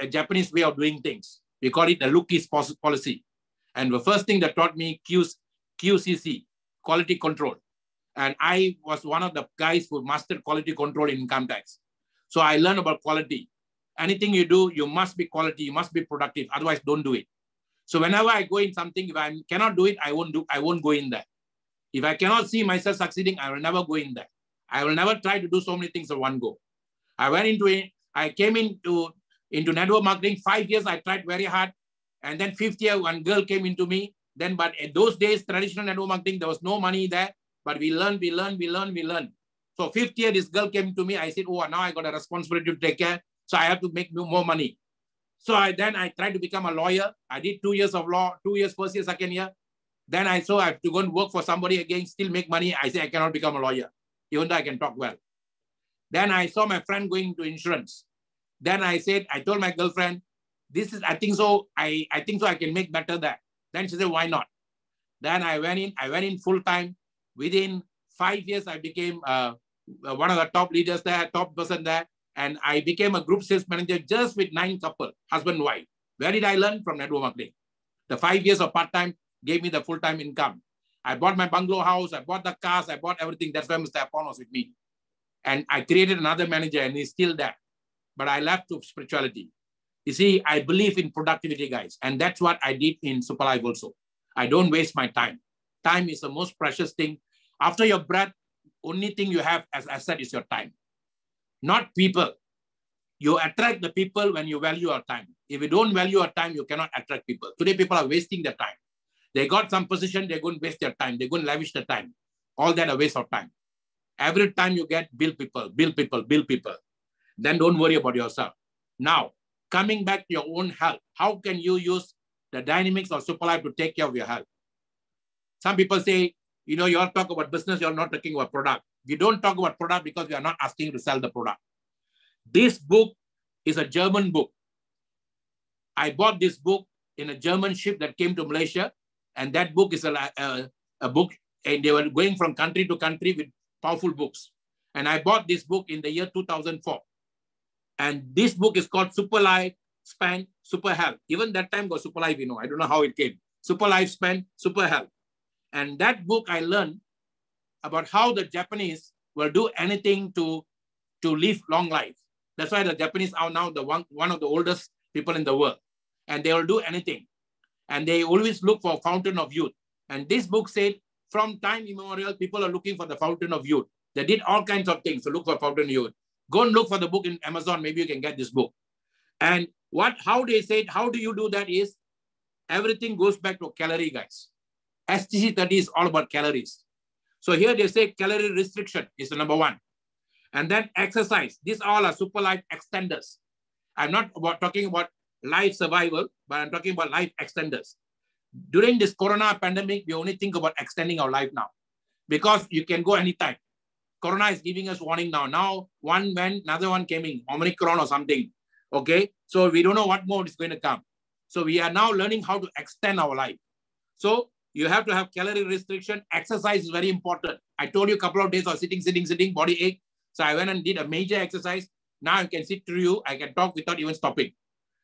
Speaker 6: a Japanese way of doing things. We call it the Lukis policy. And the first thing that taught me QCC, quality control. And I was one of the guys who mastered quality control in income tax. So I learned about quality. Anything you do, you must be quality, you must be productive. Otherwise, don't do it. So whenever I go in something, if I cannot do it, I won't go in there. If I cannot see myself succeeding, I will never go in there. I will never try to do so many things at one go. I came into network marketing. 5 years, I tried very hard. And then 5th year, one girl came into me. But in those days, traditional network marketing, there was no money there. But we learned. So 5th year, this girl came to me. I said, oh, now I got a responsibility to take care. So I have to make more money. So I tried to become a lawyer. I did 2 years of law, 2 years, first year, second year. Then I saw I have to go and work for somebody again, still make money. I say I cannot become a lawyer, even though I can talk well. Then I saw my friend going into insurance. Then I told my girlfriend, I think so I can make better there. Then she said, why not? Then I went in full time. Within 5 years, I became one of the top leaders there, top person there. And I became a group sales manager just with 9 couples, husband and wife. Where did I learn? From network marketing. The 5 years of part-time gave me the full-time income. I bought my bungalow house, I bought the cars, I bought everything. That's why Mr. Apon was with me. And I created another manager and he's still there. But I left to spirituality. You see, I believe in productivity, guys. And that's what I did in Superlife also. I don't waste my time. Time is the most precious thing. After your breath, only thing you have as asset is your time. Not people. You attract the people when you value your time. If you don't value your time, you cannot attract people. Today, people are wasting their time. They got some position, they're going to waste their time. They're going to lavish their time. All that a waste of time. Every time you get, build people. Then don't worry about yourself. Now, coming back to your own health. How can you use the dynamics of Superlife to take care of your health? Some people say, you all talk about business, you're not talking about product. We don't talk about product because we are not asking you to sell the product. This book is a German book. I bought this book in a German ship that came to Malaysia, and that book is a book, and they were going from country to country with powerful books. And I bought this book in the year 2004. And this book is called Super Life Span, Super Health. Even that time was Super Life, I don't know how it came. Super Life Span, Super Health. And that book I learned about how the Japanese will do anything to live long life. That's why the Japanese are now one of the oldest people in the world. And they will do anything. And they always look for a fountain of youth. And this book said, from time immemorial, people are looking for the fountain of youth. They did all kinds of things to look for fountain of youth. Go and look for the book in Amazon. Maybe you can get this book. And how they said, how do you do that is, everything goes back to calorie, guys. STC30 is all about calories. So here they say calorie restriction is the number one. And then exercise. These all are super life extenders. I'm not talking about life survival, but I'm talking about life extenders. During this corona pandemic, we only think about extending our life now because you can go anytime. Corona is giving us warning now. Now, another one came in, Omicron or something. Okay, so we don't know what more is going to come. So we are now learning how to extend our life. So you have to have calorie restriction. Exercise is very important. I told you a couple of days of sitting, body ache. So I went and did a major exercise. Now I can sit through you. I can talk without even stopping.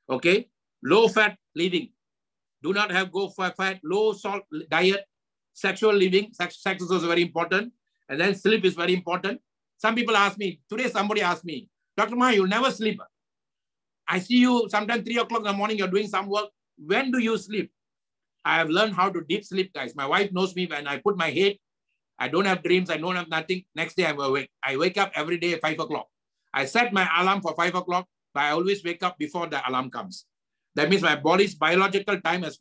Speaker 6: Okay, low fat living. Do not have go for fat, low salt diet, sexual living. Sex is also very important. And then sleep is very important. Some people ask me, today somebody asked me, Dr. Maha, you'll never sleep. I see you sometimes 3 o'clock in the morning, you're doing some work. When do you sleep? I have learned how to deep sleep, guys. My wife knows me. When I put my head, I don't have dreams. I don't have nothing. Next day I'm awake. I wake up every day at 5 o'clock. I set my alarm for 5 o'clock, but I always wake up before the alarm comes. That means my body's biological time has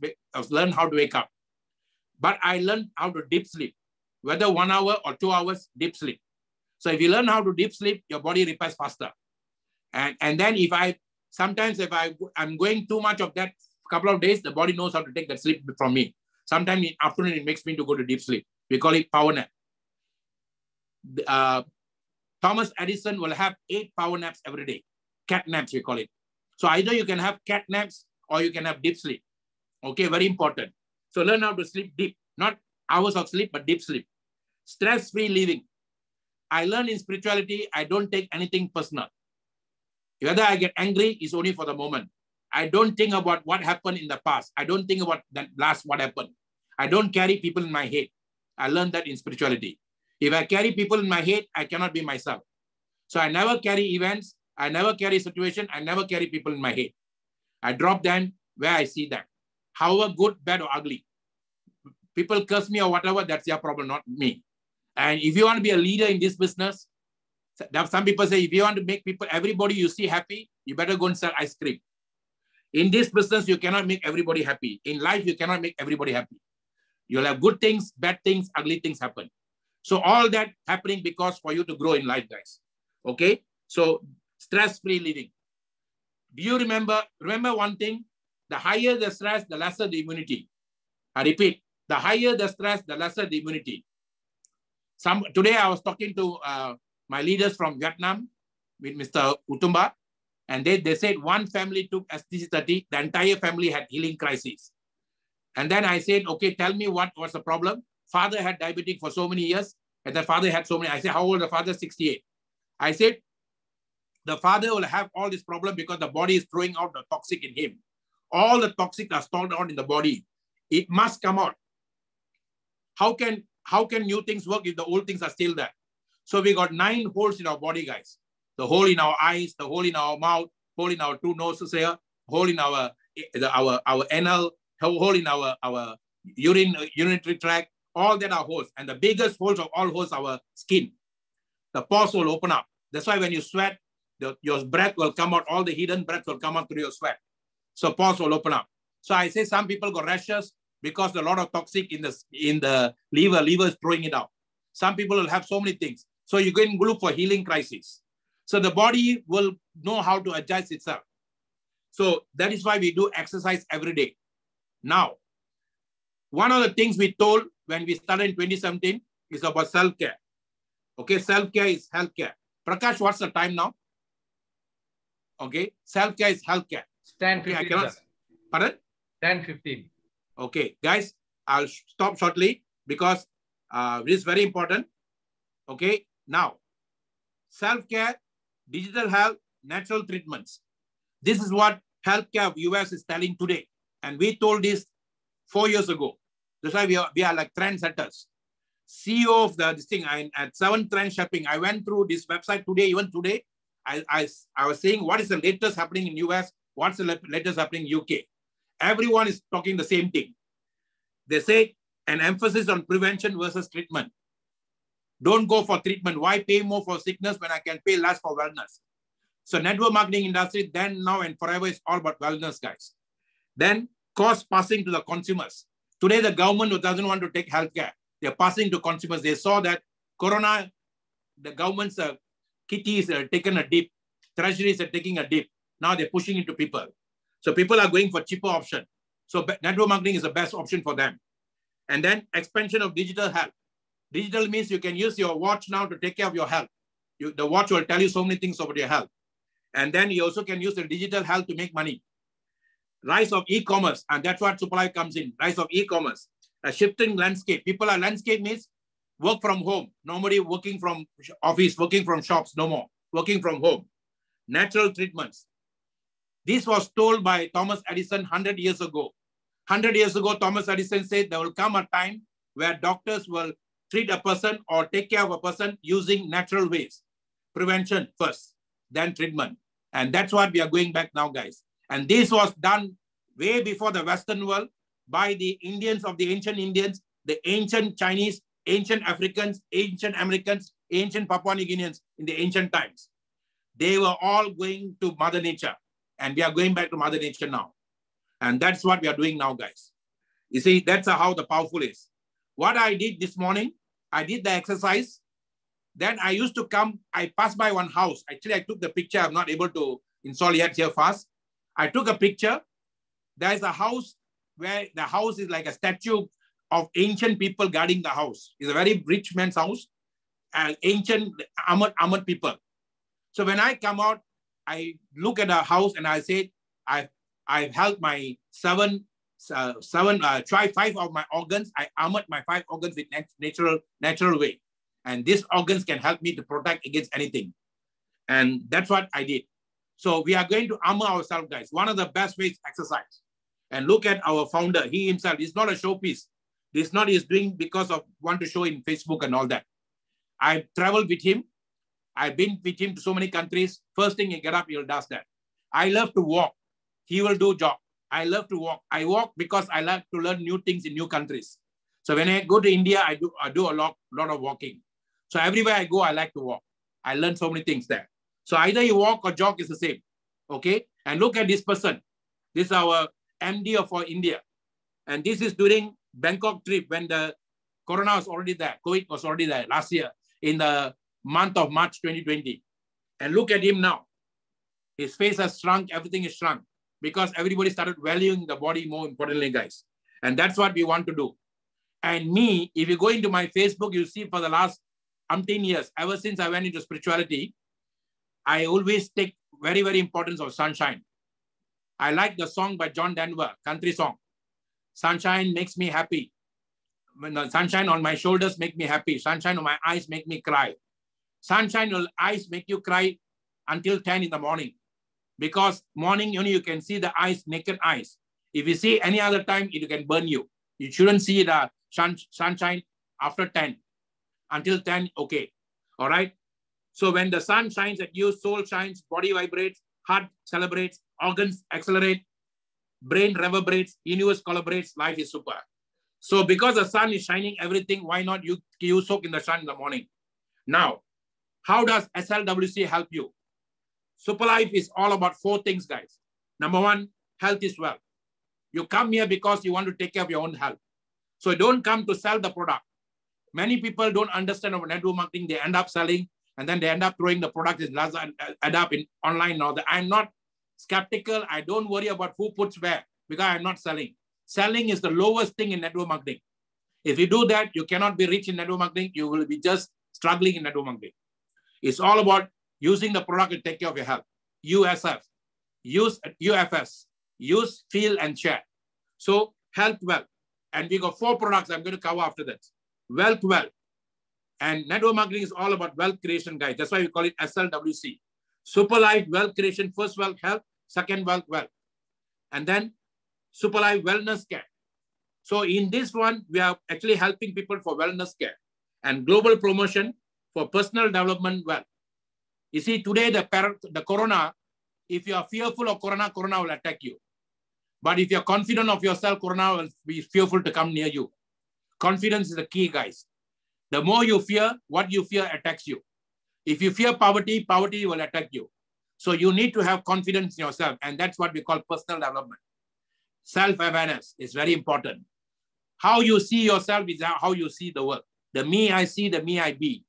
Speaker 6: learned how to wake up. But I learned how to deep sleep, whether 1 hour or 2 hours deep sleep. So if you learn how to deep sleep, your body repairs faster. And then sometimes if I'm going too much of that couple of days, the body knows how to take that sleep from me. Sometimes in the afternoon, it makes me to go to deep sleep. We call it power nap. Thomas Edison will have 8 power naps every day. Cat naps, we call it. So either you can have cat naps or you can have deep sleep. Okay, very important. So learn how to sleep deep, not hours of sleep, but deep sleep. Stress-free living. I learn in spirituality, I don't take anything personal. Whether I get angry is only for the moment. I don't think about what happened in the past. I don't think about that what happened. I don't carry people in my head. I learned that in spirituality. If I carry people in my head, I cannot be myself. So I never carry events. I never carry situation. I never carry people in my head. I drop them where I see them. However good, bad, or ugly. People curse me or whatever, that's their problem, not me. And if you want to be a leader in this business, some people say, if you want to make everybody you see happy, you better go and sell ice cream. In this business, you cannot make everybody happy. In life, you cannot make everybody happy. You'll have good things, bad things, ugly things happen. So all that happening because for you to grow in life, guys. Okay? So stress-free living. Do you remember one thing? The higher the stress, the lesser the immunity. I repeat, the higher the stress, the lesser the immunity. Today I was talking to my leaders from Vietnam with Mr. Utumba, and they said one family took STC30, the entire family had healing crisis. And then I said, okay, tell me what was the problem. Father had diabetic for so many years, and the father had so many. I said, how old the father? 68. I said, the father will have all this problem because the body is throwing out the toxic in him. All the toxic are stored out in the body. It must come out. How can new things work if the old things are still there? So we got 9 holes in our body, guys. The hole in our eyes, the hole in our mouth, hole in our 2 noses here, hole in our anal, hole in our urinary tract. All that are holes. And the biggest holes of all holes are our skin. The pores will open up. That's why when you sweat, your breath will come out. All the hidden breath will come out through your sweat. So pores will open up. So I say some people got rashes because a lot of toxic in the liver. Liver is throwing it out. Some people will have so many things. So you can look for healing crisis. So the body will know how to adjust itself. So that is why we do exercise every day. Now, one of the things we told when we started in 2017 is about self-care. Okay, self-care is healthcare. Prakash, what's the time now? Okay, self-care is healthcare.
Speaker 1: It's 10:15.
Speaker 6: Okay, I cannot. Pardon?
Speaker 1: 10:15.
Speaker 6: Okay, guys, I'll stop shortly because this is very important. Okay, now, self-care, digital health, natural treatments. This is what healthcare of US is telling today. And we told this 4 years ago. That's why we are like trendsetters. CEO of this thing, at 7 Trend Shopping, I went through this website today, even today. I was saying, what is the latest happening in US? What's the latest happening in UK? Everyone is talking the same thing. They say an emphasis on prevention versus treatment. Don't go for treatment. Why pay more for sickness when I can pay less for wellness? So network marketing industry, then, now, and forever is all about wellness, guys. Then cost passing to the consumers. Today, the government doesn't want to take healthcare. They're passing to consumers. They saw that Corona, the government's kitties are taking a dip. Treasuries are taking a dip. Now they're pushing it to people. So people are going for cheaper option. So network marketing is the best option for them. And then expansion of digital health. Digital means you can use your watch now to take care of your health. The watch will tell you so many things about your health. And then you also can use the digital health to make money. Rise of e-commerce, and that's what Superlife comes in. Rise of e-commerce, a shifting landscape. Landscape means work from home. Nobody working from office, working from shops, no more. Working from home. Natural treatments. This was told by Thomas Edison 100 years ago. 100 years ago, Thomas Edison said there will come a time where doctors will treat a person or take care of a person using natural ways. Prevention first, then treatment. And that's what we are going back now, guys. And this was done way before the Western world by the Indians of the ancient Indians, the ancient Chinese, ancient Africans, ancient Americans, ancient Papua New Guineans in the ancient times. They were all going to Mother Nature. And we are going back to Mother Nature now. And that's what we are doing now, guys. You see, that's how the powerful is. What I did this morning, I did the exercise. Then I used to come, I passed by one house. Actually, I took the picture. I'm not able to install yet here fast. I took a picture. There's a house where the house is like a statue of ancient people guarding the house. It's a very rich man's house and ancient Ahmad people. So when I come out, I look at the house and I say, I've held my 5 of my organs. I armored my 5 organs with natural way. And these organs can help me to protect against anything. And that's what I did. So we are going to armor ourselves, guys. One of the best ways is exercise. And look at our founder. He himself is not a showpiece. This is not he's doing because of want to show in Facebook and all that. I traveled with him. I've been with him to so many countries. First thing he get up, he'll does that. I love to walk. He will do jog. I love to walk. I walk because I like to learn new things in new countries. So when I go to India, I do a lot of walking. So everywhere I go, I like to walk. I learn so many things there. So either you walk or jog is the same. Okay. And look at this person. This is our MD for India. And this is during Bangkok trip when the Corona was already there. COVID was already there last year in the month of March 2020. And look at him now. His face has shrunk. Everything is shrunk because everybody started valuing the body more importantly, guys. And that's what we want to do. And me, if you go into my Facebook, you'll see for the last umpteen years, ever since I went into spirituality, I always take very, very importance of sunshine. I like the song by John Denver, country song. Sunshine makes me happy. When the sunshine on my shoulders make me happy. Sunshine on my eyes make me cry. Sunshine on eyes make you cry until 10 in the morning. Because morning only you can see the eyes, naked eyes. If you see any other time, it can burn you. You shouldn't see the sunshine after 10. Until 10, okay. All right. So when the sun shines at you, soul shines, body vibrates, heart celebrates, organs accelerate, brain reverberates, universe collaborates, life is super. So because the sun is shining everything, why not you soak in the sun in the morning? Now, how does SLWC help you? Superlife is all about 4 things, guys. Number 1, health is wealth. You come here because you want to take care of your own health. So don't come to sell the product. Many people don't understand about network marketing. They end up selling and then they end up throwing the product and end up in online now. I'm not skeptical. I don't worry about who puts where because I'm not selling. Selling is the lowest thing in network marketing. If you do that, you cannot be rich in network marketing. You will be just struggling in network marketing. It's all about using the product to take care of your health. USF, use UFS, use, feel, and share. So health, wealth. And we got 4 products I'm going to cover after that. Wealth, wealth. And network marketing is all about wealth creation, guys. That's why we call it SLWC. Superlife, wealth creation, first wealth, health, second wealth, wealth. And then Superlife, wellness care. So in this one, we are actually helping people for wellness care and global promotion for personal development wealth. You see, today the corona, if you are fearful of corona, corona will attack you. But if you're confident of yourself, corona will be fearful to come near you. Confidence is the key, guys. The more you fear, what you fear attacks you. If you fear poverty, poverty will attack you. So you need to have confidence in yourself. And that's what we call personal development. Self-awareness is very important. How you see yourself is how you see the world. The me I see, the me I be.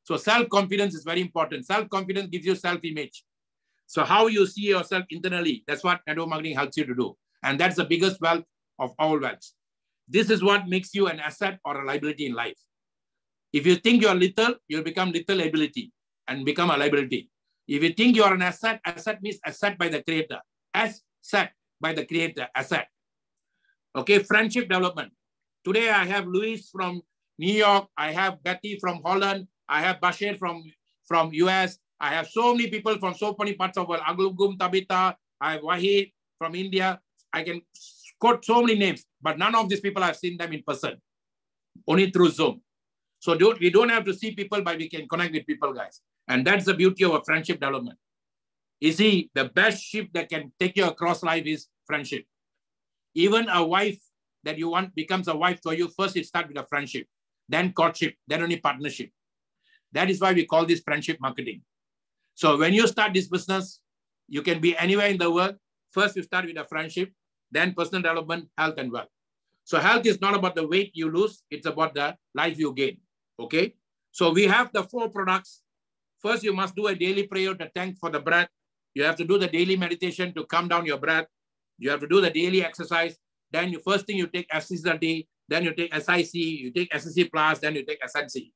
Speaker 6: So self-confidence is very important. Self-confidence gives you self-image. So how you see yourself internally, that's what network marketing helps you to do. And that's the biggest wealth of all wealths. This is what makes you an asset or a liability in life. If you think you're little, you'll become little ability and become a liability. If you think you're an asset, asset means asset by the creator. Asset by the creator, asset. Okay, friendship development. Today I have Luis from New York. I have Betty from Holland. I have Bashir from US. I have so many people from so many parts of the world. Aglugum, Tabitha. I have Wahid from India. I can quote so many names, but none of these people I've seen them in person, only through Zoom. So we don't have to see people, but we can connect with people, guys. And that's the beauty of a friendship development. You see, the best ship that can take you across life is friendship. Even a wife that you want becomes a wife for you. First, it starts with a friendship, then courtship, then only partnership. That is why we call this friendship marketing. So when you start this business, you can be anywhere in the world. First, you start with a friendship, then personal development, health, and wealth. So health is not about the weight you lose. It's about the life you gain. Okay. So we have the 4 products. First, you must do a daily prayer to thank for the breath. You have to do the daily meditation to calm down your breath. You have to do the daily exercise. Then first thing you take SCCT, then you take SIC, you take SSC Plus, then you take SNC.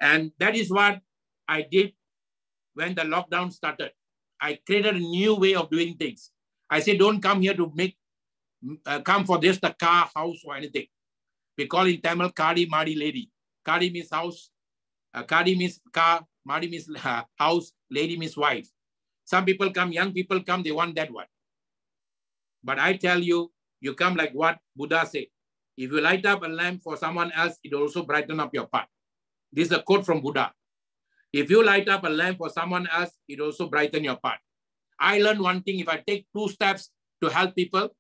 Speaker 6: And that is what I did when the lockdown started. I created a new way of doing things. I said, don't come here to come for just a car, house, or anything. We call in Tamil, Kadi, Madi, lady. Kadi means house, Kadi means car, Madi means house, lady means wife. Some people come, young people come, they want that one. But I tell you, you come like what Buddha said. If you light up a lamp for someone else, it will also brighten up your path. This is a quote from Buddha. If you light up a lamp for someone else, it will also brighten your path. I learned one thing, if I take 2 steps to help people,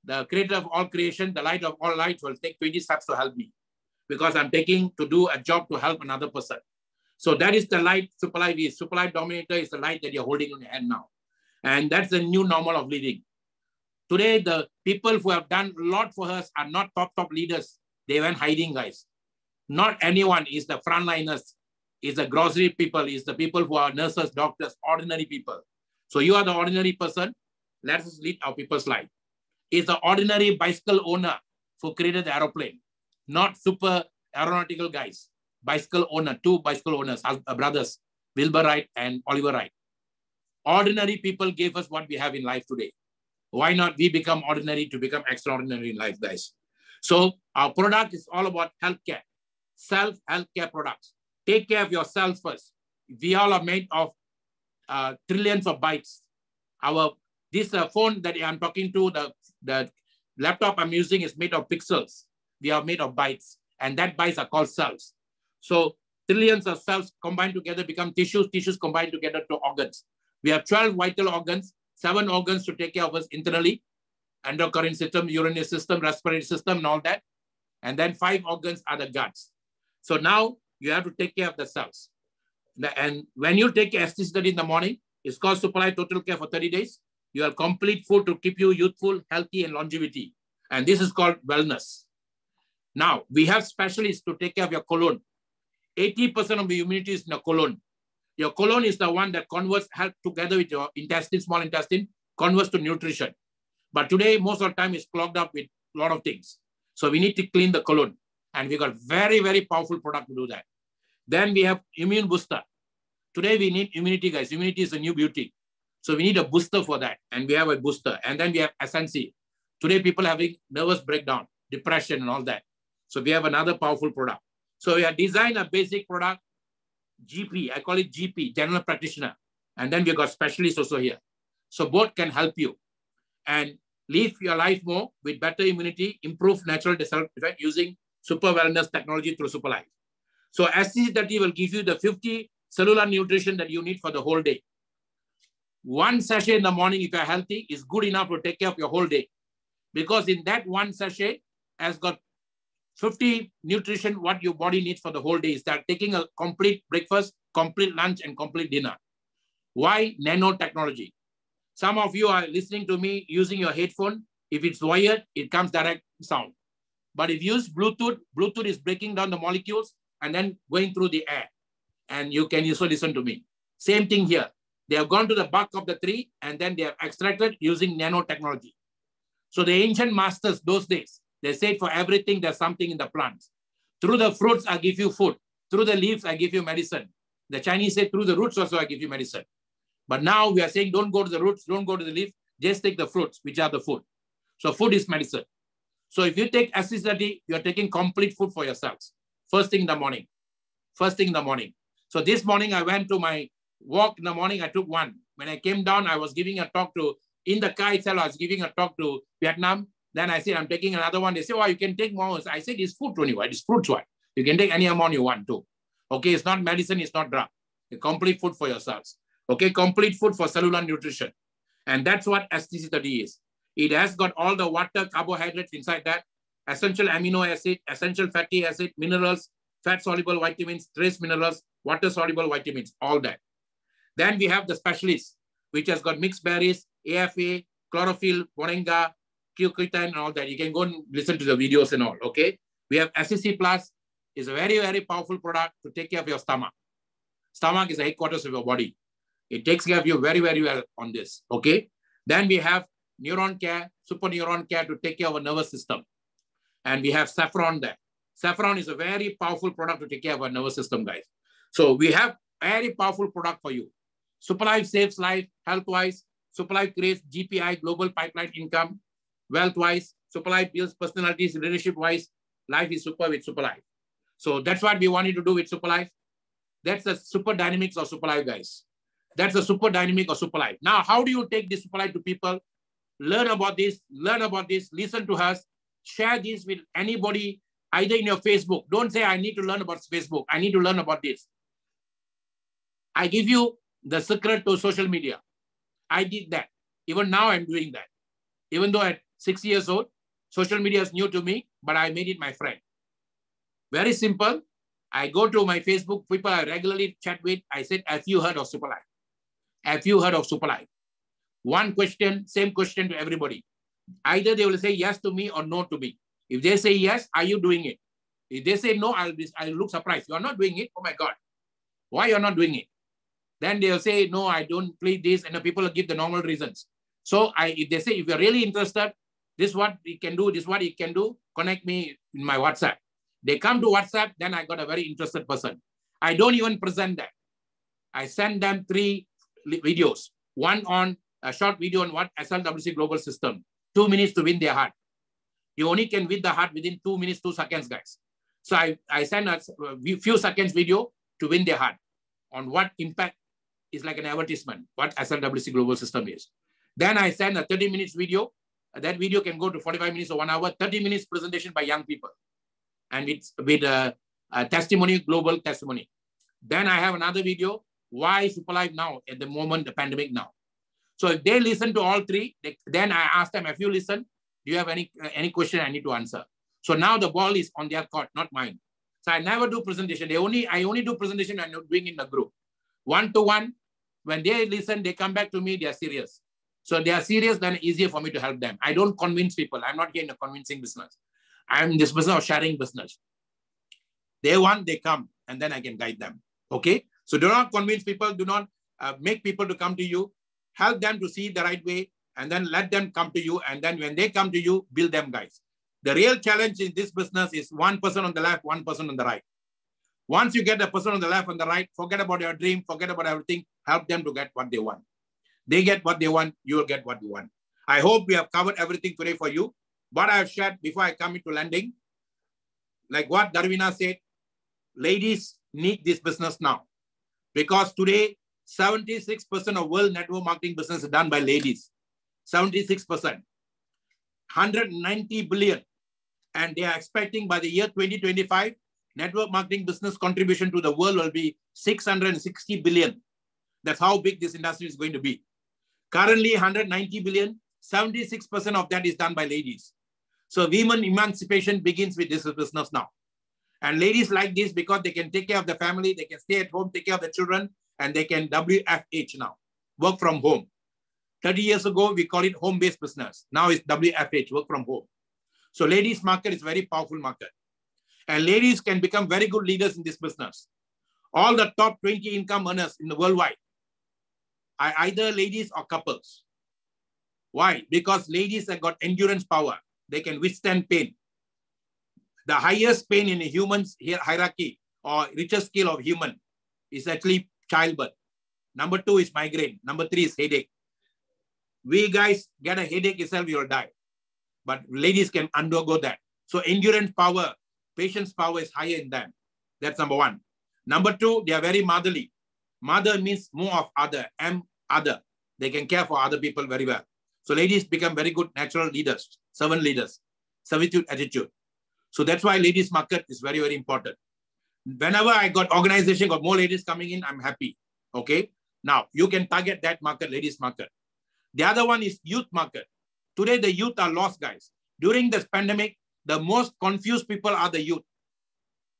Speaker 6: the creator of all creation, the light of all lights will take 20 steps to help me because I'm taking to do a job to help another person. So that is the light Superlife is. Superlife Dominator is the light that you're holding on your hand now. And that's the new normal of living. Today, the people who have done a lot for us are not top leaders. They went hiding, guys. Not anyone is the frontliners, is the grocery people, is the people who are nurses, doctors, ordinary people. So you are the ordinary person. Let us lead our people's life. It's the ordinary bicycle owner who created the aeroplane, not super aeronautical guys. Bicycle owner, 2 bicycle owners, brothers, Wilbur Wright and Oliver Wright. Ordinary people gave us what we have in life today. Why not we become ordinary to become extraordinary in life, guys? So our product is all about healthcare, self-healthcare products. Take care of yourself first. We all are made of trillions of bytes. This phone that I'm talking to, the laptop I'm using is made of pixels. We are made of bytes, and that bytes are called cells. So trillions of cells combined together become tissues, tissues combined together to organs. We have 12 vital organs, 7 organs to take care of us internally, endocrine system, urinary system, respiratory system, and all that. And then 5 organs are the guts. So now you have to take care of the cells. And when you take ST in the morning, it's called Superlife Total Care for 30 days. You have complete food to keep you youthful, healthy, and longevity. And this is called wellness. Now, we have specialists to take care of your colon. 80% of the immunity is in the colon. Your colon is the one that converts, help together with your intestine, small intestine, converts to nutrition. But today, most of the time is clogged up with a lot of things. So we need to clean the colon. And we got very, very powerful product to do that. Then we have immune booster. Today we need immunity, guys. Immunity is a new beauty. So we need a booster for that. And we have a booster. And then we have SNC. Today people are having nervous breakdown, depression and all that. So we have another powerful product. So we have designed a basic product, GP, I call it GP, general practitioner. And then we got specialists also here. So both can help you and live your life more with better immunity, improve natural effect using super wellness technology through Superlife. So SC30 will give you the 50 cellular nutrition that you need for the whole day. One sachet in the morning, if you're healthy, is good enough to take care of your whole day. Because in that one sachet has got 50 nutrition, what your body needs for the whole day. Start taking a complete breakfast, complete lunch, and complete dinner. Why nanotechnology? Some of you are listening to me using your headphone. If it's wired, it comes direct sound. But if you use Bluetooth, Bluetooth is breaking down the molecules and then going through the air. And you can also listen to me. Same thing here. They have gone to the bark of the tree and then they have extracted using nanotechnology. So the ancient masters those days, they said for everything, there's something in the plants. Through the fruits, I give you food. Through the leaves, I give you medicine. The Chinese say through the roots also, I give you medicine. But now we are saying, don't go to the roots, don't go to the leaf, just take the fruits, which are the food. So food is medicine. So if you take SC30, you're taking complete food for yourselves. First thing in the morning. First thing in the morning. So this morning, I went to my walk in the morning, I took one. When I came down, I was giving a talk to, in the car itself, I was giving a talk to Vietnam. Then I said, I'm taking another one. They say, oh, you can take more. I said, it's food only, it's fruits. What? You can take any amount you want to. Okay, it's not medicine, it's not drug. A complete food for yourselves. Okay, complete food for cellular nutrition. And that's what SC30 is. It has got all the water, carbohydrates inside that, essential amino acid, essential fatty acid, minerals, fat-soluble vitamins, trace minerals, water-soluble vitamins, all that. Then we have the specialists, which has got mixed berries, AFA, chlorophyll, moringa, Q-Quitin, and all that. You can go and listen to the videos and all, okay? We have SCC Plus, is a very, very powerful product to take care of your stomach. Stomach is the headquarters of your body. It takes care of you very, very well on this, okay? Then we have neuron care, super neuron care to take care of our nervous system. And we have saffron there. Saffron is a very powerful product to take care of our nervous system, guys. So we have a very powerful product for you. Superlife saves life, Healthwise. Superlife creates GPI, global pipeline income. Wealthwise, Superlife builds personalities, leadership-wise. Life is super with Superlife. So that's what we wanted to do with Superlife. That's the super dynamics of Superlife, guys. That's the super dynamic of Superlife. Now, how do you take this Superlife to people? Learn about this, listen to us, share this with anybody, either in your Facebook. Don't say, I need to learn about Facebook. I need to learn about this. I give you the secret to social media. I did that. Even now I'm doing that. Even though at 6 years old, social media is new to me, but I made it my friend. Very simple. I go to my Facebook, people I regularly chat with. I said, have you heard of Superlife? Have you heard of Superlife? One question, same question to everybody. Either they will say yes to me or no to me. If they say yes, are you doing it? If they say no, I'll look surprised. You're not doing it? Oh my God. Why you're not doing it? Then they'll say, no, I don't play this. And the people will give the normal reasons. So if they say, if you're really interested, this is what we can do, this is what you can do, connect me in my WhatsApp. They come to WhatsApp, then I got a very interested person. I don't even present that. I send them 3 videos. One on a short video on what SLWC Global System. 2 minutes to win their heart. You only can win the heart within 2 minutes, 2 seconds, guys. So I send a few seconds video to win their heart on what impact is like an advertisement, what SLWC Global System is. Then I send a 30 minutes video. That video can go to 45 minutes or 1 hour, 30 minutes presentation by young people. And it's with a testimony, global testimony. Then I have another video, why Superlife now, at the moment, the pandemic now. So if they listen to all 3, then I ask them, if you listen, do you have any question I need to answer? So now the ball is on their court, not mine. So I never do presentation. I only do presentation when I'm doing in the group. 1-to-1, when they listen, they come back to me, they are serious. So they are serious, then easier for me to help them. I don't convince people. I'm not here in a convincing business. I'm in this business of sharing business. They want, they come, and then I can guide them. Okay? So do not convince people, do not make people to come to you. Help them to see the right way, and then let them come to you. And then when they come to you, build them, guys. The real challenge in this business is one person on the left, one person on the right. Once you get a person on the left and the right, forget about your dream, forget about everything, help them to get what they want. They get what they want, you will get what you want. I hope we have covered everything today for you. What I have shared before I come into landing, like what Dharvina said, ladies need this business now. Because today, 76% of world network marketing business is done by ladies. 76%. 190 billion. And they are expecting by the year 2025, network marketing business contribution to the world will be 660 billion. That's how big this industry is going to be. Currently, 190 billion, 76% of that is done by ladies. So women emancipation begins with this business now. And ladies like this because they can take care of the family, they can stay at home, take care of the children, and they can WFH now, work from home. 30 years ago, we call it home-based business. Now it's WFH, work from home. So ladies market is a very powerful market. And ladies can become very good leaders in this business. All the top 20 income earners in the worldwide are either ladies or couples. Why? Because ladies have got endurance power. They can withstand pain. The highest pain in a human's hierarchy or richest scale of human is actually childbirth. Number 2 is migraine. Number 3 is headache. We guys get a headache itself, you'll die. But ladies can undergo that. So endurance power, patience power is higher in them. That's number 1. Number 2, they are very motherly. Mother means more of other, other. They can care for other people very well. So ladies become very good natural leaders, servant leaders, servitude attitude. So that's why ladies market is very, very important. Whenever I got organization, got more ladies coming in, I'm happy. Okay. Now you can target that market, ladies market. The other one is youth market. Today, the youth are lost, guys. During this pandemic, the most confused people are the youth,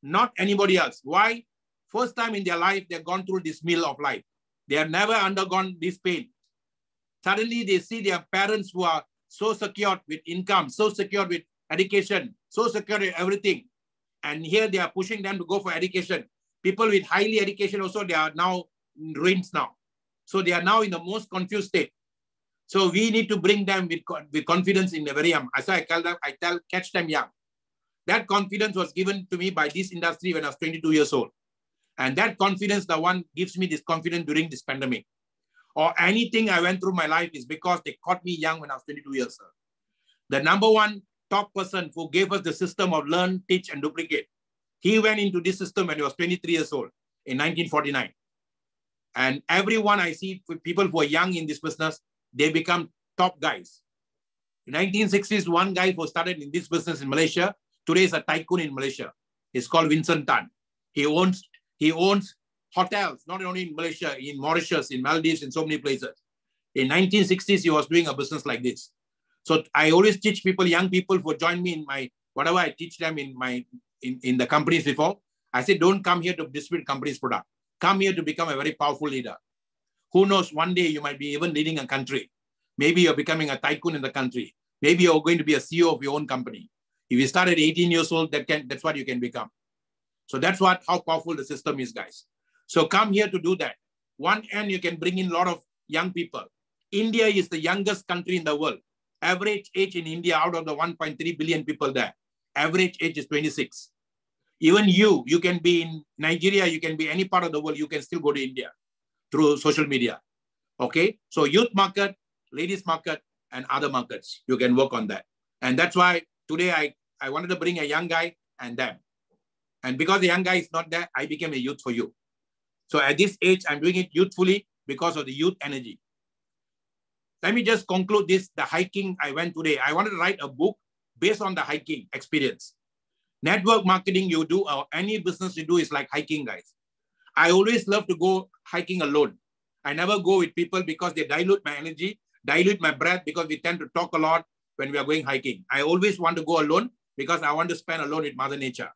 Speaker 6: not anybody else. Why? First time in their life, they've gone through this meal of life. They have never undergone this pain. Suddenly, they see their parents who are so secure with income, so secure with education, so secure with everything. And here they are pushing them to go for education. People with highly education also, they are now ruins now. So they are now in the most confused state. So we need to bring them with confidence in the very young. As I tell, catch them young. That confidence was given to me by this industry when I was 22 years old. And that confidence, the one gives me this confidence during this pandemic. Or anything I went through my life is because they caught me young when I was 22 years old. The number 1 top person who gave us the system of learn, teach, and duplicate. He went into this system when he was 23 years old in 1949. And everyone I see, people who are young in this business, they become top guys. In 1960s, one guy who started in this business in Malaysia, today is a tycoon in Malaysia. He's called Vincent Tan. He owns hotels, not only in Malaysia, in Mauritius, in Maldives, in so many places. In 1960s, he was doing a business like this. So I always teach people, young people who join me in my, whatever I teach them in the companies before, I say, don't come here to distribute company's product. Come here to become a very powerful leader. Who knows, one day you might be even leading a country. Maybe you're becoming a tycoon in the country. Maybe you're going to be a CEO of your own company. If you start at 18 years old, that's what you can become. So that's how powerful the system is, guys. So come here to do that. One end, you can bring in a lot of young people. India is the youngest country in the world. Average age in India, out of the 1.3 billion people there, average age is 26. Even you can be in Nigeria, you can be any part of the world, you can still go to India through social media. Okay, so youth market, ladies market, and other markets, you can work on that. And that's why today I wanted to bring a young guy and them. And because the young guy is not there, I became a youth for you. So at this age, I'm doing it youthfully because of the youth energy. Let me just conclude this, the hiking I went today. I wanted to write a book based on the hiking experience. Network marketing you do, or any business you do is like hiking, guys. I always love to go hiking alone. I never go with people because they dilute my energy, dilute my breath, because we tend to talk a lot when we are going hiking. I always want to go alone because I want to spend alone with Mother Nature.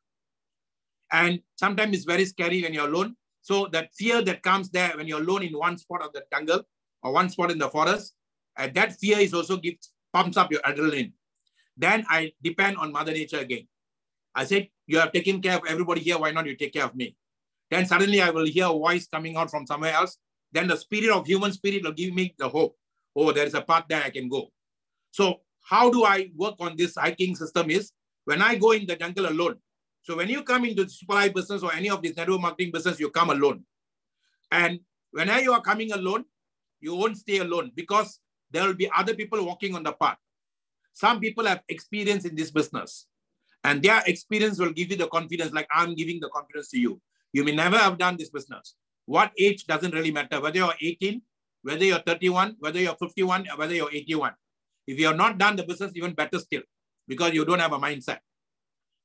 Speaker 6: And sometimes it's very scary when you're alone. So that fear that comes there when you're alone in one spot of the jungle or one spot in the forest, that fear is also pumps up your adrenaline. Then I depend on Mother Nature again. I said, you have taken care of everybody here. Why not you take care of me? Then suddenly I will hear a voice coming out from somewhere else. Then the spirit of human spirit will give me the hope. Oh, there is a path that I can go. So how do I work on this hiking system is when I go in the jungle alone. So when you come into the Superlife business or any of this network marketing business, you come alone. And whenever you are coming alone, you won't stay alone because there will be other people walking on the path. Some people have experience in this business and their experience will give you the confidence like I'm giving the confidence to you. You may never have done this business. What age doesn't really matter, whether you're 18, whether you're 31, whether you're 51, or whether you're 81. If you have not done the business, even better still, because you don't have a mindset.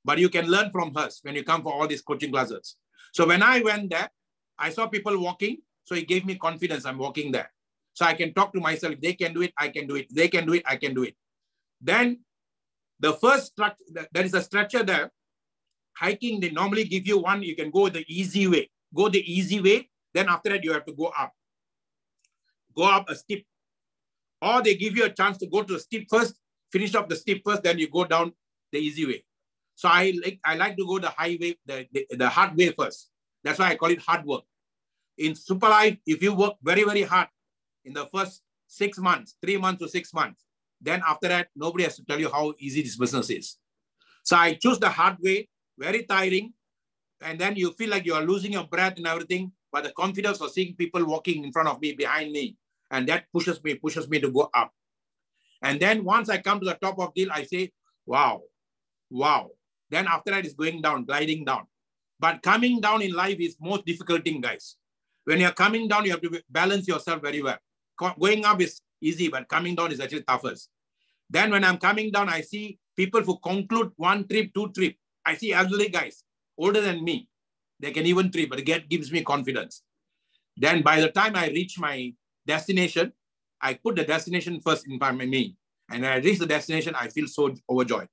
Speaker 6: But you can learn from us when you come for all these coaching classes. So when I went there, I saw people walking. So it gave me confidence. I'm walking there. So I can talk to myself. If they can do it, I can do it. If they can do it, I can do it. Then the first structure, there is a structure there. Hiking, they normally give you one, you can go the easy way. Go the easy way. Then after that, you have to go up. Go up a steep. Or they give you a chance to go to the steep first, finish up the steep first, then you go down the easy way. So I like to go the highway, the hard way first. That's why I call it hard work. In Superlife, if you work very, very hard in the first 6 months, 3 months to 6 months, then after that, nobody has to tell you how easy this business is. So I choose the hard way, very tiring. And then you feel like you are losing your breath and everything, but the confidence of seeing people walking in front of me, behind me, and that pushes me to go up. And then once I come to the top of the hill, I say, wow, wow. Then after that, it's going down, gliding down. But coming down in life is most difficult thing, guys. When you're coming down, you have to balance yourself very well. Going up is easy, but coming down is actually toughest. Then when I'm coming down, I see people who conclude 1 trip, 2 trip. I see elderly guys, older than me. They can even trip, but it gives me confidence. Then by the time I reach my destination, I put the destination first in front of me. And when I reach the destination, I feel so overjoyed.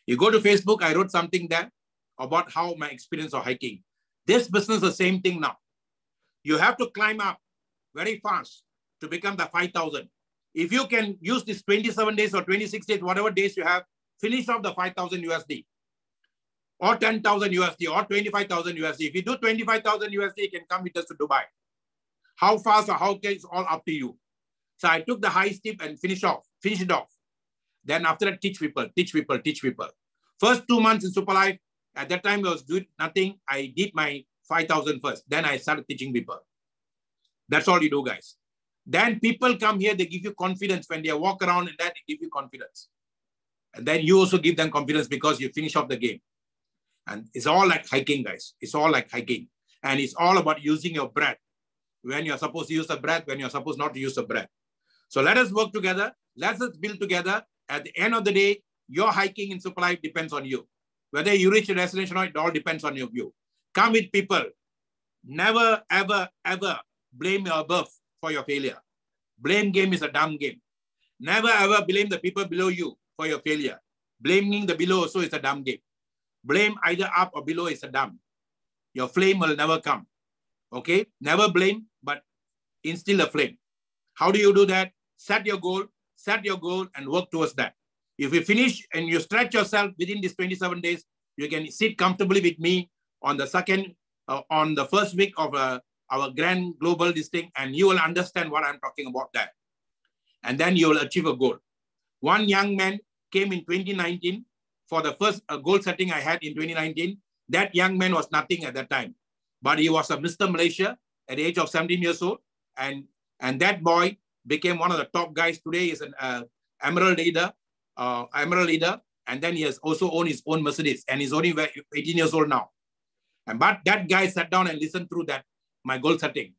Speaker 6: You go to Facebook, I wrote something there about how my experience of hiking. This business is the same thing now. You have to climb up very fast to become the 5,000. If you can use this 27 days or 26 days, whatever days you have, finish off the 5,000 USD or 10,000 USD or 25,000 USD. If you do 25,000 USD, you can come with us to Dubai. How fast or how okay, it's all up to you. So I took the high steep and finish it off. Then after that, teach people. First 2 months in Superlife, at that time I was doing nothing. I did my 5,000 first. Then I started teaching people. That's all you do, guys. Then people come here, they give you confidence. When they walk around and that, they give you confidence. And then you also give them confidence because you finish off the game. And it's all like hiking, guys. It's all like hiking. And it's all about using your breath. When you're supposed to use the breath, when you're supposed not to use the breath. So let us work together. Let us build together. At the end of the day, your hiking in Superlife depends on you. Whether you reach your destination or not, it all depends on you. Come with people. Never, ever, ever blame your above for your failure. Blame game is a dumb game. Never, ever blame the people below you for your failure. Blaming the below also is a dumb game. Blame either up or below is a dumb. Your flame will never come. Okay? Never blame, but instill a flame. How do you do that? Set your goal and work towards that. If you finish and you stretch yourself within these 27 days, you can sit comfortably with me on the first week of our grand global listing, and you will understand what I'm talking about that. And then you will achieve a goal. One young man came in 2019 for the first goal setting I had in 2019. That young man was nothing at that time, but he was a Mr. Malaysia at the age of 17 years old. And that boy became one of the top guys. Today is an emerald leader. And then he has also owned his own Mercedes, and he's only 18 years old now. But that guy sat down and listened through my goal setting.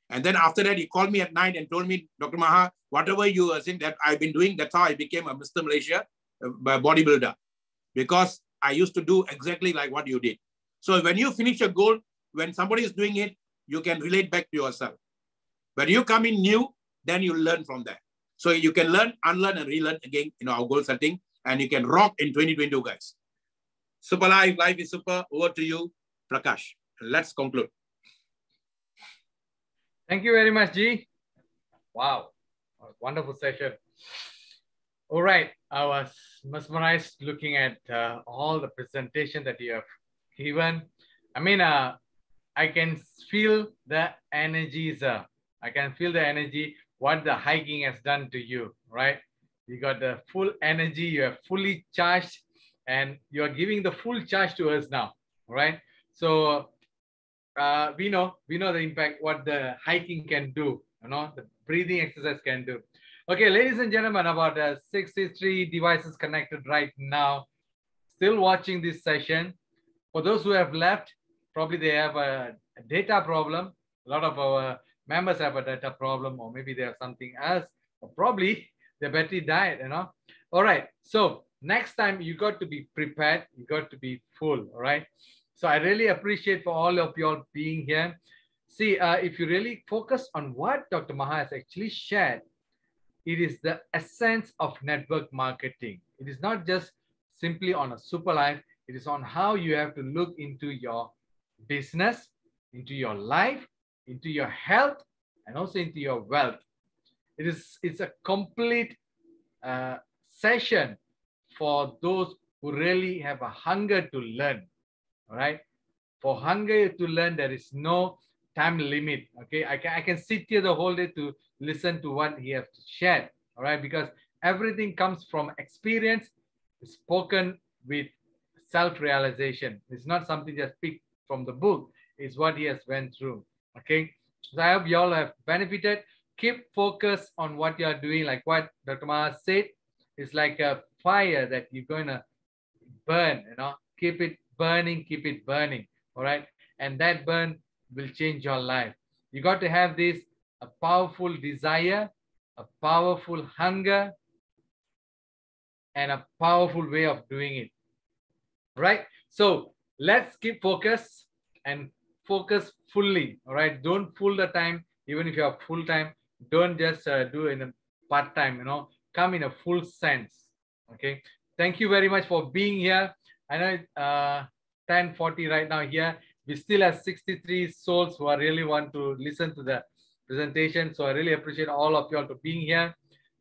Speaker 6: And then after that, he called me at night and told me, Dr. Maha, whatever you are saying that I've been doing, that's how I became a Mr. Malaysia bodybuilder. Because I used to do exactly like what you did. So when you finish a goal, when somebody is doing it, you can relate back to yourself. When you come in new, then you learn from that. So you can learn, unlearn, and relearn again in our goal setting, and you can rock in 2022, guys. Superlife, life is super. Over to you, Prakash. Let's conclude.
Speaker 1: Thank you very much, G. Wow, wonderful session. All right, I was mesmerized looking at all the presentation that you have given. I mean, I can feel the energy, sir. I can feel the energy, what the hiking has done to you, right? You got the full energy, you are fully charged, and you are giving the full charge to us now, right? So we know the impact what the hiking can do, the breathing exercise can do. Okay, ladies and gentlemen, about 63 devices connected right now, still watching this session. For those who have left, probably they have a data problem. A lot of our members have a data problem, or maybe they have something else, or probably the battery died, All right, so next time you got to be prepared, you got to be full, all right? So I really appreciate for all of you all being here. See, if you really focus on what Dr. Maha has actually shared, it is the essence of network marketing. It is not just simply on a super life. It is on how you have to look into your business, into your life, into your health, and also into your wealth. It's a complete session for those who really have a hunger to learn. All right. For hunger to learn, there is no time limit. Okay. I can sit here the whole day to listen to what he has shared. All right. Because everything comes from experience, spoken with self-realization. It's not something just picked from the book. It's what he has went through. Okay. So I hope you all have benefited. Keep focus on what you are doing. Like what Dr. Maha said, it's like a fire that you're going to burn, keep it burning, keep it burning. All right. And that burn will change your life. You got to have this, a powerful desire, a powerful hunger, and a powerful way of doing it. Right. So let's keep focus and focus fully. All right. Don't fool the time. Even if you are full time, don't just do it in a part time, come in a full sense. Okay. Thank you very much for being here. I know it's 10:40 right now here. We still have 63 souls who are really want to listen to the presentation. So I really appreciate all of you all for being here.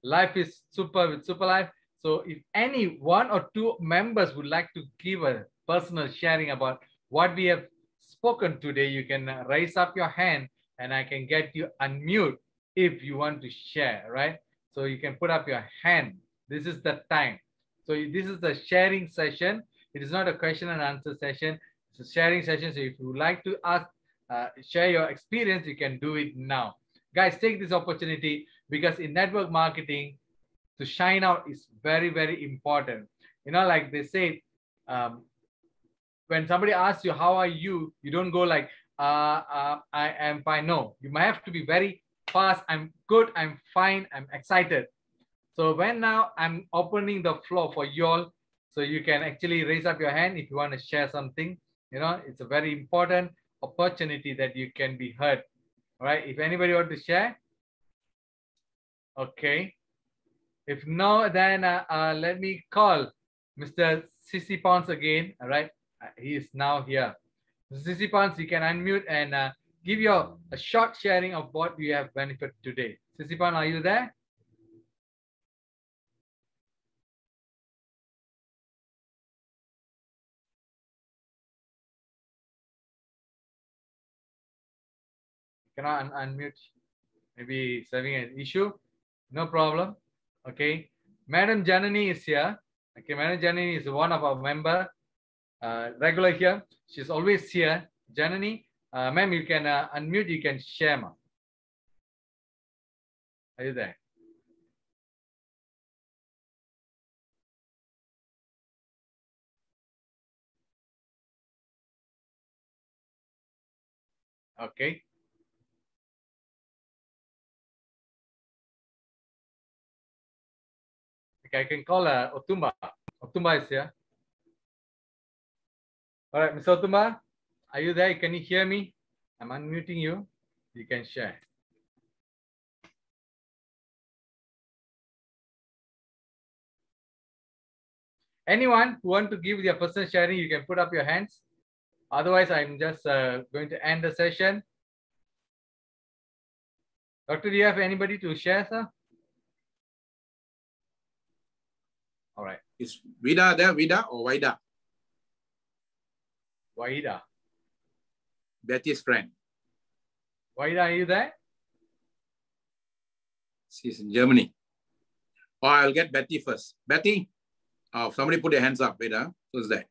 Speaker 1: Life is super with Superlife. So if any one or two members would like to give a personal sharing about what we have spoken today, you can raise up your hand and I can get you unmute if you want to share, right? So you can put up your hand. This is the time. So this is the sharing session. It is not a question and answer session. It's a sharing session. So if you would like to ask, share your experience, you can do it now. Guys, take this opportunity because in network marketing, to shine out is very, very important. Like they say, when somebody asks you, how are you? You don't go like, I am fine. No, you might have to be very fast. I'm good. I'm fine. I'm excited. So when now I'm opening the floor for you all, so you can actually raise up your hand if you want to share something. It's a very important opportunity that you can be heard. All right. If anybody want to share. Okay. If no, then let me call Mr. Sissy Pons again. All right. He is now here. Mr. Sissy Pons, you can unmute and give your a short sharing of what you have benefited today. Sissy Pons, are you there? Cannot unmute. Maybe having an issue. No problem. Okay. Madam Janani is here. Okay. Madam Janani is one of our member, regular here. She's always here. Janani, ma'am, you can unmute. You can share, ma'am. Are you there? Okay. Okay, I can call Otumba. Otumba is here. All right, Mr. Otumba, are you there? Can you hear me? I'm unmuting you. You can share. Anyone who want to give their personal sharing, you can put up your hands. Otherwise, I'm just going to end the session. Doctor, do you have anybody to share, sir? All right.
Speaker 6: Is Vida there? Vida or Vida?
Speaker 1: Vaida.
Speaker 6: Betty's friend.
Speaker 1: Why are you there?
Speaker 6: She's in Germany. Oh, I'll get Betty first. Betty? Oh, somebody put their hands up. Wait, who's that?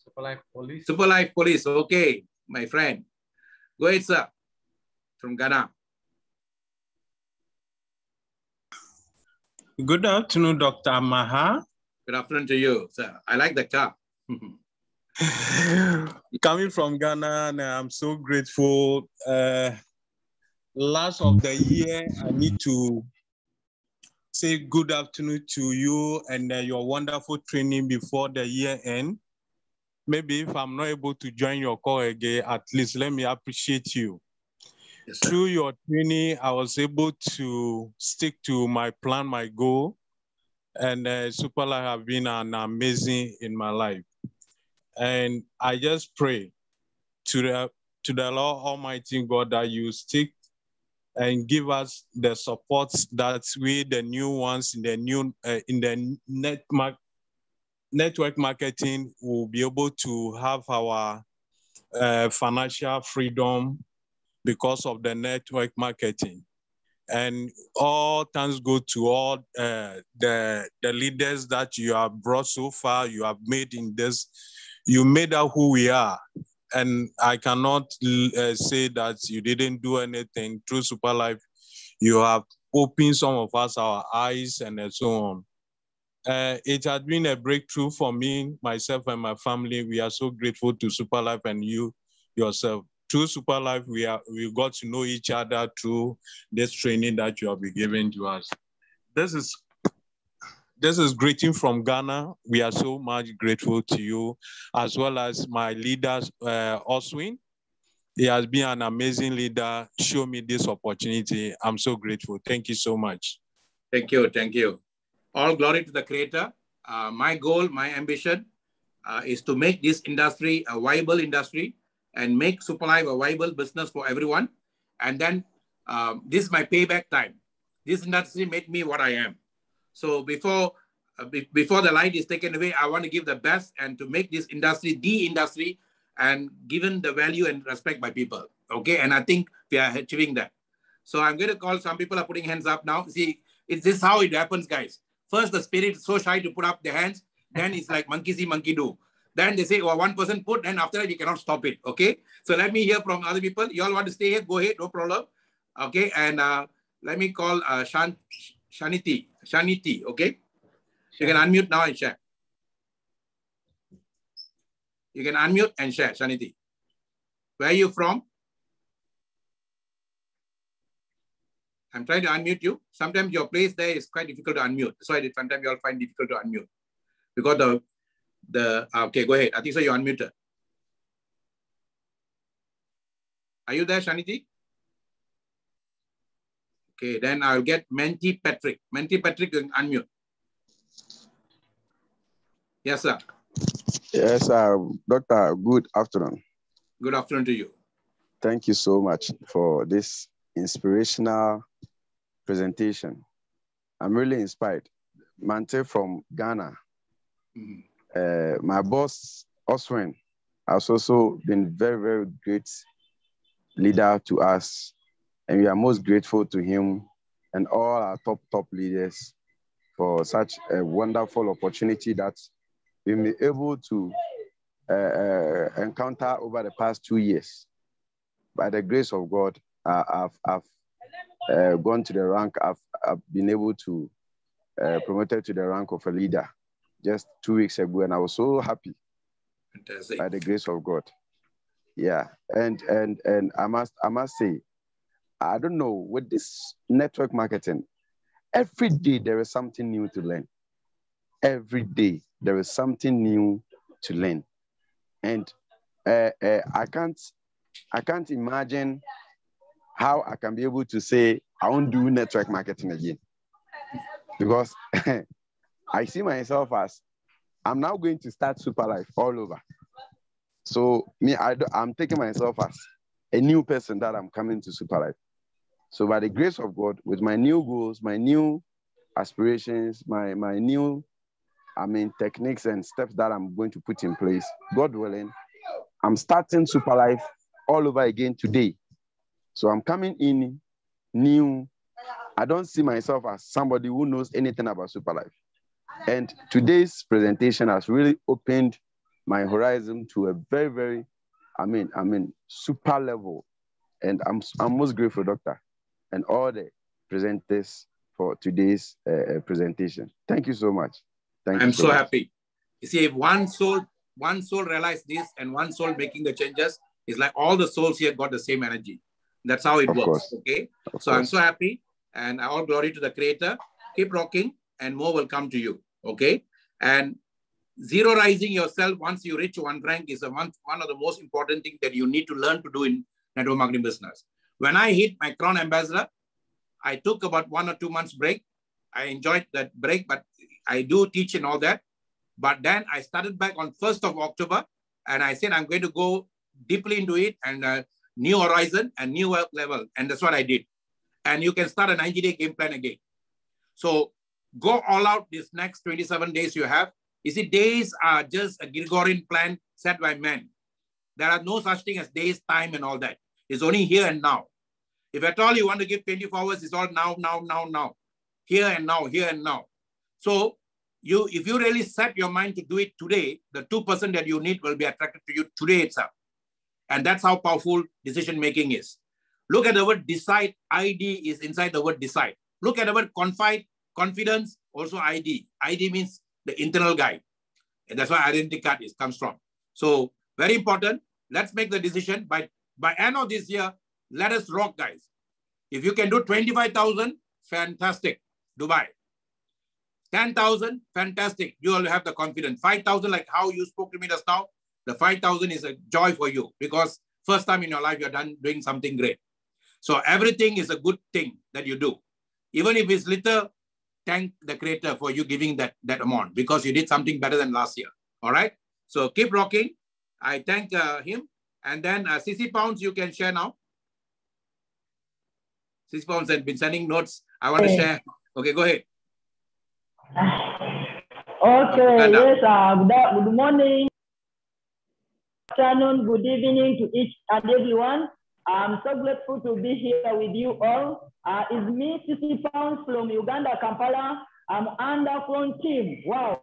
Speaker 1: Superlife Police.
Speaker 6: Superlife Police. Okay, my friend. Go ahead, sir. From Ghana.
Speaker 9: Good afternoon, Dr. Maha.
Speaker 6: Good afternoon to you, sir. I like the car.
Speaker 9: Coming from Ghana, and I'm so grateful. Last of the year, I need to say good afternoon to you and your wonderful training before the year end. Maybe if I'm not able to join your call again, at least let me appreciate you. Yes, through your training, I was able to stick to my plan, my goal, and Superlife have been an amazing in my life. And I just pray to the Lord Almighty God that you stick and give us the support that we, the new ones in the new network marketing, will be able to have our financial freedom because of the network marketing. And all thanks go to all the leaders that you have brought so far, you have made in this, you made out who we are. And I cannot say that you didn't do anything. Through Superlife, you have opened some of us our eyes and so on. It has been a breakthrough for me, myself and my family. We are so grateful to Superlife and you yourself. Through Superlife, we got to know each other through this training that you have been giving to us. This is greeting from Ghana. We are so much grateful to you, as well as my leaders, Oswin. He has been an amazing leader. Show me this opportunity. I'm so grateful. Thank you so much.
Speaker 6: Thank you. Thank you. All glory to the Creator. My goal, my ambition is to make this industry a viable industry and make Superlife a viable business for everyone. And then this is my payback time. This industry made me what I am. So before the light is taken away, I want to give the best and to make this industry the industry and given the value and respect by people. Okay, and I think we are achieving that. So I'm going to call, some people are putting hands up now. See, this is how it happens, guys. First, the spirit is so shy to put up their hands. Then it's like monkey see, monkey do. Then they say, oh, one person put, and after that, we cannot stop it. Okay. So let me hear from other people. You all want to stay here? Go ahead. No problem. Okay. And let me call Shaniti. Okay. You can unmute now and share. You can unmute and share, Shaniti. Where are you from? I'm trying to unmute you. Sometimes your place there is quite difficult to unmute. That's why sometimes you all find difficult to unmute. Because okay, go ahead. I think so you're unmuted. Are you there, Shaniti? Okay, then I'll get Menti Patrick. Menti Patrick, you can unmute. Yes, sir.
Speaker 10: Yes, Doctor, good afternoon.
Speaker 6: Good afternoon to you.
Speaker 10: Thank you so much for this inspirational presentation. I'm really inspired. Mante from Ghana. Mm-hmm. My boss, Oswin, has also been very, very great leader to us. And we are most grateful to him and all our top leaders for such a wonderful opportunity that we've been able to encounter over the past 2 years. By the grace of God, I've gone to the rank. I've been able to promoted to the rank of a leader just 2 weeks ago, and I was so happy. Fantastic. By the grace of God. Yeah, and I must say, I don't know, with this network marketing, every day there is something new to learn. Every day there is something new to learn, and I can't imagine how I can be able to say I won't do network marketing again, because I see myself as I'm now going to start Superlife all over. So I'm taking myself as a new person that I'm coming to Superlife. So by the grace of God, with my new goals, my new aspirations, my new, techniques and steps that I'm going to put in place, God willing, I'm starting Superlife all over again today. So I'm coming in new. I don't see myself as somebody who knows anything about Superlife. And today's presentation has really opened my horizon to a very, very, super level. And I'm most grateful, Doctor, and all the presenters for today's presentation. Thank you so much.
Speaker 6: I'm so happy. You see, if one soul realized this and one soul making the changes, it's like all the souls here got the same energy. That's how it works. Okay. So I'm so happy, and all glory to the Creator. Keep rocking, and more will come to you. Okay. And zeroizing yourself once you reach one rank is one of the most important things that you need to learn to do in network marketing business. When I hit my Crown Ambassador, I took about 1 or 2 months break. I enjoyed that break, but I do teach and all that. But then I started back on 1st of October, and I said I'm going to go deeply into it and new horizon and new level. And that's what I did. And you can start a 90-day game plan again. So go all out this next 27 days you have. You see, days are just a Gregorian plan set by men. There are no such thing as days, time, and all that. It's only here and now. If at all you want to give 24 hours, it's all now, now, now, now. Here and now, here and now. So if you really set your mind to do it today, the 2% that you need will be attracted to you today itself. And that's how powerful decision-making is. Look at the word decide. ID is inside the word decide. Look at the word confide, confidence, also ID. ID means the internal guide. And that's why identity card comes from. So very important. Let's make the decision. By end of this year, let us rock, guys. If you can do 25,000, fantastic. Dubai. 10,000, fantastic. You will have the confidence. 5,000, like how you spoke to me just now, the 5,000 is a joy for you because first time in your life you're doing something great. So everything is a good thing that you do. Even if it's little, thank the Creator for you giving that amount because you did something better than last year. All right. So keep rocking. I thank him. And then 60 pounds you can share now. 6 pounds have been sending notes. I want to share. Okay, go ahead.
Speaker 11: Okay, yes, good morning, good afternoon, good evening to each and everyone. I'm so grateful to be here with you all. It's me, 60 pounds from Uganda, Kampala. I'm under front team. Wow.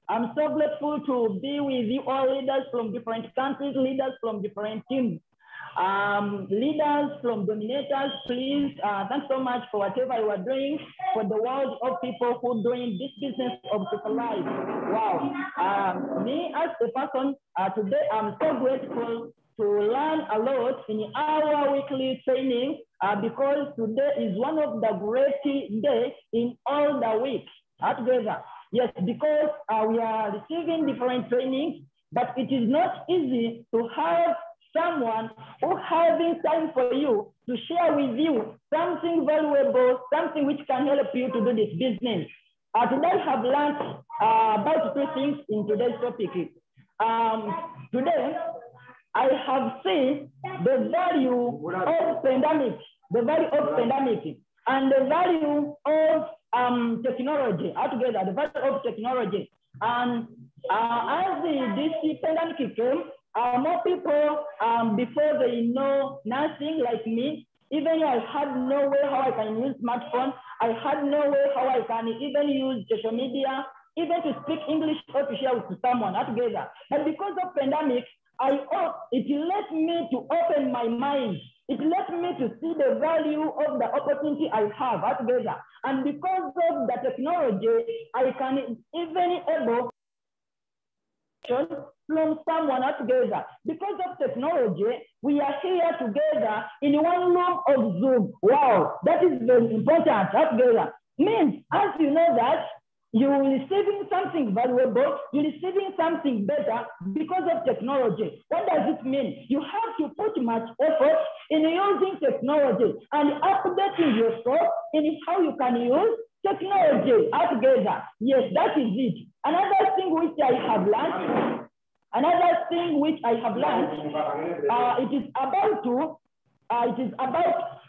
Speaker 11: I'm so grateful to be with you all, leaders from different countries, leaders from different teams. Leaders from dominators, please, thanks so much for whatever you are doing for the world of people who are doing this business of Superlife. Wow. Me as a person, today I'm so grateful to learn a lot in our weekly training because today is one of the greatest days in all the week together. Yes, because we are receiving different trainings, but it is not easy to have someone who having time for you to share with you something valuable, something which can help you to do this business. Today I have learned about 2 things in today's topic. Today, I have seen the value of pandemic, and the value of technology altogether, the value of technology. And as this pandemic came, more people, before they know nothing like me, even I had no way how I can use smartphone. I had no way how I can even use social media, even to speak English or to share with someone altogether. But because of pandemic, it let me to open my mind. It let me to see the value of the opportunity I have altogether. And because of the technology, I can even able from someone together. Because of technology, we are here together in one room of Zoom. Wow, that is very important together. Means, as you know that, you're receiving something valuable, you're receiving something better because of technology. What does it mean? You have to put much effort in using technology and updating yourself in how you can use technology altogether. Yes, that is it. Another thing which I have learned, it is about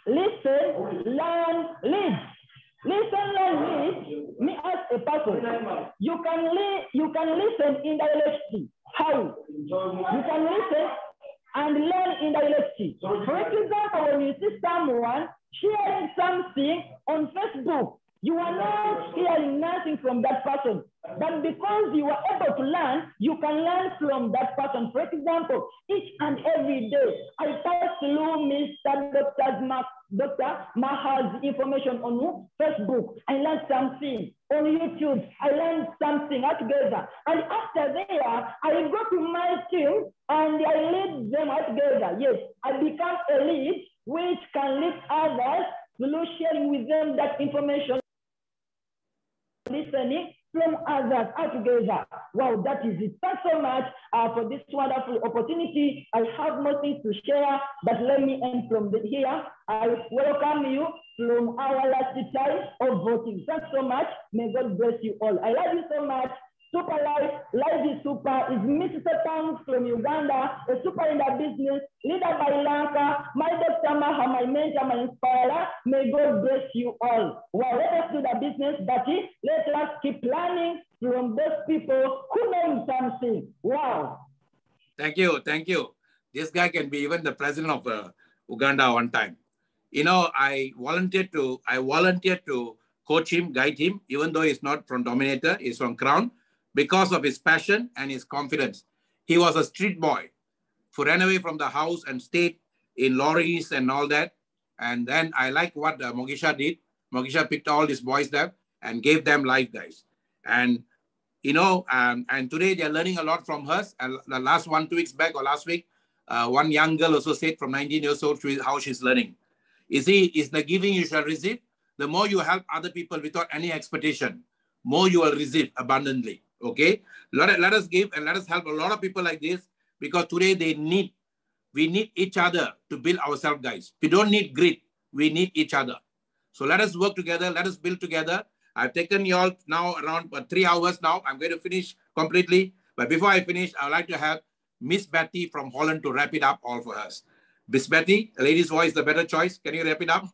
Speaker 11: listen, learn, lead. Listen, learn, lead. Me as a person, you can listen indirectly. How? You can listen and learn indirectly. For example, when you see someone sharing something on Facebook, you are not hearing nothing from that person. But because you are able to learn, you can learn from that person. For example, each and every day, I pass through Mr. Dr. Maha's information on Facebook. I learned something. On YouTube, I learned something altogether. And after there, I go to my team and I lead them altogether. Yes, I become a lead which can lead others through sharing with them that information, listening from others altogether. Wow, that is it. Thanks so much for this wonderful opportunity. I have more things to share, but let me end from here. I welcome you from our last time of voting. Thanks so much. May God bless you all. I love you so much. Superlife, Life is Super, is Mr. Tang from Uganda, a super in the business, leader by Lanka, my Dr.Maha, my mentor, my inspirer. May God bless you all. Well, let us do the business, but let us keep learning from those people who know something. Wow.
Speaker 6: Thank you. Thank you. This guy can be even the president of Uganda one time. You know, I volunteered to coach him, guide him, even though he's not from Dominator, he's from Crown, because of his passion and his confidence. He was a street boy who ran away from the house and stayed in lorries and all that. And then I like what Mogisha did. Mogisha picked all these boys there and gave them life, guys. And, you know, and today they're learning a lot from us. And the last 1-2 weeks back or last week, one young girl also said from 19 years old how she's learning. You see, it's the giving you shall receive. The more you help other people without any expectation, more you will receive abundantly. Okay, let us give and let us help a lot of people like this, because today we need each other to build ourselves, guys. We don't need greed, we need each other. So let us work together, let us build together. I've taken you all now around 3 hours now. I'm going to finish completely. But before I finish, I would like to have Miss Betty from Holland to wrap it up all for us. Miss Betty, a lady's voice, the better choice. Can you wrap it up?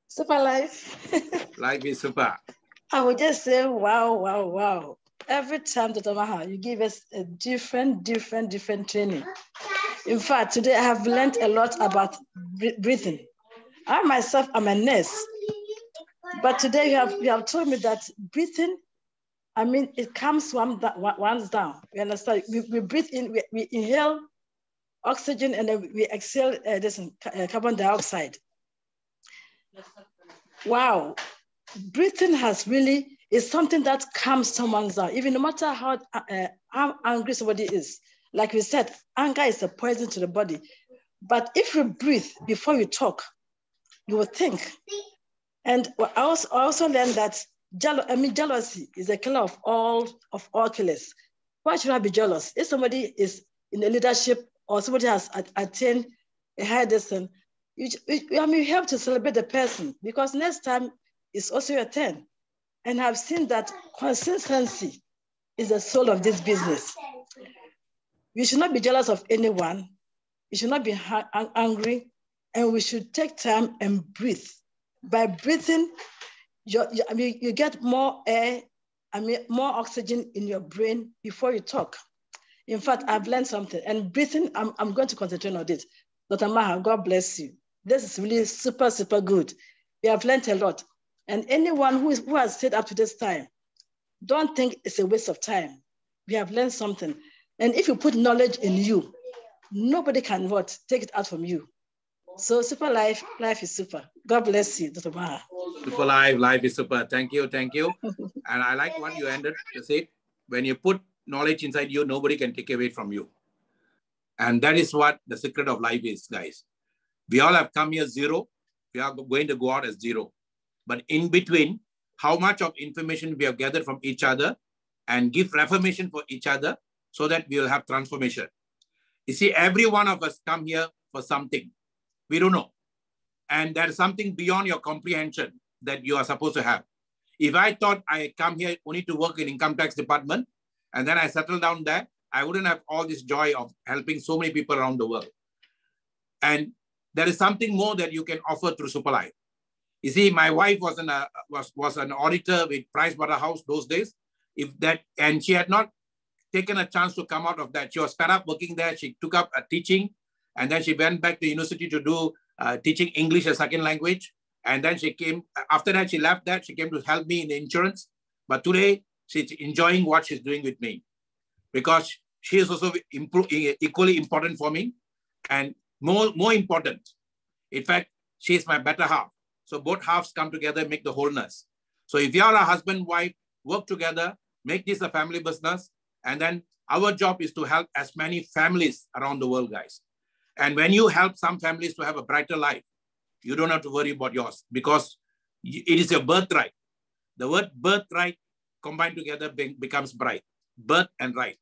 Speaker 12: Super life.
Speaker 6: Life is super.
Speaker 12: I would just say, wow, wow, wow. Every time, Dr. Maha, you give us a different training. In fact, today I have learned a lot about breathing. I myself am a nurse, but today you have told me that breathing, I mean, it comes once down. You understand? We breathe in, we inhale oxygen, and then we exhale carbon dioxide. Wow. Breathing is something that calms someone down, even no matter how angry somebody is. Like we said, anger is a poison to the body. But if you breathe before you talk, you will think. And I also learned that jealousy is a killer of all killers. Why should I be jealous? If somebody is in a leadership or somebody has attained a higher distance, you have to celebrate the person, because next time it's also your turn. And I've seen that consistency is the soul of this business. We should not be jealous of anyone. We should not be angry, and we should take time and breathe. By breathing, you get more air, more oxygen in your brain before you talk. In fact, I've learned something, and breathing, I'm going to concentrate on it. Dr. Maha, God bless you. This is really super, super good. We have learned a lot. And anyone who has stayed up to this time, don't think it's a waste of time. We have learned something. And if you put knowledge in you, nobody can take it out from you. So super life is super. God bless you, Dr. Maha.
Speaker 6: Super life is super. Thank you. And I like what you ended to say. When you put knowledge inside you, nobody can take away from you. And that is what the secret of life is, guys. We all have come here zero. We are going to go out as zero. But in between, how much of information we have gathered from each other and give reformation for each other so that we will have transformation. You see, every one of us come here for something. We don't know. And there is something beyond your comprehension that you are supposed to have. If I thought I come here only to work in income tax department, and then I settle down there, I wouldn't have all this joy of helping so many people around the world. And there is something more that you can offer through Superlife. You see, my wife was an auditor with Pricewaterhouse those days. And she had not taken a chance to come out of that. She was fed up working there. She took up a teaching, And then she went back to university to do teaching English as second language. And then she came, after that, she left that. She came to help me in the insurance. But today, she's enjoying what she's doing with me because she is also equally important for me and more important. In fact, she is my better half. So both halves come together and make the wholeness. So if you are a husband, wife, work together, make this a family business. And then our job is to help as many families around the world, guys. And when you help some families to have a brighter life, you don't have to worry about yours because it is your birthright. The word birthright combined together becomes bright. Birth and right.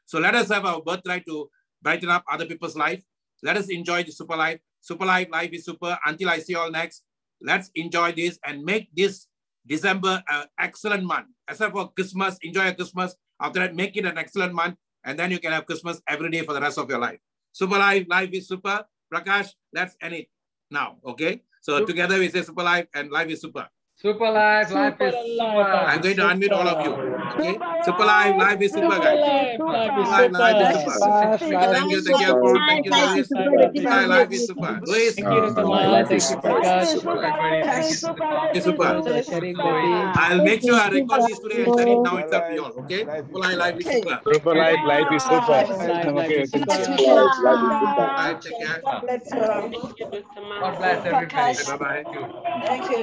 Speaker 6: So let us have our birthright to brighten up other people's life. Let us enjoy the super life. Super life is super. Until I see you all next, let's enjoy this and make this December an excellent month. Except for Christmas, enjoy your Christmas. After that, make it an excellent month. And then you can have Christmas every day for the rest of your life. Super life is super. Prakash, let's end it now, okay? So together we say super life and life is super.
Speaker 1: Super life is super.
Speaker 6: I'm going to unmute all of you. Okay? Super life is super, guys. Life is super. Thank you, Paul. Thank you, Luis. Life is super. Luis.
Speaker 5: Thank you, Dr.Maha. Thank you, Prakash.
Speaker 6: Okay, super. I'll make sure I record this today and send it now. It's up to you all. Okay? Life is super.
Speaker 13: Super life is super.
Speaker 5: Life is super.
Speaker 6: Bye. Take care.
Speaker 1: God bless everybody.
Speaker 6: Bye-bye.
Speaker 4: Thank you.